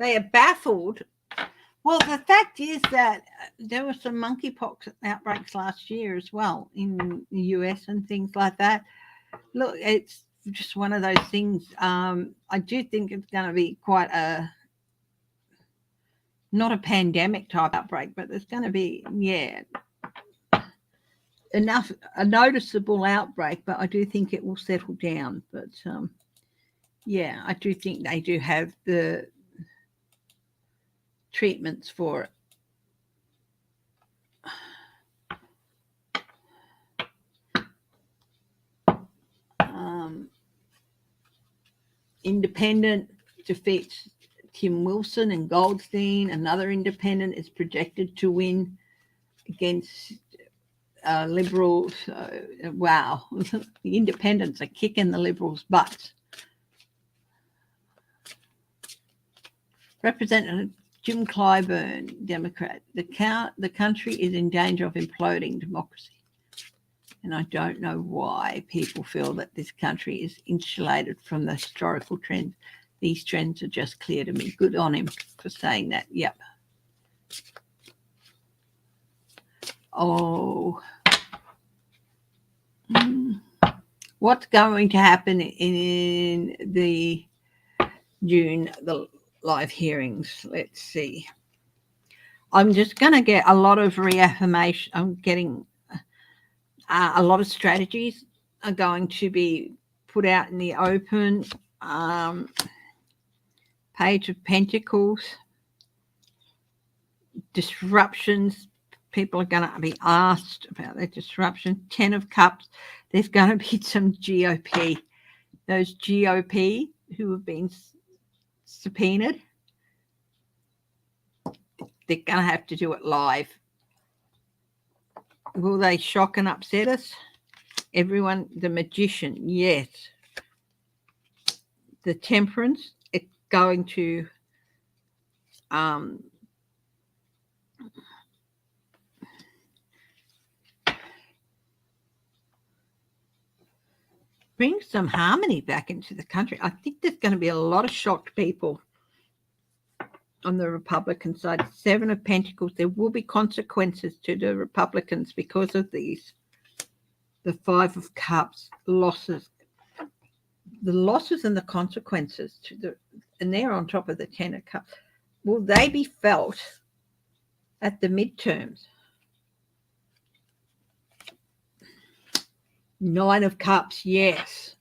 [SPEAKER 1] They are baffled. Well, the fact is that there were some monkeypox outbreaks last year as well in the US and things like that. Look, it's just one of those things. I do think it's going to be quite not a pandemic type outbreak, but there's going to be, a noticeable outbreak, but I do think it will settle down. But, I do think they do have the treatments for it. Independent defeats Tim Wilson and Goldstein. Another independent is projected to win against Liberals. Wow. The independents are kicking the Liberals' butts. Representative Jim Clyburn, Democrat. The country is in danger of imploding democracy. And I don't know why people feel that this country is insulated from the historical trends. These trends are just clear to me. Good on him for saying that. Yep. Oh. What's going to happen in the June, the live hearings? Let's see. I'm just going to get a lot of reaffirmation. I'm getting a lot of strategies are going to be put out in the open. Page of Pentacles, disruptions. People are going to be asked about their disruption. 10 of Cups. There's going to be some GOP. Those GOP who have been subpoenaed, they're going to have to do it live. Will they shock and upset us? Everyone, the Magician, yes. The Temperance, it's going to bring some harmony back into the country. I think there's going to be a lot of shocked people on the Republican side. 7 of Pentacles, there will be consequences to the Republicans because of these. The 5 of Cups, losses. The losses and the consequences and they're on top of the 10 of Cups. Will they be felt at the midterms? 9 of Cups, yes.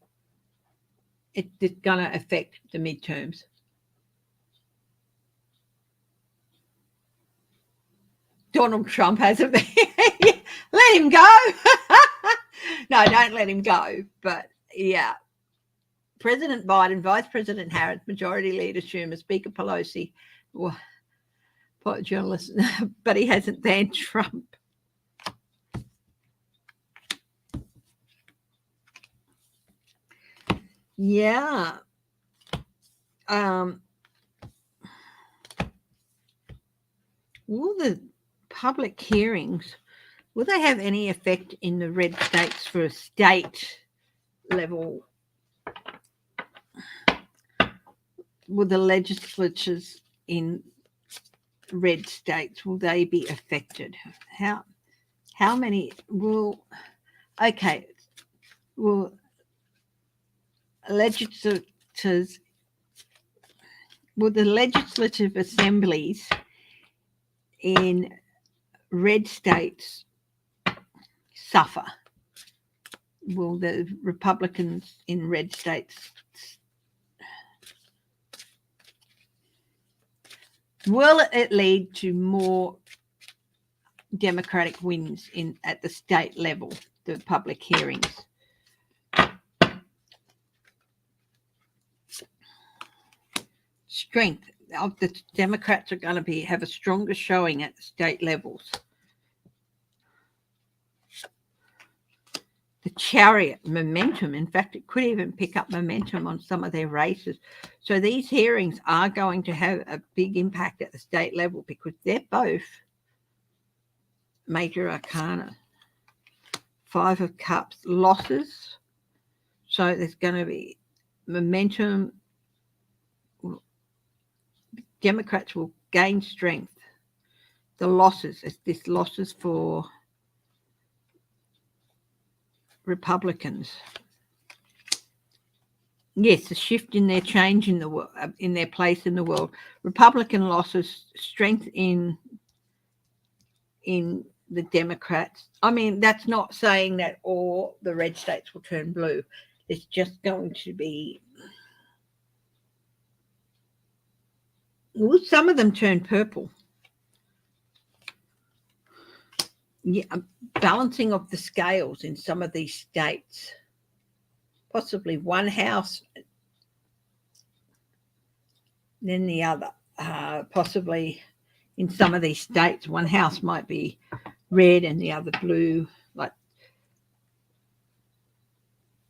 [SPEAKER 1] It's going to affect the midterms. Donald Trump hasn't been. Let him go. No, don't let him go. But yeah, President Biden, Vice President Harris, Majority Leader Schumer, Speaker Pelosi, journalist, but he hasn't banned Trump. Yeah. Will the public hearings, will they have any effect in the red states for a state level? Will the legislatures in red states, will they be affected? How many will, okay, will legislators, will the legislative assemblies in red states suffer? Will the Republicans in red states, will it lead to more Democratic wins at the state level, the public hearings? Strength of the Democrats are going to have a stronger showing at the state levels. The Chariot, momentum. In fact, it could even pick up momentum on some of their races. So these hearings are going to have a big impact at the state level because they're both major arcana. 5 of Cups, losses. So there's going to be momentum. Democrats will gain strength. The losses, is this losses for Republicans? Yes, a shift in their change in the world, in their place in the world. Republican losses, strength in the Democrats. I mean, that's not saying that all the red states will turn blue. It's just going to be, will some of them turn purple? Yeah, balancing of the scales in some of these states. Possibly one house, then the other. Possibly in some of these states, one house might be red and the other blue. Like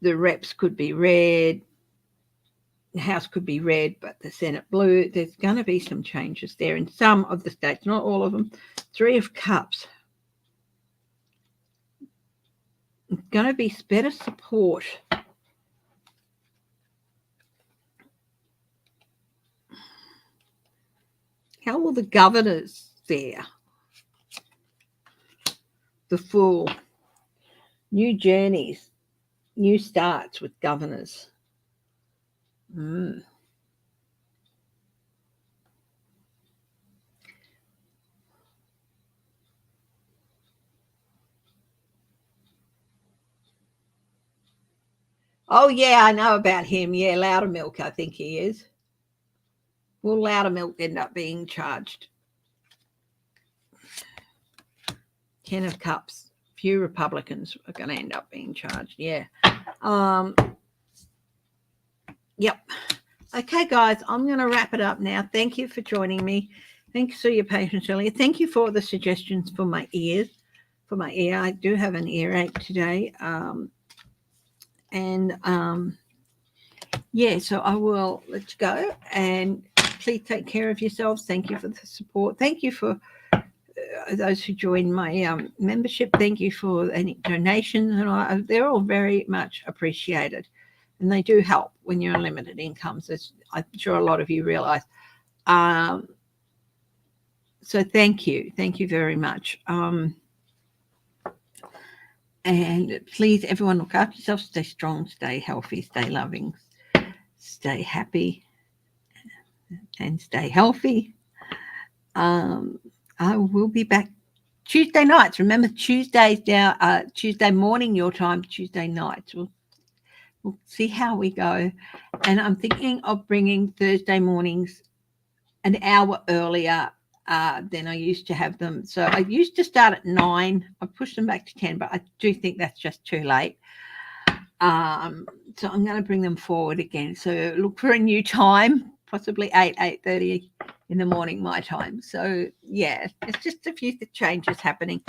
[SPEAKER 1] the reps could be red, the house could be red, but the Senate blue. There's going to be some changes there in some of the states, not all of them. 3 of Cups. going to be better support. How will the governors fare? The Fool. New journeys, new starts with governors. Oh, yeah, I know about him. Yeah, Loudermilk, I think he is. Will Loudermilk end up being charged? 10 of Cups. Few Republicans are going to end up being charged. Yeah. Yep. Okay, guys, I'm going to wrap it up now. Thank you for joining me. Thanks for your patience earlier. Thank you for the suggestions for my ears. For my ear, I do have an earache today. Yeah, so I will let you go, and please take care of yourselves. Thank you for the support. Thank you for those who joined my membership. Thank you for any donations, and they're all very much appreciated, and they do help when you're on limited incomes, as I'm sure a lot of you realize. So thank you very much. And please, everyone, look after yourself. Stay strong, stay healthy, stay loving, stay happy, and stay healthy. I will be back Tuesday nights. Remember, Tuesdays now, Tuesday morning your time, Tuesday nights. We'll see how we go. And I'm thinking of bringing Thursday mornings an hour earlier than I used to have them. So I used to start at 9. I pushed them back to 10, but I do think that's just too late. So I'm going to bring them forward again. So look for a new time, possibly 8:30 in the morning my time. So yeah, it's just a few changes happening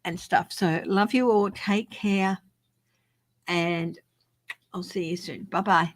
[SPEAKER 1] and stuff. So love you all. Take care, and I'll see you soon. Bye-bye.